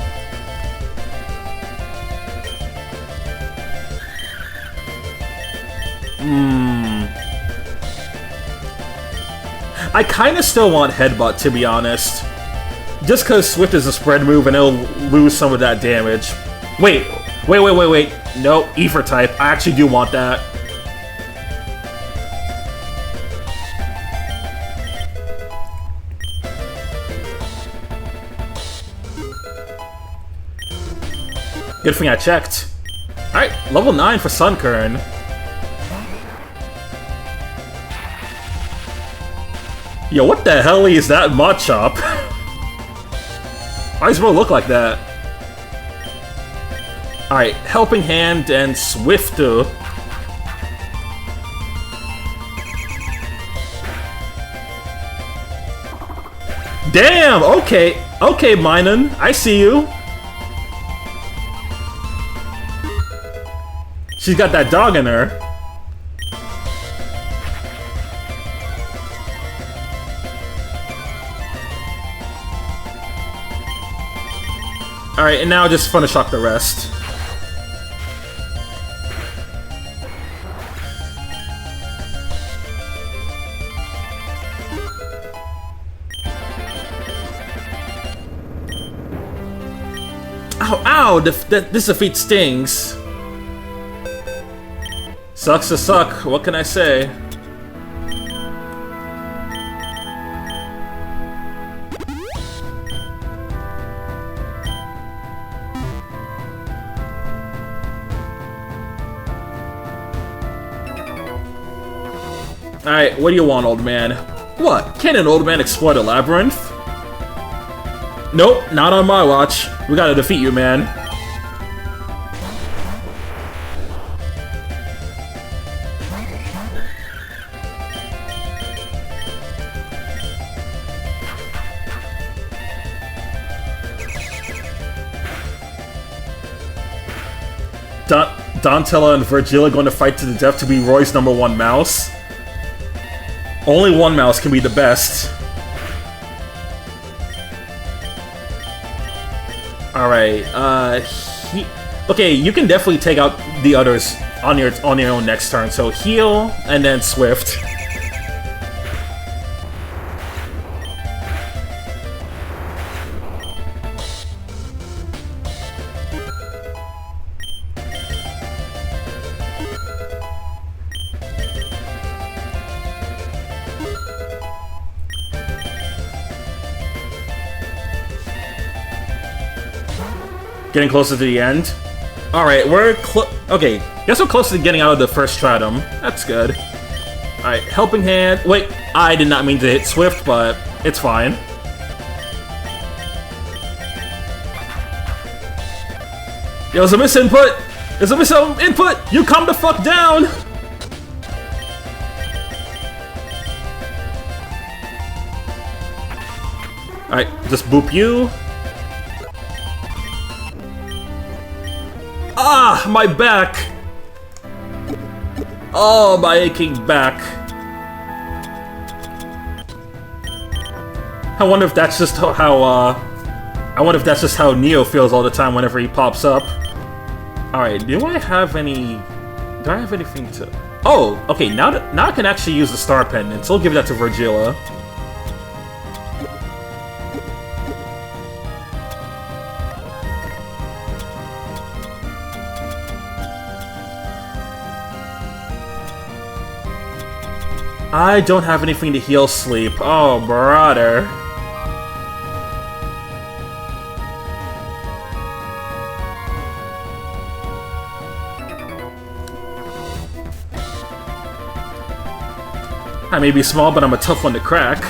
I kinda still want Headbutt, to be honest. Just cause Swift is a spread move and it'll lose some of that damage. Wait. No, Ether type. I actually do want that. Good thing I checked. Alright, level 9 for Sunkern. Yo, what the hell is that Machop? Why does bro look like that? Alright, Helping Hand and Swiftu. Damn, okay, Minun, I see you. She's got that dog in her. Alright, and now just finish off the rest. Ow! This defeat stings. Sucks to suck. What can I say? Alright, what do you want, old man? What? Can an old man explore the labyrinth? Nope, not on my watch. We gotta defeat you, man. Donatella and Virgil going to fight to the death to be Roy's #1 mouse. Only one mouse can be the best. Alright, okay, you can definitely take out the others on your own next turn. So heal and then Swift. Getting closer to the end. Alright, okay, guess we're close to getting out of the first stratum. That's good. Alright, helping hand. Wait, I did not mean to hit Swift, but it's fine. Yo, there's a misinput! There's a misinput! You calm the fuck down! Alright, just boop you. Ah, my back! Oh, my aching back. I wonder if that's just how, I wonder if that's just how Neo feels all the time whenever he pops up. Alright, do I have anything to... Oh, okay, now I can actually use the Star Pendant, so I'll give that to Virgila. I don't have anything to heal sleep. Oh, brother. I may be small, but I'm a tough one to crack.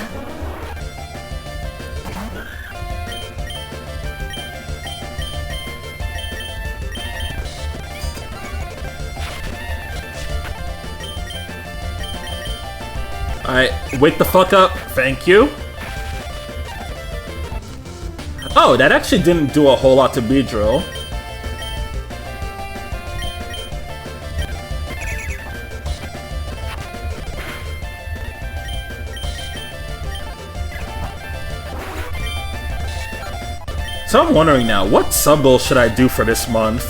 Alright, wake the fuck up. Thank you. Oh, that actually didn't do a whole lot to Beedrill. So I'm wondering now, what sub-goal should I do for this month?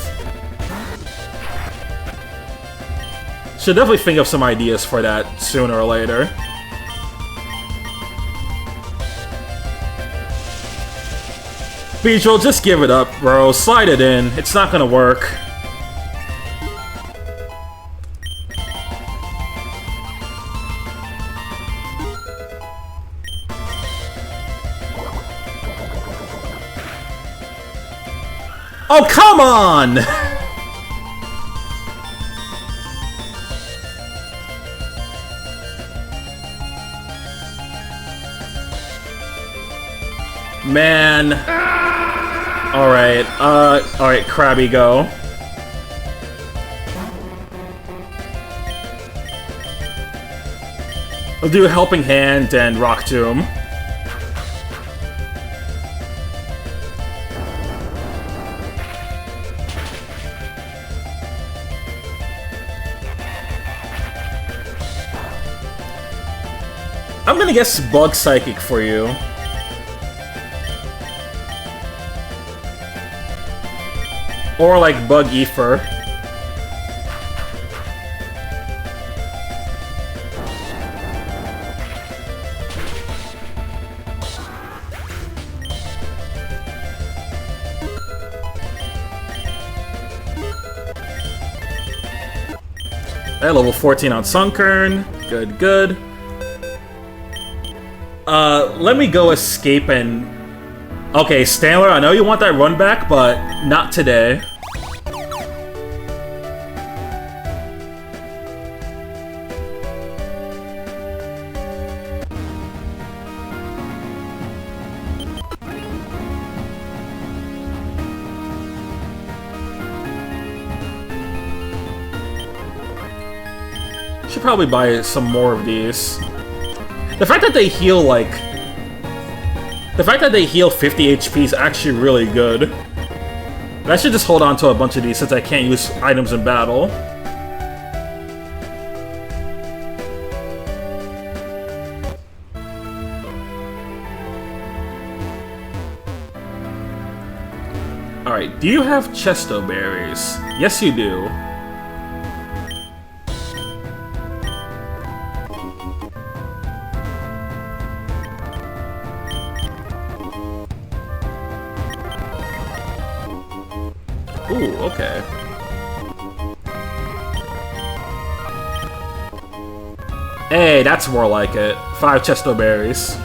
Should definitely think of some ideas for that sooner or later. Beedrill, just give it up, bro. Slide it in. It's not gonna work. Oh, come on! Man. Alright, alright, Krabby, go. We'll do Helping Hand and Rock Tomb. I'm gonna guess Bug Psychic for you. Or like Bug Ether. At level 14 on Sunkern. Good, good. Let me go escape and... Okay, Stanler, I know you want that run back, but not today. Should probably buy some more of these. The fact that they heal, like... The fact that they heal 50 HP is actually really good. But I should just hold on to a bunch of these since I can't use items in battle. Alright, do you have Chesto berries? Yes, you do. Ooh, okay. Hey, that's more like it. 5 Chesto berries.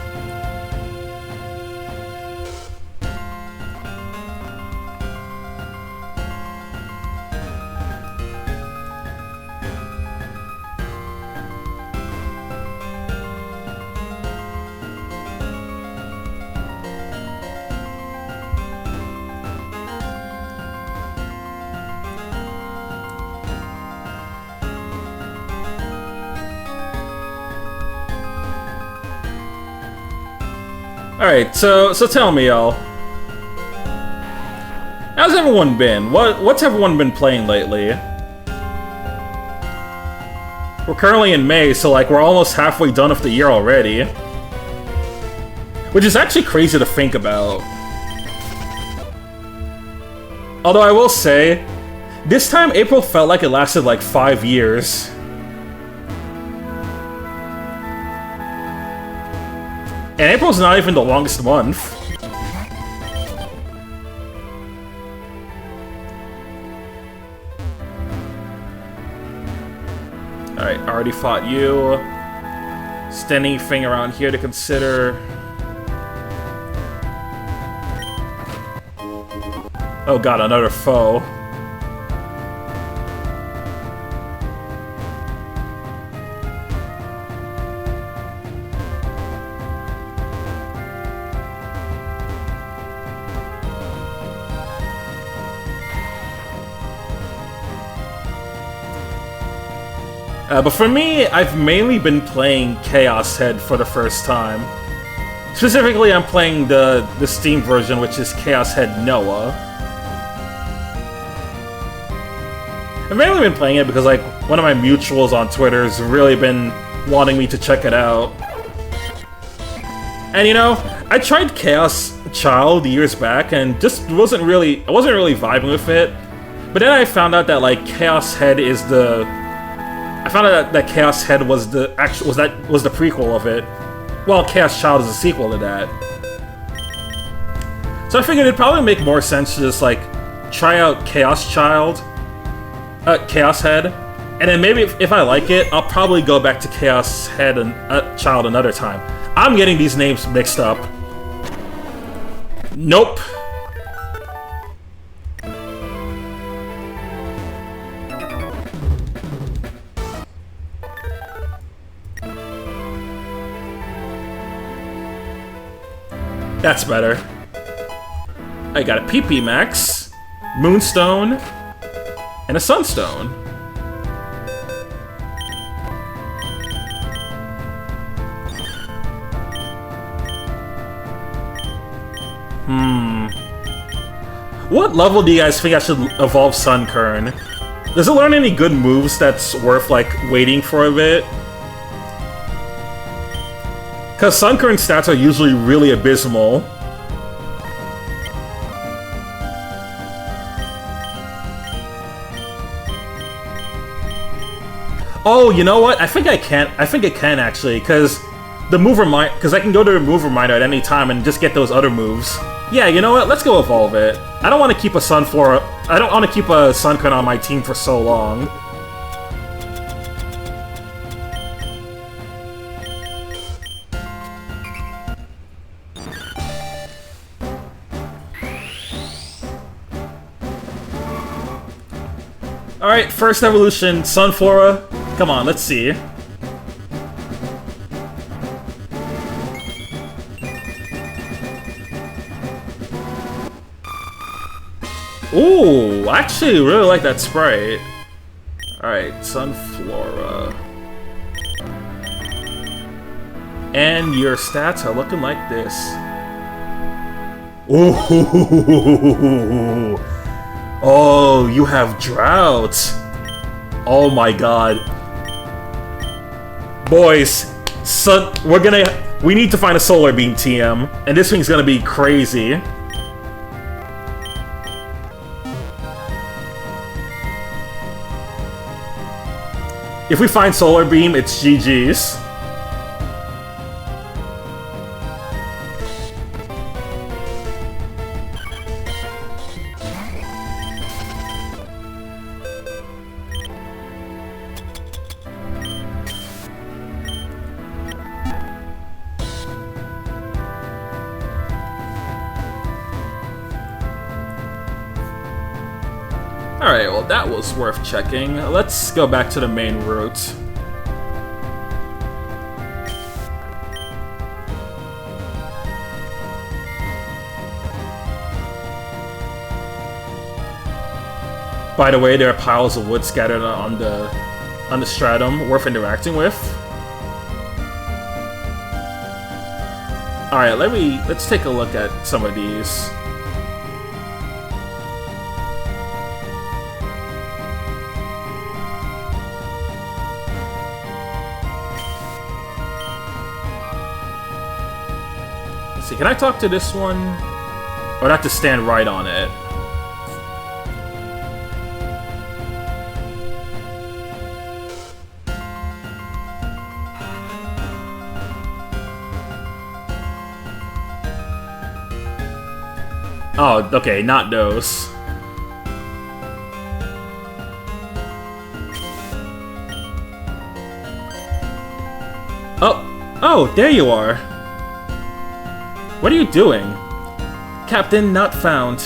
Alright, so tell me, y'all. How's everyone been? What's everyone been playing lately? We're currently in May, so like we're almost halfway done with the year already. Which is actually crazy to think about. Although I will say, this time April felt like it lasted like 5 years. And April's not even the longest month. Alright, already fought you. Is there anything around here to consider? Oh god, another foe. But for me, I've mainly been playing Chaos Head for the first time. Specifically, I'm playing the Steam version, which is Chaos Head Noah. I've mainly been playing it because, like, one of my mutuals on Twitter has really been wanting me to check it out. And you know, I tried Chaos Child years back and just wasn't really vibing with it. But then I found out that like Chaos Head is I found out that Chaos Head was the prequel of it, while Chaos Child is a sequel to that. So I figured it'd probably make more sense to just like try out Chaos Head, and then maybe if I like it, I'll probably go back to Chaos Head and Child another time. I'm getting these names mixed up. Nope. That's better. I got a PP Max, Moonstone, and a Sunstone. What level do you guys think I should evolve Sunkern? Does it learn any good moves that's worth, like, waiting for a bit? Because Sunkern stats are usually really abysmal. Oh, you know what? I think I can actually, because I can go to the move reminder at any time and just get those other moves. Yeah, you know what? Let's go evolve it. I don't want to keep a Sunkern on my team for so long. Alright, first evolution, Sunflora. Come on, let's see. Ooh, I actually really like that sprite. Alright, Sunflora. And your stats are looking like this. Ooh. Oh, you have Drought. Oh my god. Boys, we need to find a Solar Beam TM, and this thing's gonna be crazy. If we find Solar Beam, it's GG's. Alright, well that was worth checking. Let's go back to the main route. By the way, there are piles of wood scattered on the stratum worth interacting with. Alright, let's take a look at some of these. Let's see, can I talk to this one? Or not to stand right on it? Oh, okay, not those. Oh, there you are. What are you doing? Captain not found.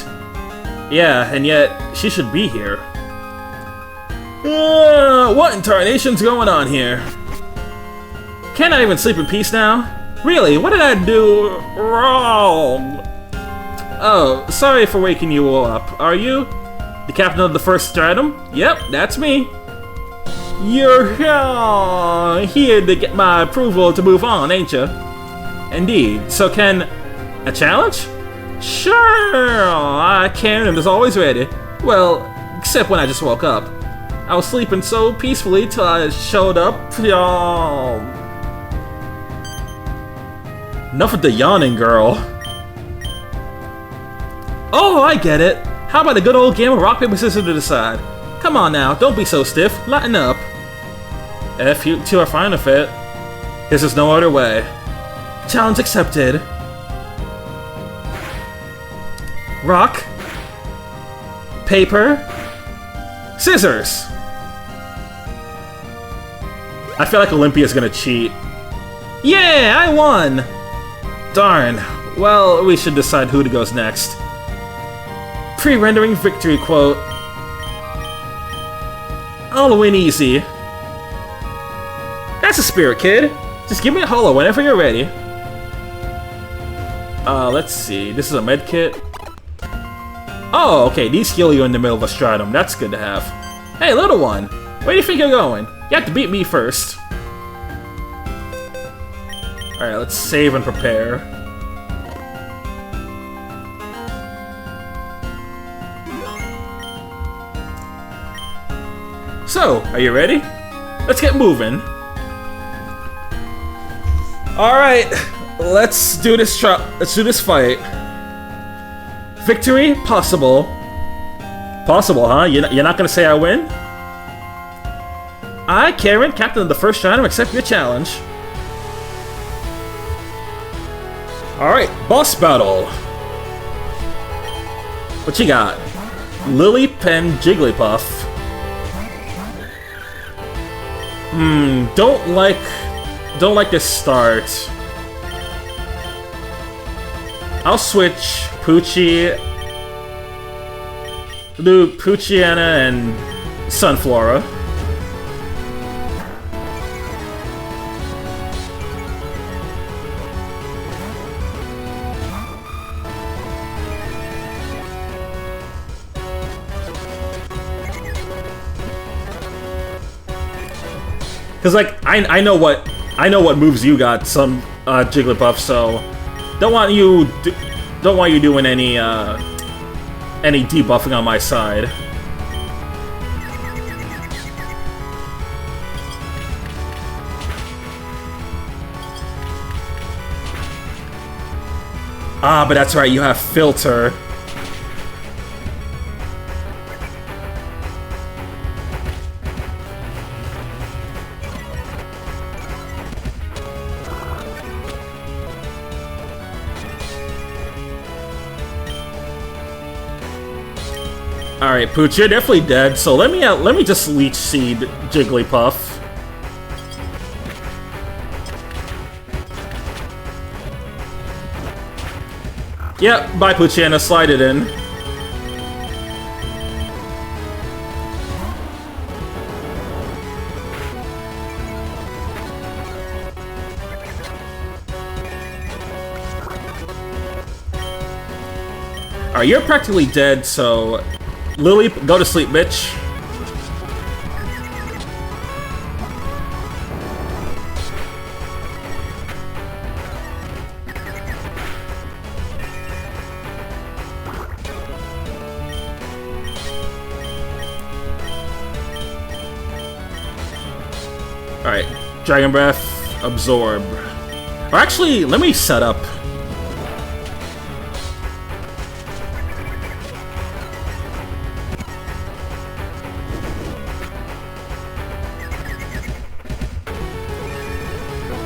Yeah, and yet she should be here. What in tarnation's going on here? Can't I even sleep in peace now? Really, what did I do wrong? Oh, sorry for waking you all up. Are you the captain of the first stratum? Yep, that's me. You're here to get my approval to move on, ain't you? Indeed. So can a challenge? Sure, I can and is always ready. Well, except when I just woke up. I was sleeping so peacefully till I showed up. Enough with the yawning, girl. Oh, I get it. How about a good old game of rock, paper, scissors to decide? Come on now, don't be so stiff. Lighten up. If you two are fine with it, this is no other way. Challenge accepted. Rock. Paper. Scissors. I feel like Olympia's gonna cheat. Yeah, I won! Darn. Well, we should decide who goes next. Pre-rendering victory quote. I'll win easy. That's a spirit, kid. Just give me a holo whenever you're ready. Let's see. This is a med kit. Oh, okay. These heal you in the middle of a stratum. That's good to have. Hey, little one. Where do you think you're going? You have to beat me first. Alright, let's save and prepare. So, are you ready? Let's get moving. Alright, let's do this fight. Victory? Possible. Possible, huh? You're not gonna say I win? I, Karen, captain of the first stratum, accept your challenge. Alright, boss battle. What you got? Lily Pen Jigglypuff. Don't like this start. I'll switch Poochyena and Sunflora. Cause like I know what moves you got, some Jigglypuff, so don't want you doing any debuffing on my side. Ah, but that's right, you have Filter. Alright, Pooch, you're definitely dead, so let me just Leech Seed Jigglypuff. Yep, bye Poochyena, slide it in. Alright, you're practically dead, so... Lily, go to sleep, bitch. Alright, Dragon Breath, Absorb. Or actually, let me set up.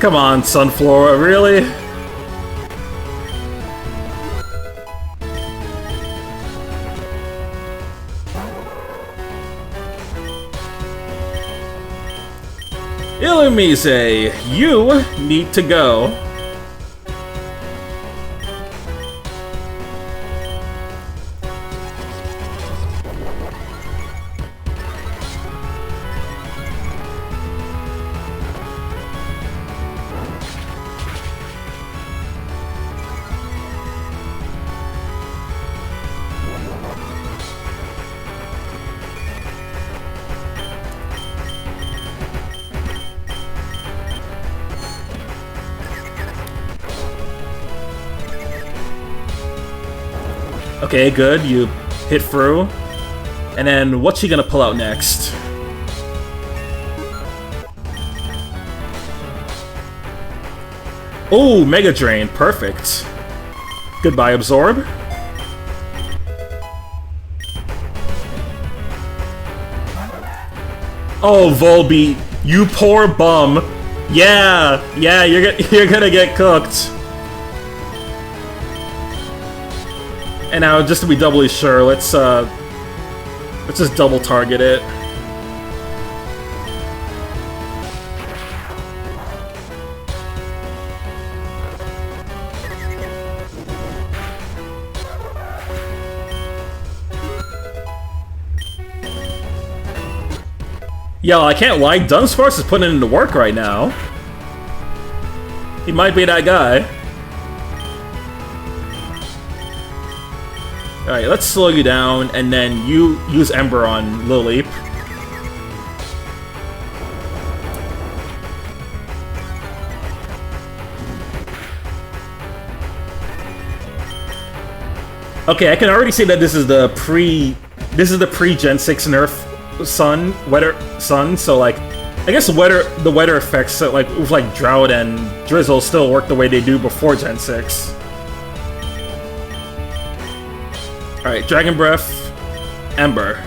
Come on, Sunflora, really? Illumise, you need to go. Okay, good, you hit through. And then, what's she gonna pull out next? Oh, Mega Drain, perfect. Goodbye, Absorb. Oh, Volbeat, you poor bum. Yeah, you're gonna get cooked. And now, just to be doubly sure, let's just double target it. Yo, I can't lie, Dunsparce is putting it into work right now. He might be that guy. Alright, let's slow you down, and then you use Ember on Lilip. Okay, I can already see that this is the pre-Gen 6 nerf sun, so like, I guess the weather effects, like with like Drought and Drizzle, still work the way they do before Gen 6. Alright, Dragon Breath, Ember.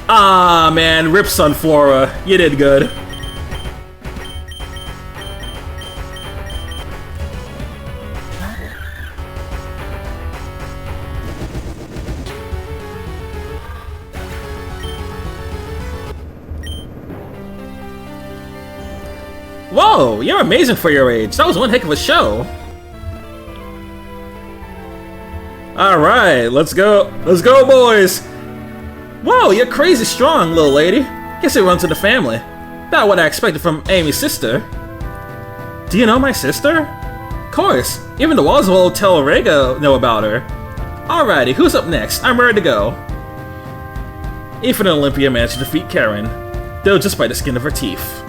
Ah, man, rip Sunflora. You did good. Whoa, you're amazing for your age. That was one heck of a show. Alright, let's go. Let's go, boys. Whoa, you're crazy strong, little lady. Guess it runs in the family. About what I expected from Amy's sister. Do you know my sister? Of course. Even the walls of Hotel Orega know about her. Alrighty, who's up next? I'm ready to go. Ethan and Olympia managed to defeat Karen, though just by the skin of her teeth.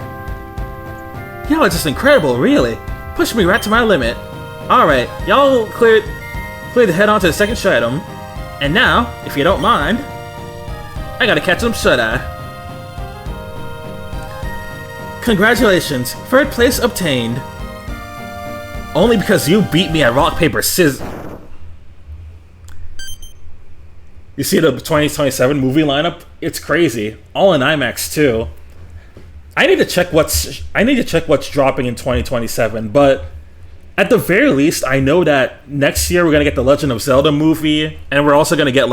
Y'all are just incredible, really. Pushed me right to my limit. Alright, y'all cleared to head on to the second stratum. And now, if you don't mind, I gotta catch them shut-eye. Congratulations, third place obtained. Only because you beat me at rock, paper, scissors. You see the 2027 movie lineup? It's crazy. All in IMAX too. I need to check what's dropping in 2027, but at the very least, I know that next year we're gonna get the Legend of Zelda movie, and we're also gonna get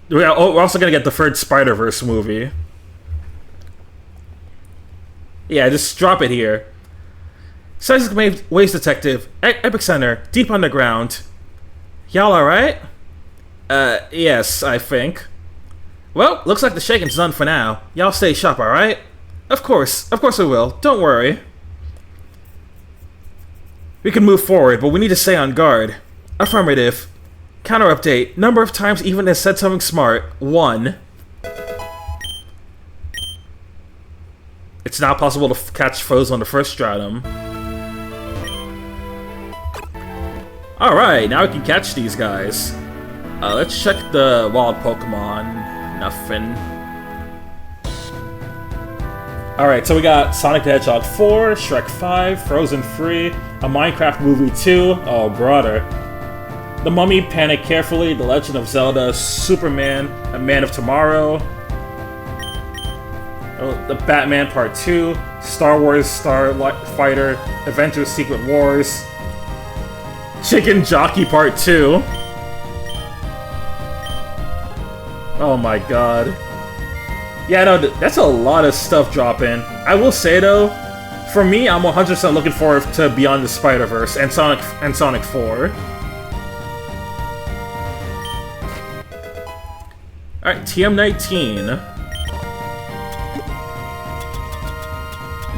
we're also gonna get the third Spider-Verse movie. Yeah, just drop it here. Seismic Waves Detective, Epic Center, Deep Underground. Y'all alright? Yes, I think. Well, looks like the shaking's done for now. Y'all stay sharp, alright? Of course we will. Don't worry. We can move forward, but we need to stay on guard. Affirmative. Counter update. Number of times Ethan has said something smart. 1. It's now possible to catch foes on the first stratum. Alright, now we can catch these guys. Let's check the wild Pokemon. Nothing. Alright, so we got Sonic the Hedgehog 4, Shrek 5, Frozen 3, a Minecraft movie 2, oh brother. The Mummy, Panic Carefully, The Legend of Zelda, Superman, A Man of Tomorrow, The Batman Part 2, Star Wars Starfighter, Avengers Secret Wars, Chicken Jockey Part 2. Oh my god. Yeah, no, that's a lot of stuff dropping. I will say though, for me, I'm 100% looking forward to Beyond the Spider-Verse and Sonic 4. Alright, TM19.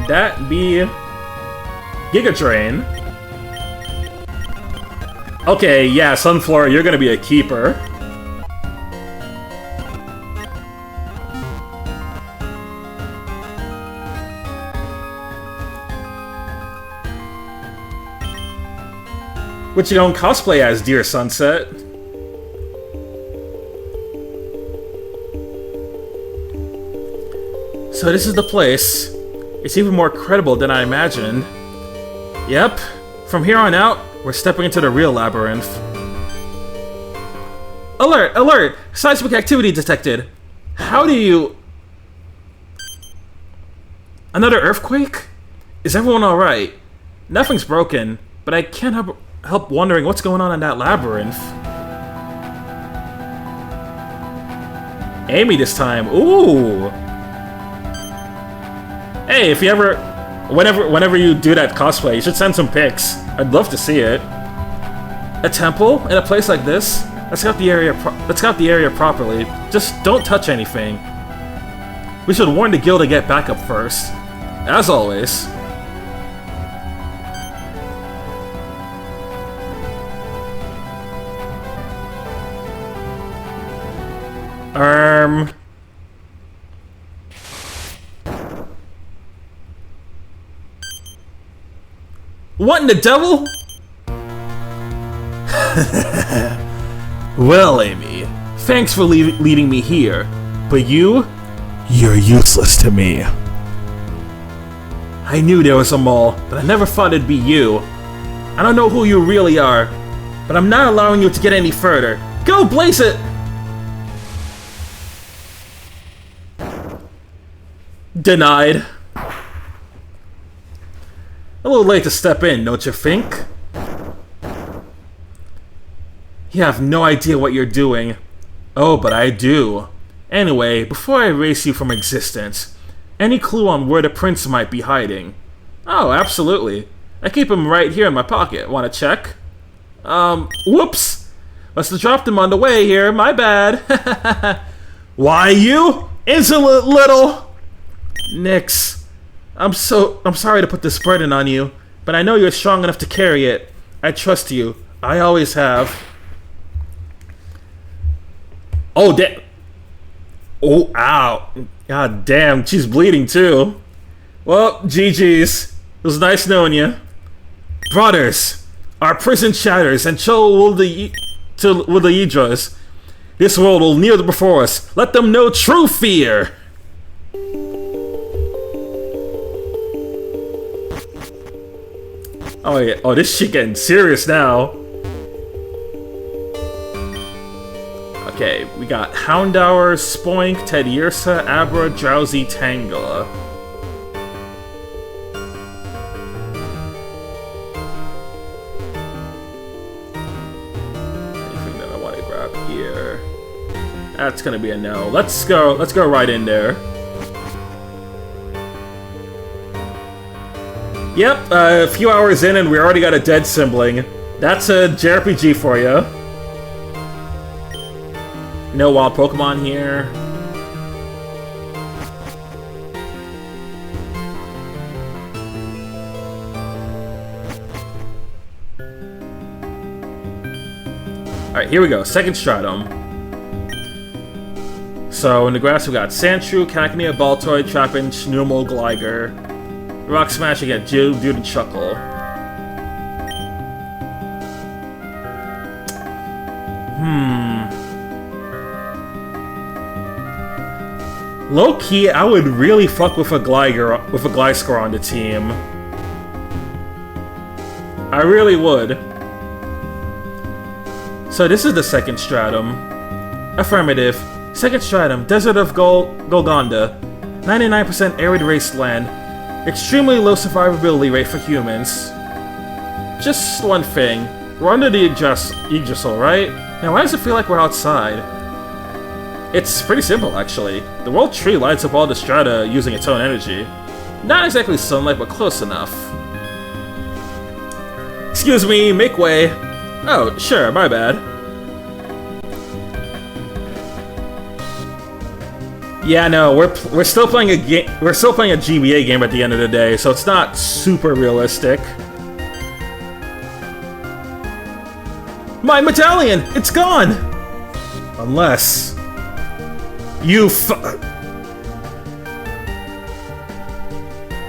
That be Giga Drain. Okay, yeah, Sunflower, you're gonna be a keeper. Which you don't cosplay as, dear Sunset. So this is the place. It's even more credible than I imagined. Yep. From here on out, we're stepping into the real Labyrinth. Alert! Alert! Seismic activity detected. How do you... Another earthquake? Is everyone alright? Nothing's broken, but I can't help wondering what's going on in that labyrinth. Amy this time. Ooh! Hey, if you ever... Whenever you do that cosplay, you should send some pics. I'd love to see it. A temple in a place like this? Let's scout the area properly. Just don't touch anything. We should warn the guild to get back up first. As always. What in the devil? Well, Amy, thanks for leading me here. But you're useless to me. I knew there was a mole, but I never thought it'd be you. I don't know who you really are, but I'm not allowing you to get any further. Go blaze it! Denied. A little late to step in, don't you think? You have no idea what you're doing. Oh, but I do. Anyway, before I erase you from existence, any clue on where the prince might be hiding? Oh, absolutely. I keep him right here in my pocket. Wanna check? Whoops! Must have dropped him on the way here, my bad. Why, you insolent little... Nyx, I'm sorry to put this burden on you, but I know you're strong enough to carry it. I trust you. I always have. Oh, oh, ow. God damn, she's bleeding too. Well, GG's. It was nice knowing you. Brothers, our prison shatters, and so will the Idras. This world will kneel before us. Let them know true fear. Oh yeah. Oh, this shit getting serious now. Okay, we got Houndour, Spoink, Tediersa, Abra, Drowsy, Tangela. Anything that I want to grab here? That's gonna be a no. Let's go right in there. Yep, a few hours in and we already got a dead sibling. That's a JRPG for you. No wild Pokemon here. Alright, here we go. Second Stratum. So, in the grass we got Sandshrew, Cacnea, Baltoy, Trapinch, Numel, Gligar. Rock Smash, you get Dude and Chuckle. Low-key, I would really fuck with a Gliscor on the team. I really would. So this is the second Stratum. Affirmative. Second Stratum, Desert of Golgonda. 99% arid wasteland. Extremely low survivability rate for humans. Just one thing. We're under the Yggdrasil, right? Now why does it feel like we're outside? It's pretty simple, actually. The world tree lights up all the strata using its own energy. Not exactly sunlight, but close enough. Excuse me, make way. Oh, sure, my bad. Yeah, no, we're still playing a game. We're still playing a GBA game at the end of the day, so it's not super realistic. My medallion, it's gone. Unless you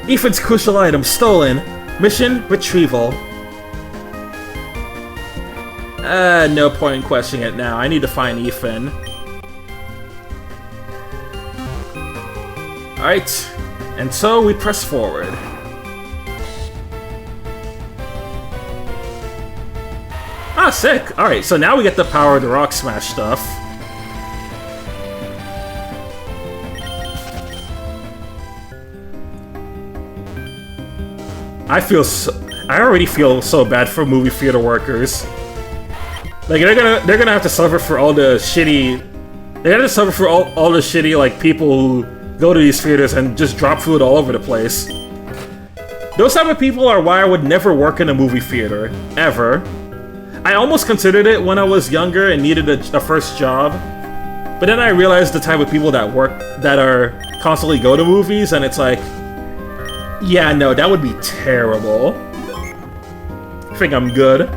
Ethan's crucial item stolen. Mission retrieval. No point in questioning it now. I need to find Ethan. Alright, and so we press forward. Ah, sick! Alright, so now we get the power of the Rock Smash stuff. I already feel so bad for movie theater workers. Like they're gonna have to suffer for all the shitty. They're gonna suffer for all the shitty like people who go to these theaters and just drop food all over the place. Those type of people are why I would never work in a movie theater ever. I almost considered it when I was younger and needed a first job, but then I realized the type of people that are constantly go to movies, and it's like, yeah, no, that would be terrible. I think I'm good.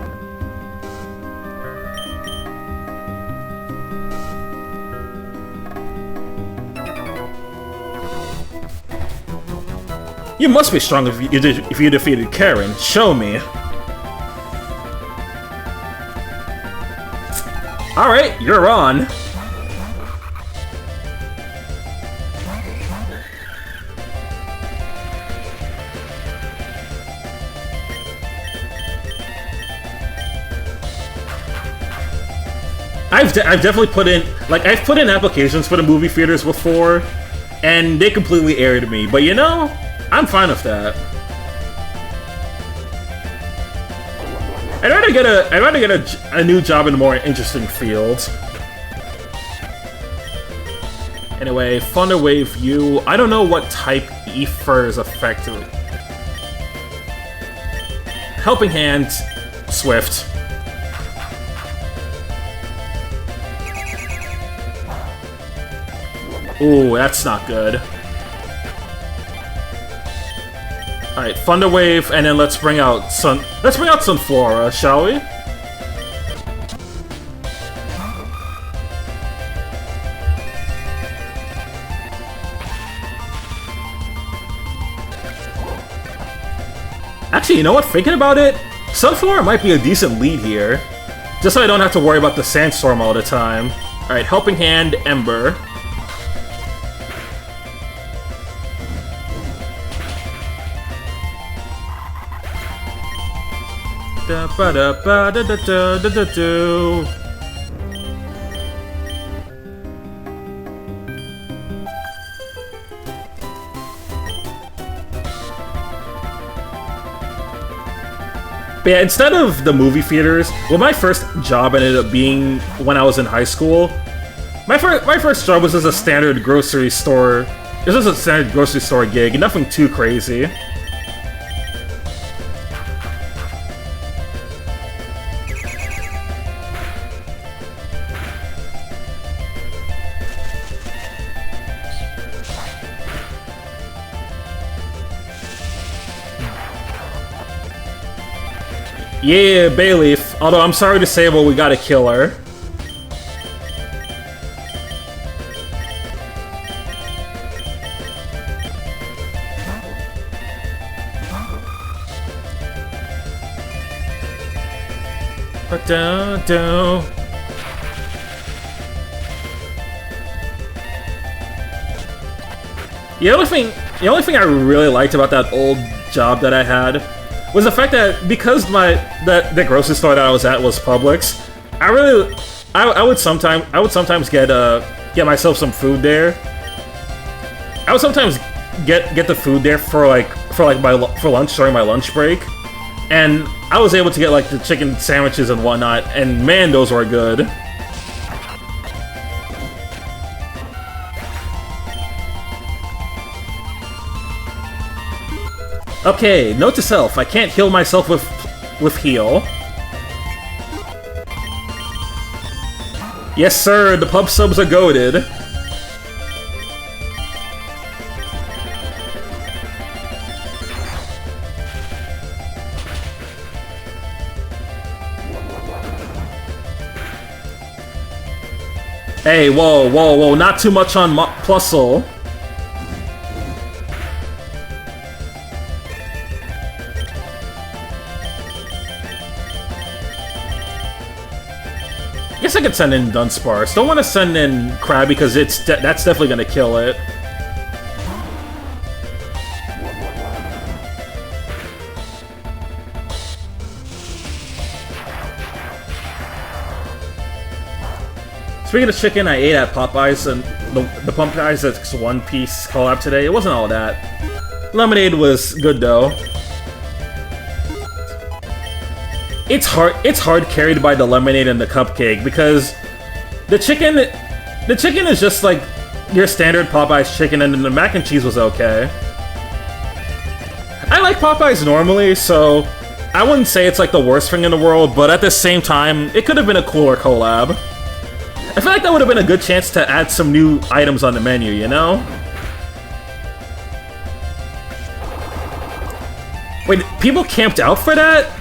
You must be strong if you defeated Karen. Show me. Alright, you're on. I've definitely put in, like, I've put in applications for the movie theaters before, and they completely aired me, but you know, I'm fine with that. I'd rather get a new job in a more interesting field. Anyway, Thunder Wave U. I don't know what type Ether is effective. Helping Hand, Swift. Ooh, that's not good. Alright, Thunder Wave, and then let's bring out Sunflora, shall we? Actually, you know what? Thinking about it, Sunflora might be a decent lead here. Just so I don't have to worry about the Sandstorm all the time. Alright, Helping Hand, Ember. Da ba da ba da da da da da do. But yeah, instead of the movie theaters, well, my first job ended up being when I was in high school. My first job was as a standard grocery store. This was a standard grocery store gig, nothing too crazy. Yeah, Bayleaf. Although I'm sorry to say, but we gotta kill her. Ba-da-da. The only thing I really liked about that old job that I had was the fact that because the grocery store that I was at was Publix, I would sometimes get myself some food there. I would sometimes get the food there for lunch during my lunch break, and I was able to get like the chicken sandwiches and whatnot, and man, those were good. Okay, note to self, I can't heal myself with heal. Yes sir, the pub subs are goated. Hey, whoa, whoa, whoa, not too much on Plusle. Guess I could send in Dunsparce. Don't want to send in Crab because that's definitely gonna kill it. Speaking of chicken, I ate at Popeyes, and the Popeyes X One Piece collab today. It wasn't all that. Lemonade was good though. It's hard carried by the lemonade and the cupcake because the chicken is just like your standard Popeyes chicken, and then the mac and cheese was okay. I like Popeyes normally, so I wouldn't say it's like the worst thing in the world, but at the same time, it could have been a cooler collab. I feel like that would have been a good chance to add some new items on the menu, you know? Wait, people camped out for that?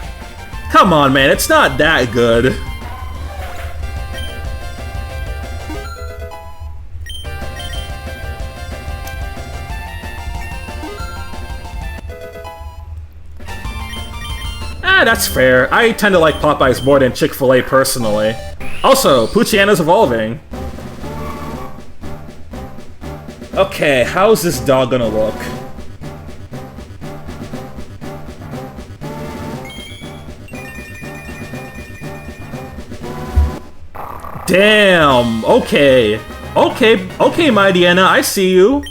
Come on, man, it's not that good. That's fair. I tend to like Popeyes more than Chick-fil-A personally. Also, Poochyana's evolving. Okay, how's this dog gonna look? Damn, okay. Okay, my Deanna, I see you.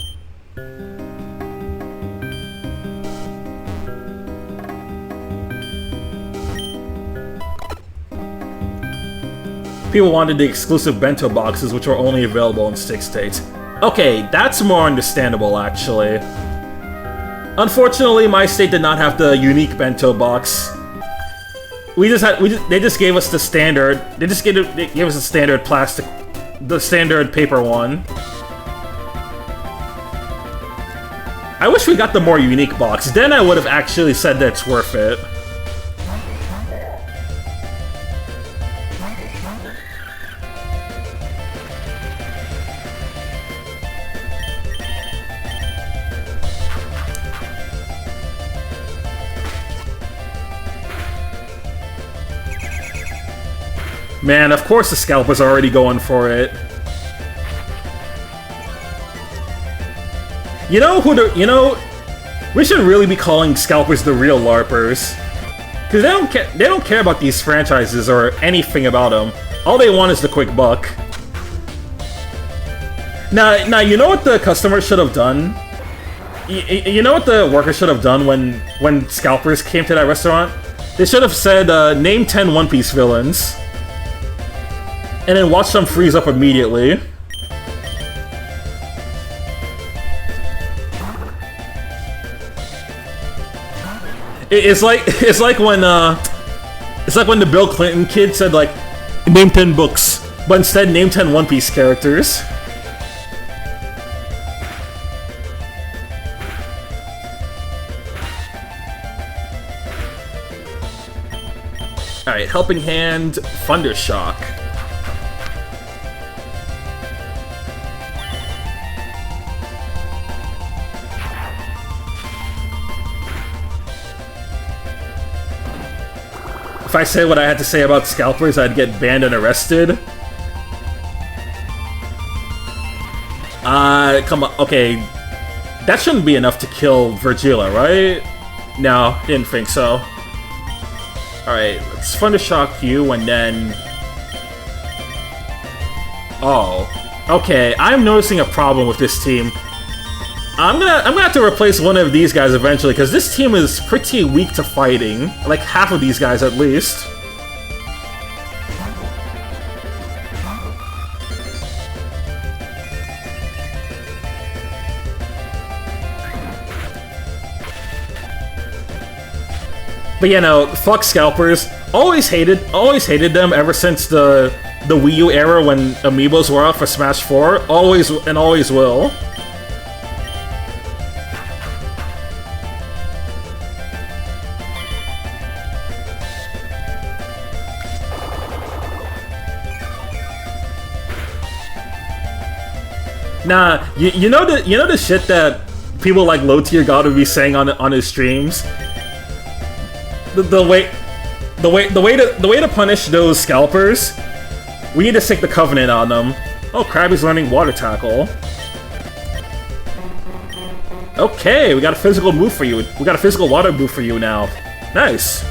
People wanted the exclusive bento boxes, which were only available in 6 states. Okay, that's more understandable, actually. Unfortunately, my state did not have the unique bento box. They just gave us the standard. They gave us the standard plastic, the standard paper one. I wish we got the more unique box. Then I would have actually said that it's worth it. Man, of course the scalpers are already going for it. You know, we should really be calling scalpers the real LARPers. Cause they don't care about these franchises or anything about them. All they want is the quick buck. Now you know what the customer should have done? You know what the workers should have done when scalpers came to that restaurant? They should have said, name 10 One Piece villains. And then watch them freeze up immediately. It's like when the Bill Clinton kid said like, name 10 books, but instead name 10 One Piece characters. Alright, Helping Hand, Thundershock. If I say what I had to say about scalpers, I'd get banned and arrested. Come on, okay. That shouldn't be enough to kill Virgila, right? No, didn't think so. Alright, let's Thundershock you, and then... Oh. Okay, I'm noticing a problem with this team. I'm gonna have to replace one of these guys eventually, because this team is pretty weak to fighting. Like, half of these guys at least. But you know, fuck scalpers. Always hated them ever since the Wii U era when amiibos were out for Smash 4. Always and always will. Nah, you know the shit that people like Low Tier God would be saying on his streams. The way to punish those scalpers, we need to stick the Covenant on them. Oh, Krabby's learning Water Tackle. Okay, we got a physical move for you. We got a physical water move for you now. Nice.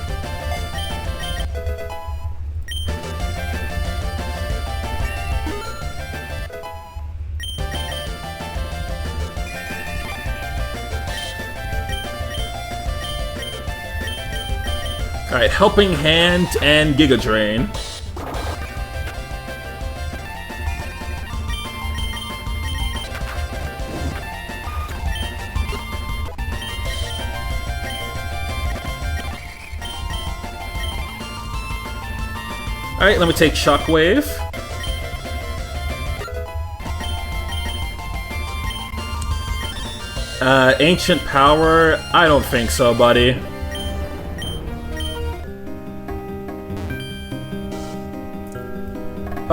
Alright, Helping Hand and Giga Drain. Alright, let me take Shockwave. Ancient Power? I don't think so, buddy.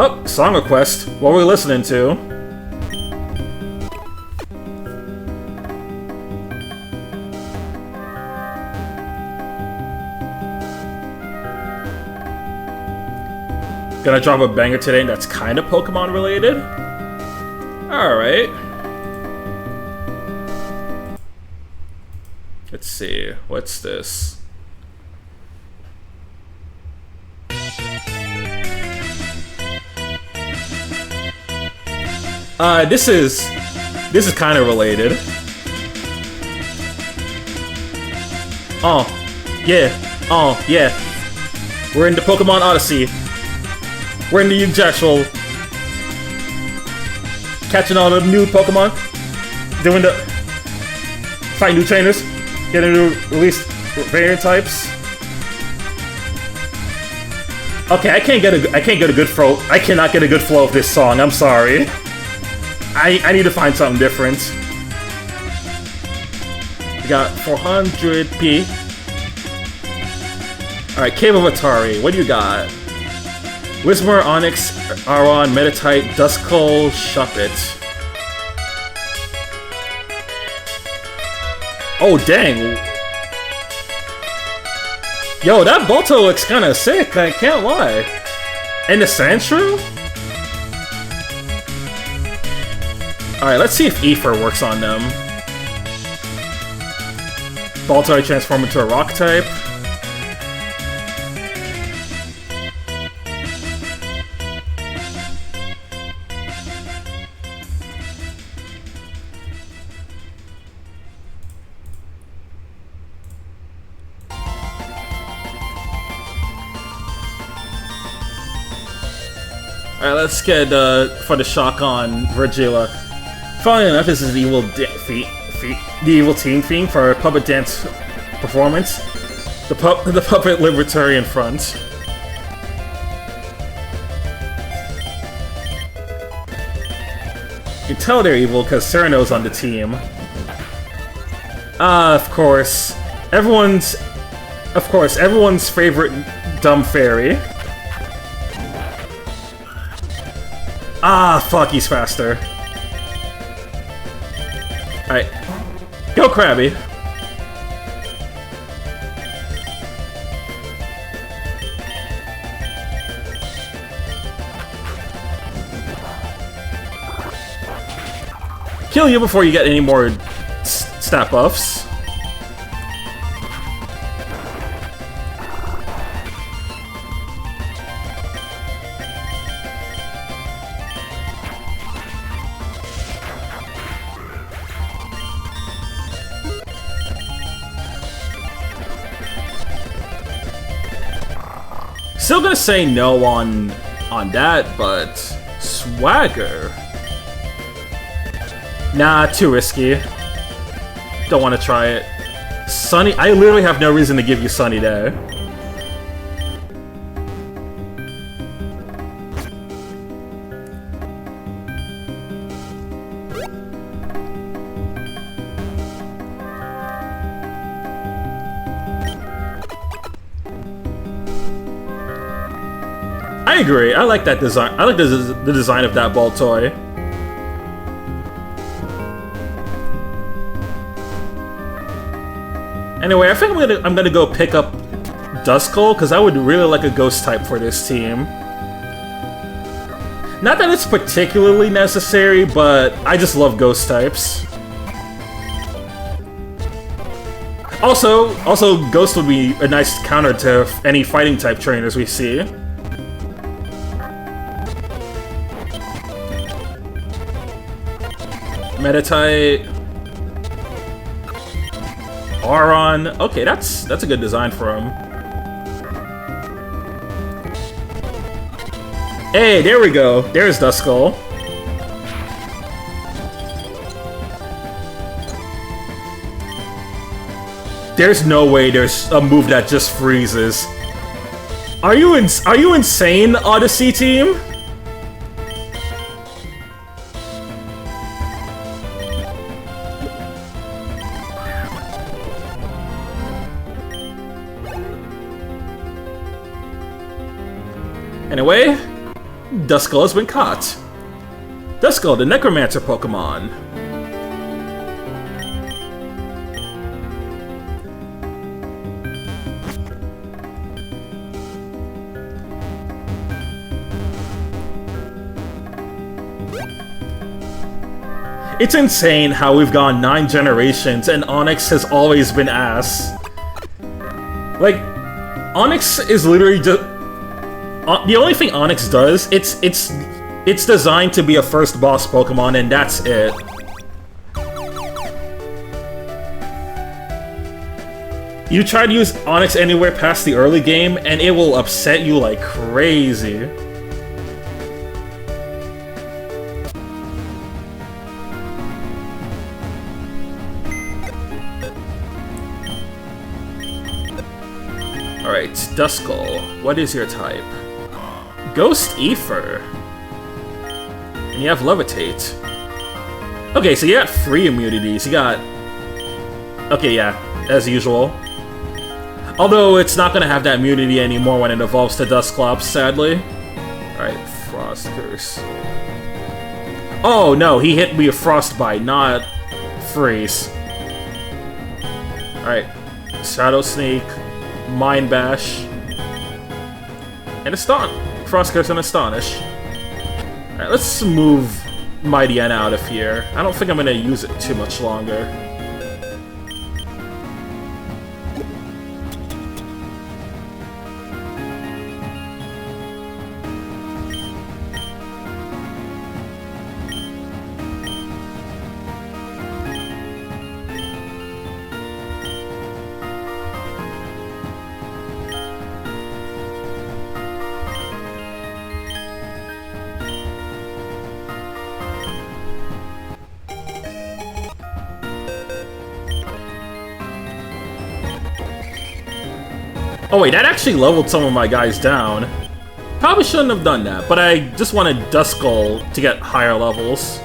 Oh, song request. What were we listening to? Gonna drop a banger today that's kind of Pokemon related. Alright. Let's see. What's this? This is kind of related. Oh, yeah. We're in the Pokemon Odyssey. We're in the actual catching all the new Pokemon, doing the fighting new trainers, getting new released variant types. Okay, I can't get a good flow. I cannot get a good flow of this song. I'm sorry. I need to find something different. You got 400p. Alright, Cave of Atari, what do you got? Whismur, Onyx, Aron, Metatite, Duskull, Shuppet. Oh, dang. Yo, that Bolto looks kinda sick, I can't lie. And the Sandshrew? Alright, let's see if Ether works on them. Bolto transform into a rock type. Alright, let's get for the shock on Virgila. Funnily enough, this is the evil team theme for our puppet dance performance. The puppet libertarian front. You can tell they're evil because Cyrano's on the team. Of course, everyone's favorite dumb fairy. Ah, fuck, he's faster. Alright. Go, Krabby. Kill you before you get any more stat buffs. Still gonna say no on that, but Swagger. Nah, too risky. Don't want to try it. Sunny, I literally have no reason to give you Sunny there. I agree. I like that design. I like the design of that ball toy. Anyway, I think I'm gonna go pick up Duskull because I would really like a ghost type for this team. Not that it's particularly necessary, but I just love ghost types. Also, Ghost would be a nice counter to any fighting type trainers we see. Metatite, Aron. Okay, that's a good design for him. Hey, there we go. There's Duskull. There's no way there's a move that just freezes. Are you insane, Odyssey team? Anyway, Duskull has been caught. Duskull, the Necromancer Pokemon. It's insane how we've gone 9 generations and Onix has always been ass. Like, Onix is literally just... the only thing Onix does, it's designed to be a first boss Pokemon and that's it. You try to use Onix anywhere past the early game and it will upset you like crazy. Alright, Duskull, what is your type? Ghost Ether. And you have Levitate. Okay, so you got 3 immunities. You got Okay, yeah, as usual. Although it's not gonna have that immunity anymore when it evolves to Dusclops, sadly. Alright, Frost Curse. Oh no, he hit me with Frostbite, not Freeze. Alright, Shadow Sneak, Mind Bash, and Frost Curse and Astonish. Alright, let's move Mighty N out of here. I don't think I'm gonna use it too much longer. Oh wait, that actually leveled some of my guys down. Probably shouldn't have done that, but I just wanted Duskull to get higher levels.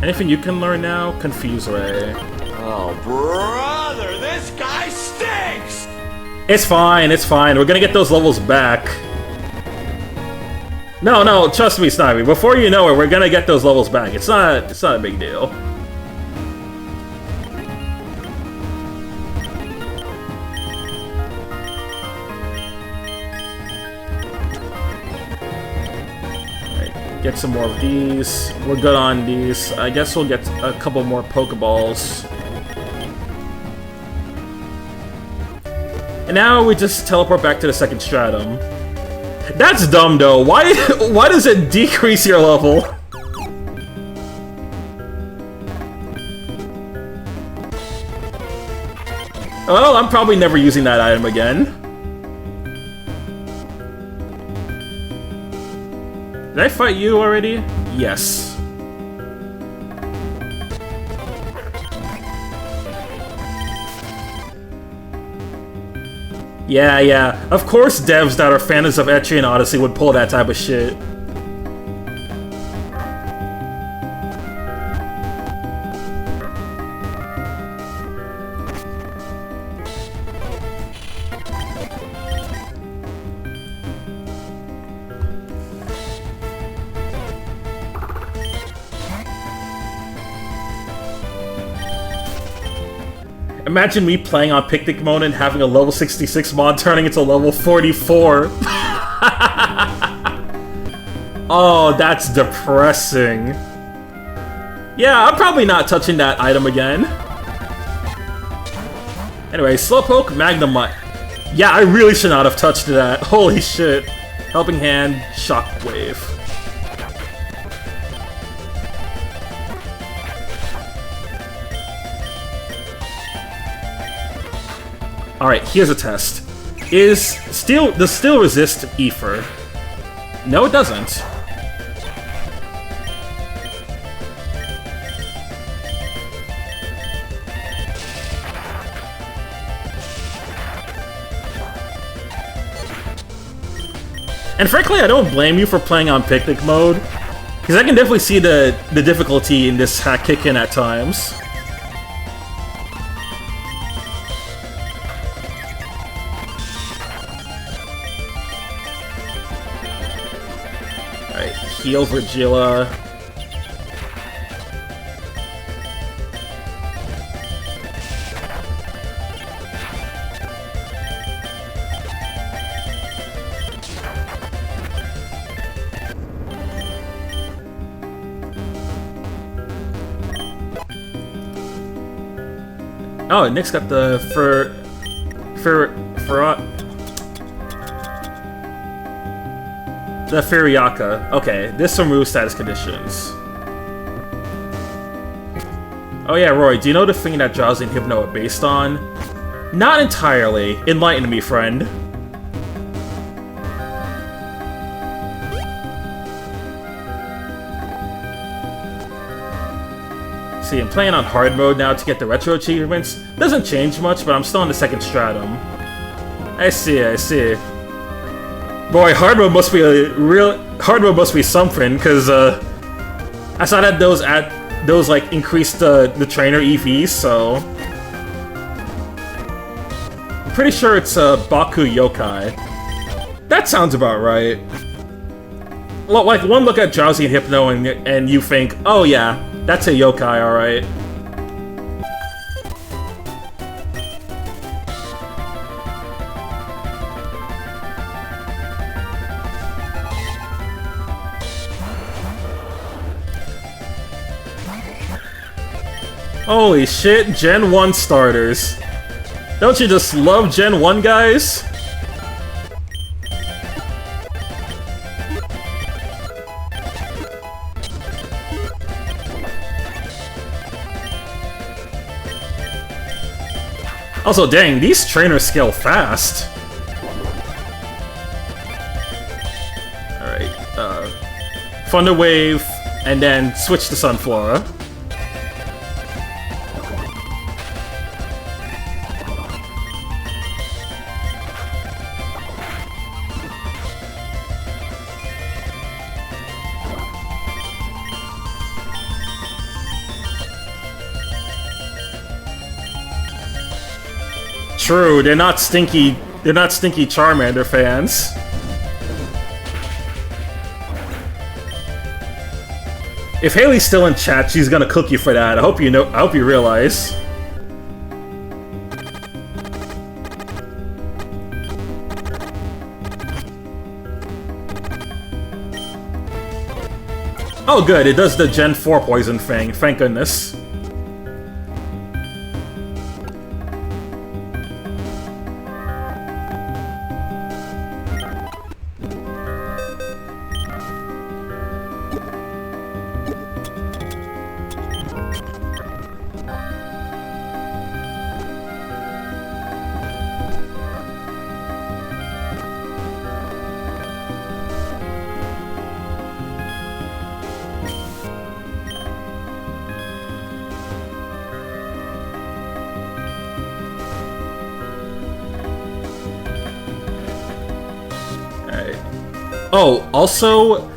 Anything you can learn now? Confuse Ray. Oh, brother, this guy stinks! It's fine, it's fine. We're gonna get those levels back. No, trust me, Snivy. Before you know it, we're gonna get those levels back. It's not a big deal. Get some more of these. We're good on these. I guess we'll get a couple more Pokeballs. And now we just teleport back to the second stratum. That's dumb though. Why does it decrease your level? Well, I'm probably never using that item again. Did I fight you already? Yes. Yeah. Of course devs that are fans of Etchy and Odyssey would pull that type of shit. Imagine me playing on Picnic Mode and having a level 66 mod turning into level 44. Oh, that's depressing. Yeah, I'm probably not touching that item again. Anyway, Slowpoke, Magnemite. Yeah, I really should not have touched that. Holy shit. Helping Hand, Shockwave. Alright, here's a test. Does Steel resist Ether? No, it doesn't. And frankly, I don't blame you for playing on Picnic Mode, because I can definitely see the difficulty in this hack kick in at times. Heal Virgila. Oh, Nick's got the the Furiaka. Okay, this removes status conditions. Oh yeah, Roy, do you know the thing that Drowsy and Hypno are based on? Not entirely. Enlighten me, friend. See, I'm playing on hard mode now to get the retro achievements. Doesn't change much, but I'm still in the second stratum. I see. Boy, hard mode must be something, because, I saw that those like increased the trainer EVs, so I'm pretty sure it's a Baku yokai. That sounds about right. Well, like one look at Drowsy and Hypno and you think, oh yeah, that's a yokai, all right. Holy shit, Gen 1 starters. Don't you just love Gen 1 guys? Also, dang, these trainers scale fast. Alright, Thunder Wave, and then switch to Sunflora. True, they're not stinky Charmander fans. If Haley's still in chat, she's gonna cook you for that. I hope you realize. Oh good, it does the Gen 4 poison thing, thank goodness. Oh, also,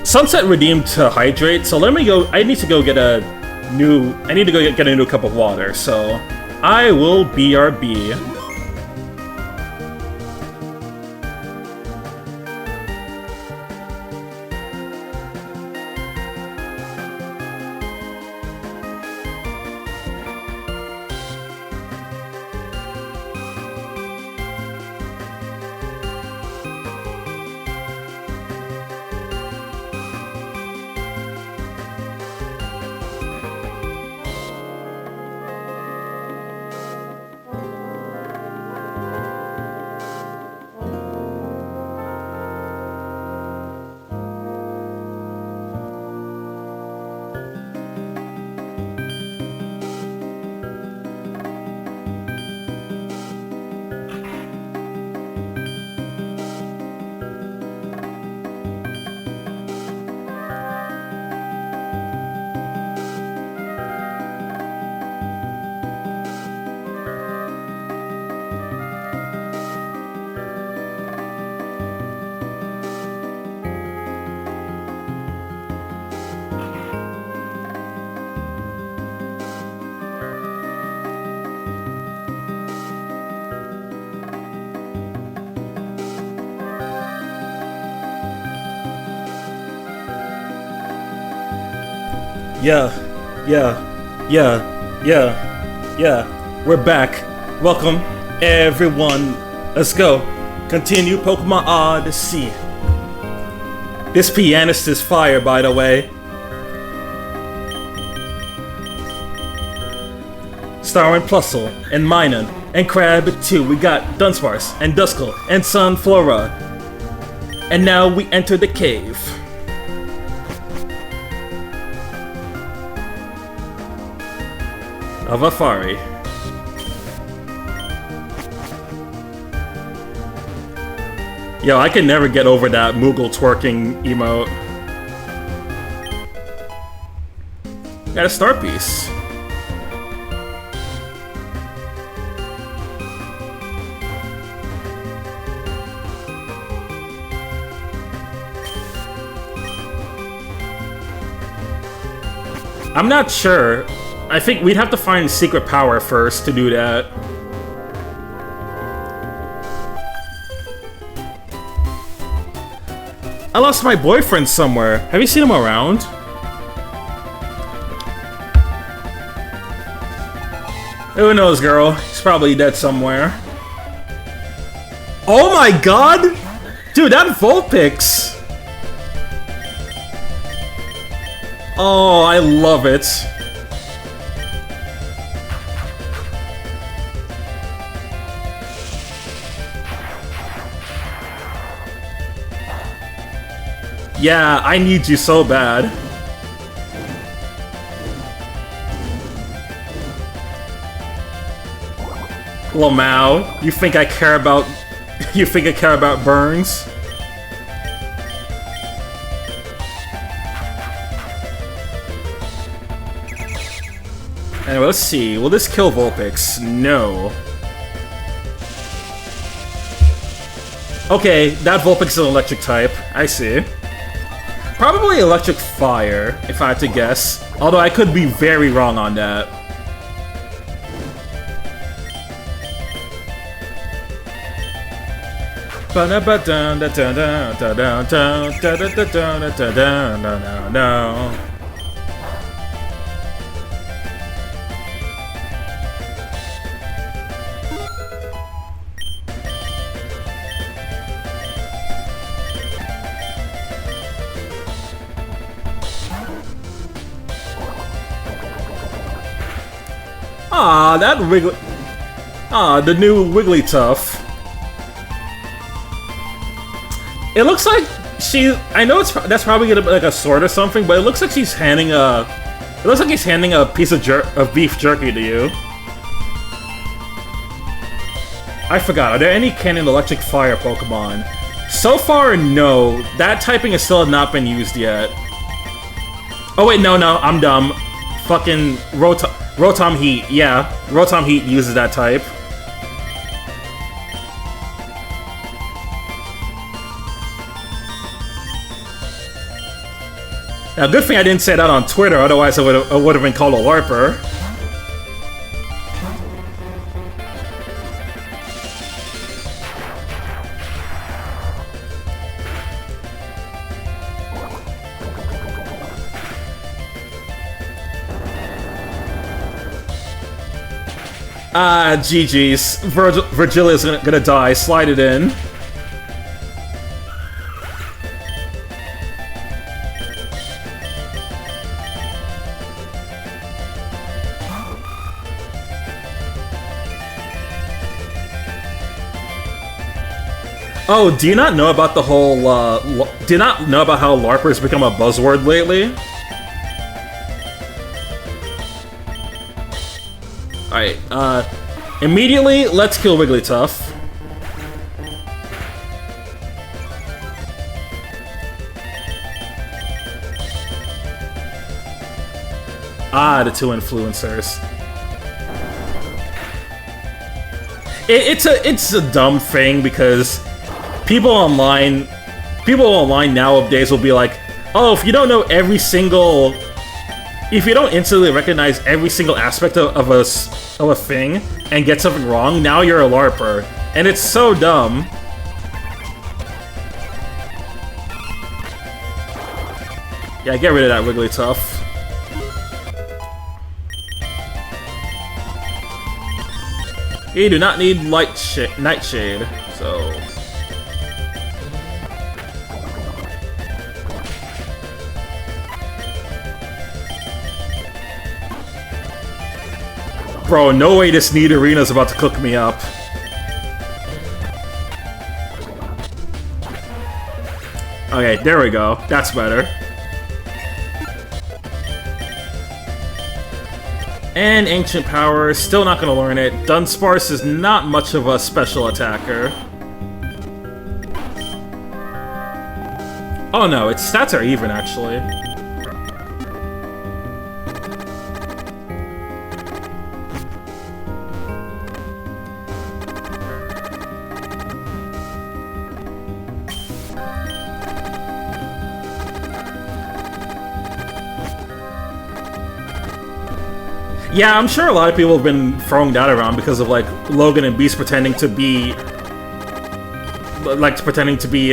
Sunset redeemed to hydrate, so let me go. I need to go get a new. I need to go get a new cup of water. So I will BRB. Yeah. We're back. Welcome, everyone. Let's go. Continue Pokemon Odyssey. This pianist is fire, by the way. Starring Plusle and Minun and Crab too. We got Dunsparce and Duskull and Sunflora. And now we enter the cave. Of Afari. Yo, I can never get over that Moogle twerking emote. Got a star piece. I'm not sure. I think we'd have to find secret power first to do that. I lost my boyfriend somewhere. Have you seen him around? Who knows, girl? He's probably dead somewhere. Oh my god! Dude, that Vulpix! Oh, I love it. Yeah, I need you so bad. Lamau, you think I care about... You think I care about burns? Anyway, let's see. Will this kill Vulpix? No. Okay, that Vulpix is an electric type. I see. Probably electric fire, if I had to guess. Although I could be very wrong on that. Ah, that Wiggly... Ah, the new Wigglytuff. It looks like she... I know that's probably gonna be like a sword or something, but it looks like she's handing a... It looks like he's handing a piece of beef jerky to you. I forgot, are there any canon electric fire Pokemon? So far, no. That typing has still not been used yet. Oh wait, no, I'm dumb. Fucking Rotom Heat, yeah. Rotom Heat uses that type. Now, good thing I didn't say that on Twitter, otherwise I would have been called a LARPer. Ah, GG's. Virgilia's gonna die. Slide it in. Oh, do you not know about the whole, do you not know about how LARPers become a buzzword lately? Alright, immediately, let's kill Wigglytuff. Ah, the two influencers. It's a dumb thing because people online nowadays will be like, oh, if you don't know every single, if you don't instantly recognize every single aspect of a thing and get something wrong, now you're a LARPer, and it's so dumb. Yeah, get rid of that Wigglytuff. You do not need Nightshade, so... Bro, no way this Nidorena's about to cook me up. Okay, there we go. That's better. And Ancient Power, still not gonna learn it. Dunsparce is not much of a special attacker. Oh no, its stats are even, actually. Yeah, I'm sure a lot of people have been throwing that around because of like Logan and Beast pretending to be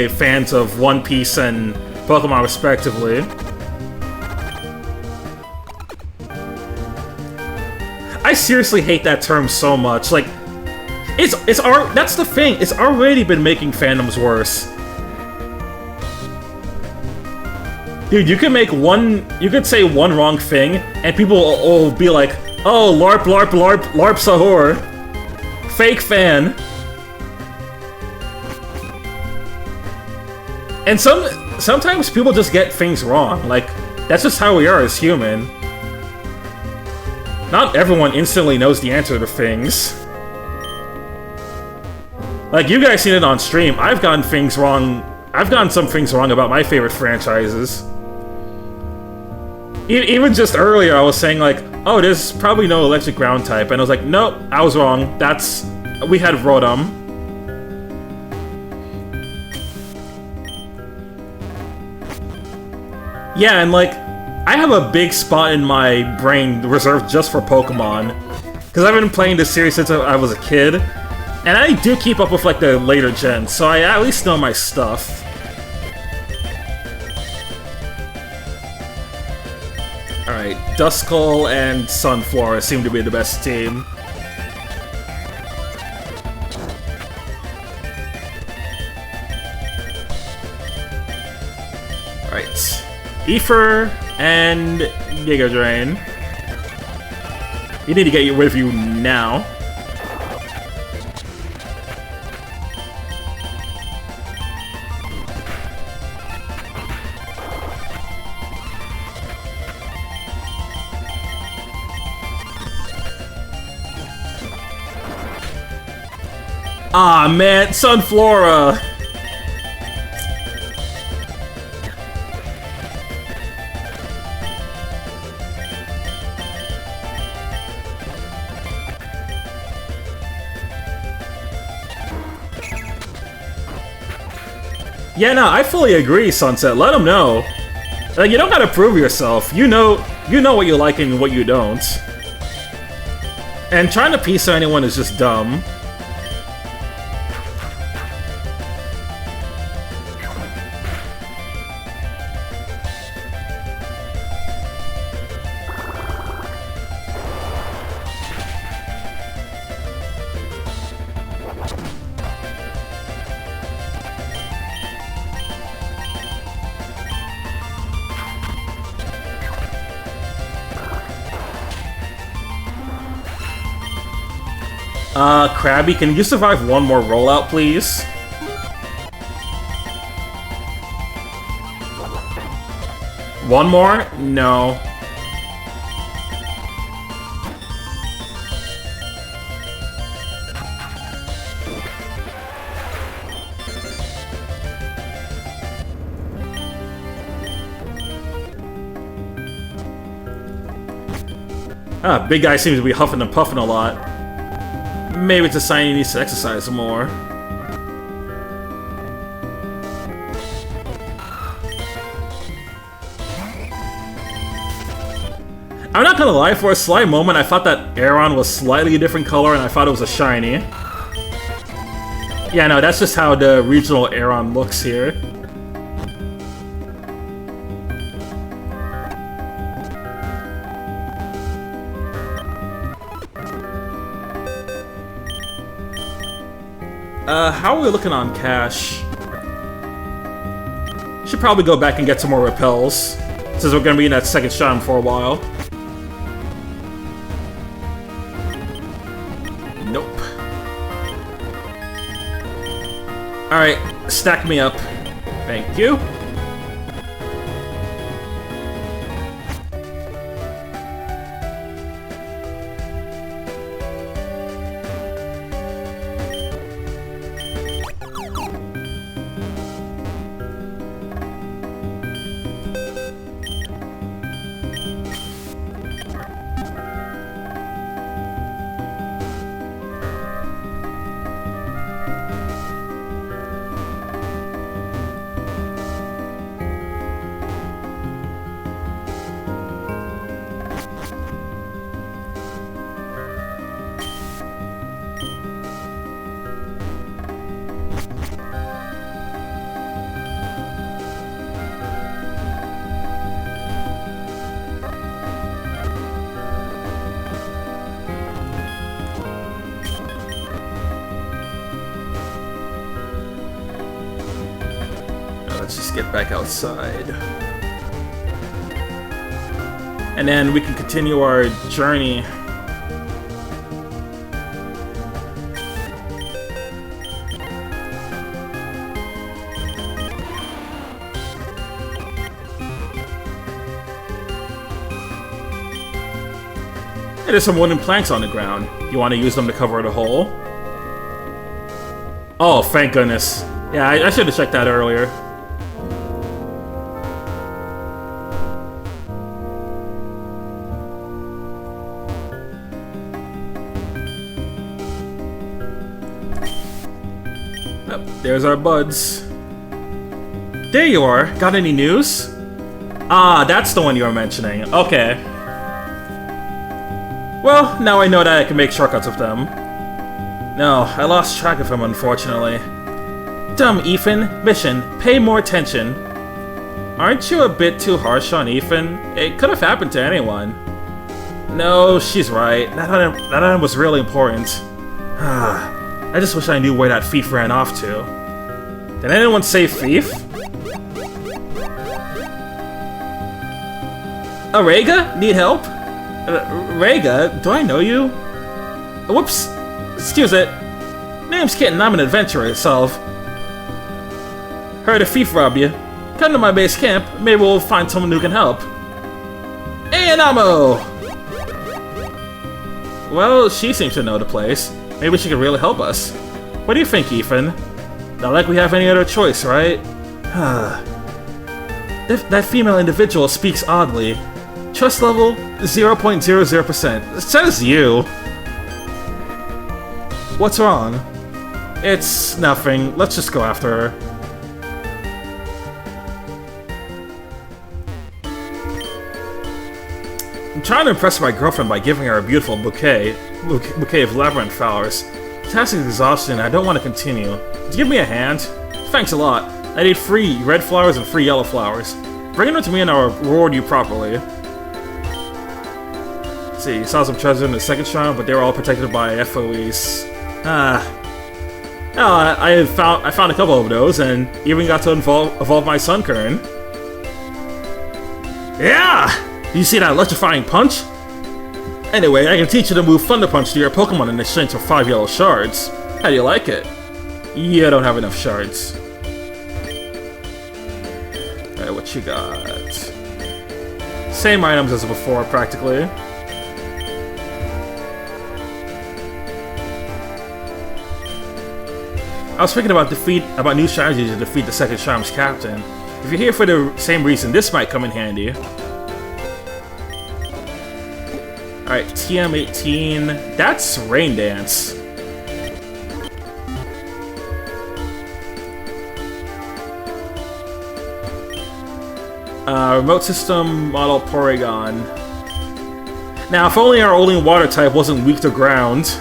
fans of One Piece and Pokemon respectively. I seriously hate that term so much. Like, that's the thing. It's already been making fandoms worse. Dude, you could say one wrong thing, and people will be like, "Oh, LARP, LARP, LARP, LARP Sahur, fake fan." And sometimes people just get things wrong. Like, that's just how we are as human. Not everyone instantly knows the answer to things. Like, you guys seen it on stream. I've gotten things wrong. I've gotten some things wrong about my favorite franchises. Even just earlier, I was saying like, "Oh, there's probably no electric ground type," and I was like, "Nope, I was wrong. We had Rotom." Yeah, and like, I have a big spot in my brain reserved just for Pokemon, because I've been playing this series since I was a kid, and I do keep up with like the later gens, so I at least know my stuff. Alright, Duskull and Sunflora seem to be the best team. Alright, Ether and Giga Drain. You need to get rid of you now. Ah, man, Sunflora! Yeah, no, I fully agree, Sunset. Let them know. Like, you don't gotta prove yourself. You know what you like and what you don't. And trying to piece on anyone is just dumb. Krabby, can you survive one more rollout, please? One more? No. Big guy seems to be huffing and puffing a lot. Maybe it's a sign he needs to exercise more. I'm not gonna lie, for a slight moment I thought that Aeron was slightly a different color and I thought it was a shiny. Yeah, no, that's just how the regional Aeron looks here. How are we looking on cash? Should probably go back and get some more repels, since we're gonna be in that second shot for a while. Nope. Alright, stack me up. Thank you. Let's just get back outside. And then we can continue our journey. Hey, there's some wooden planks on the ground. You want to use them to cover the hole? Oh, thank goodness. Yeah, I should have checked that earlier. Oh, there's our buds. There you are. Got any news? Ah, that's the one you were mentioning. Okay. Well, now I know that I can make shortcuts with them. No, I lost track of him, unfortunately. Dumb Ethan. Mission, pay more attention. Aren't you a bit too harsh on Ethan? It could have happened to anyone. No, she's right. That item was really important. I just wish I knew where that thief ran off to. Did anyone say thief? Rega? Need help? Rega? Do I know you? Whoops. Excuse it. Name's Kit and I'm an adventurer myself. Heard a thief robbed you. Come to my base camp. Maybe we'll find someone who can help. And ammo! Well, she seems to know the place. Maybe she can really help us. What do you think, Ethan? Not like we have any other choice, right? That female individual speaks oddly. Trust level 0.00%. It says you. What's wrong? It's nothing. Let's just go after her. I'm trying to impress my girlfriend by giving her a beautiful bouquet of Labyrinth flowers. Task is exhausting and I don't want to continue. Could you give me a hand? Thanks a lot. I need 3 red flowers and 3 yellow flowers. Bring them to me and I'll reward you properly. Let's see, you saw some treasure in the second shrine, but they were all protected by FOEs. I found a couple of those, and even got to evolve my Sunkern. Yeah! You see that electrifying punch? Anyway, I can teach you to move Thunder Punch to your Pokemon in exchange for 5 yellow shards. How do you like it? Yeah, I don't have enough shards. Alright, what you got? Same items as before, practically. I was thinking about new strategies to defeat the second Shrine's captain. If you're here for the same reason, this might come in handy. Alright, TM18. That's Rain Dance. Remote system model Porygon. Now, if only our only water type wasn't weak to ground.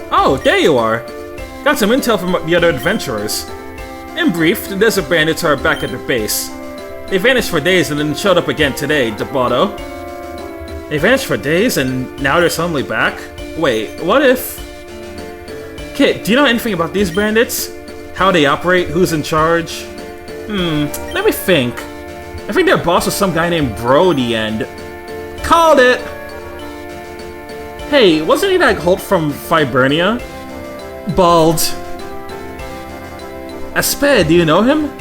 Oh, there you are! Got some intel from the other adventurers. In brief, the desert bandits are back at their base. They vanished for days and then showed up again today, Debato. They vanished for days and now they're suddenly back? Wait, what if... Kit, do you know anything about these bandits? How they operate? Who's in charge? Let me think. I think their boss was some guy named Brody and... Called it! Hey, wasn't he that Holt from Fibernia? Bald. Asped, do you know him?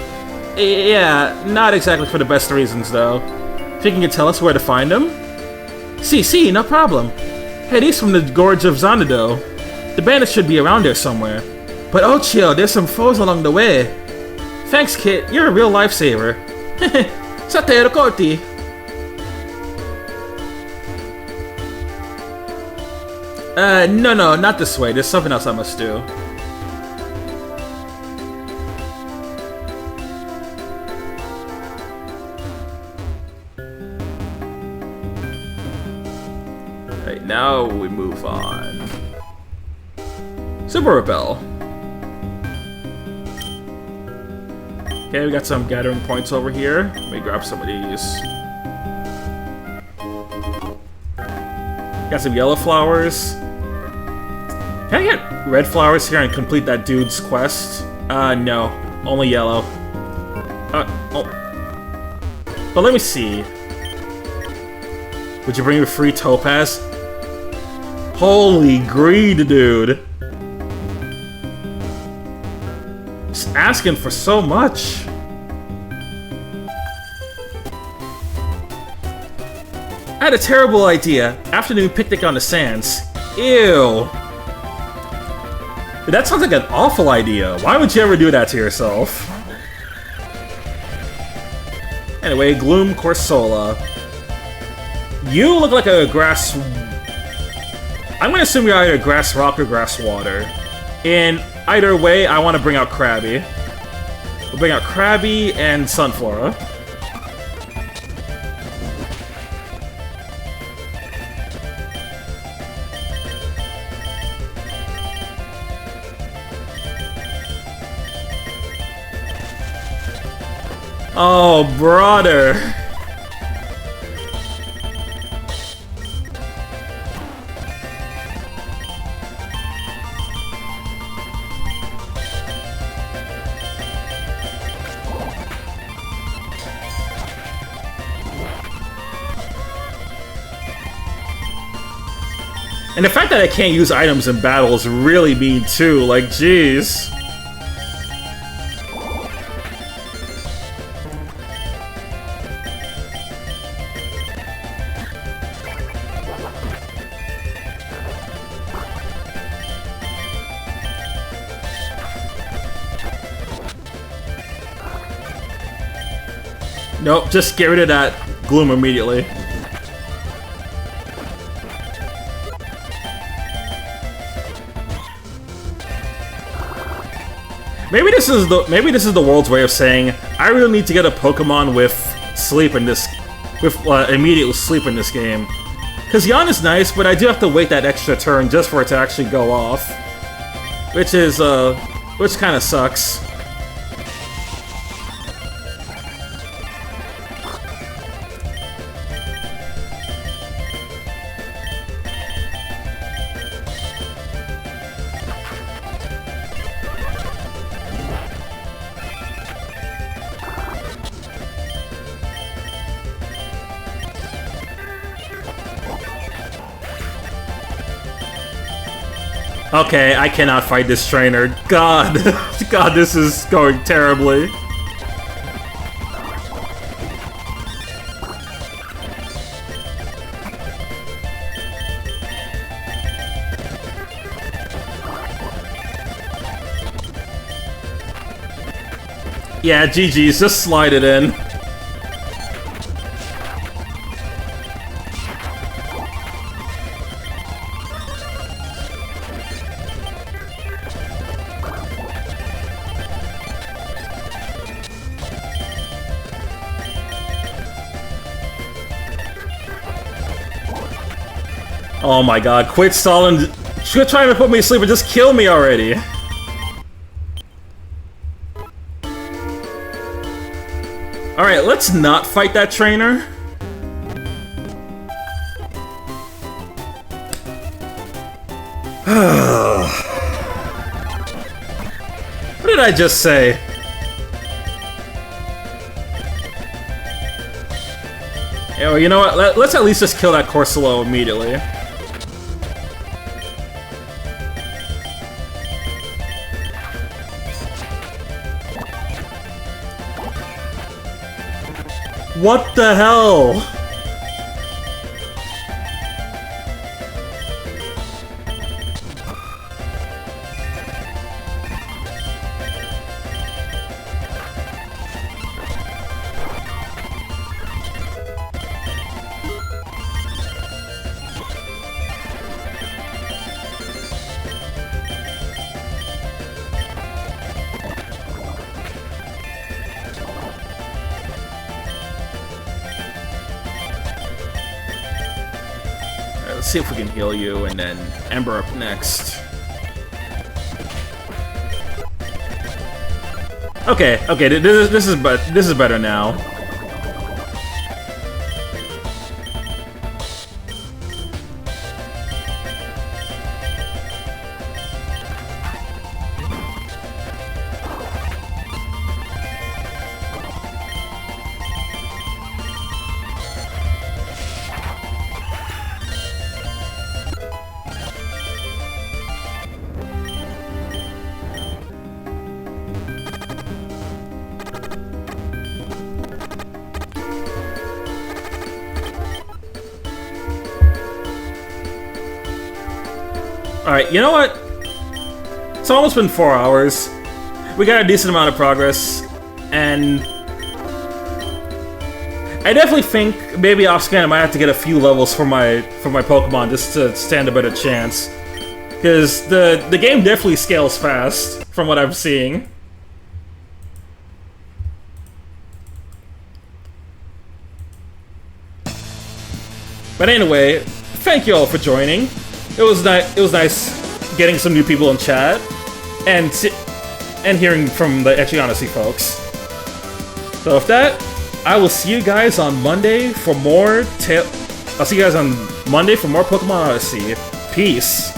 Yeah, not exactly for the best reasons, though. Think you can tell us where to find him? See, no problem. Hey, he's from the Gorge of Xanadu. The bandits should be around there somewhere. But oh chill, there's some foes along the way. Thanks, Kit. You're a real lifesaver. Sa te ricordi? No, not this way. There's something else I must do. Right, now we move on. Super Rebel. Okay, we got some gathering points over here. Let me grab some of these. Got some yellow flowers. Can I get red flowers here and complete that dude's quest? No. Only yellow. Oh. But let me see. Would you bring me a free topaz? Holy greed, dude. Just asking for so much. I had a terrible idea. Afternoon picnic on the sands. Ew. Dude, that sounds like an awful idea. Why would you ever do that to yourself? Anyway, Gloom Corsola. You look like a grass... I'm gonna assume you're either grass rock or grass water. In either way, I want to bring out Krabby. We'll bring out Krabby and Sunflora. Oh, brother. And the fact that I can't use items in battle is really mean too, like, jeez. Nope, just get rid of that Gloom immediately. Maybe this is the world's way of saying I really need to get a Pokemon with sleep in this, with immediate sleep in this game. Cause Yawn is nice, but I do have to wait that extra turn just for it to actually go off, which kind of sucks. Okay, I cannot fight this trainer. God, God, this is going terribly. Yeah, GG's, just slide it in. Oh my god, quit stalling. Quit trying to put me to sleep and just kill me already. Alright, let's not fight that trainer. What did I just say? Oh, you know what? Let's at least just kill that Corsola immediately. What the hell? Let's see if we can heal you, and then Ember up next. Okay, this is better now. Alright, you know what? It's almost been 4 hours. We got a decent amount of progress, and I definitely think maybe off-scan I might have to get a few levels for my Pokemon just to stand a better chance. Because the game definitely scales fast, from what I'm seeing. But anyway, thank you all for joining. It was nice getting some new people in chat, and hearing from the Odyssey folks. So with that, I will see you guys on Monday for more I'll see you guys on Monday for more Pokemon Odyssey. Peace.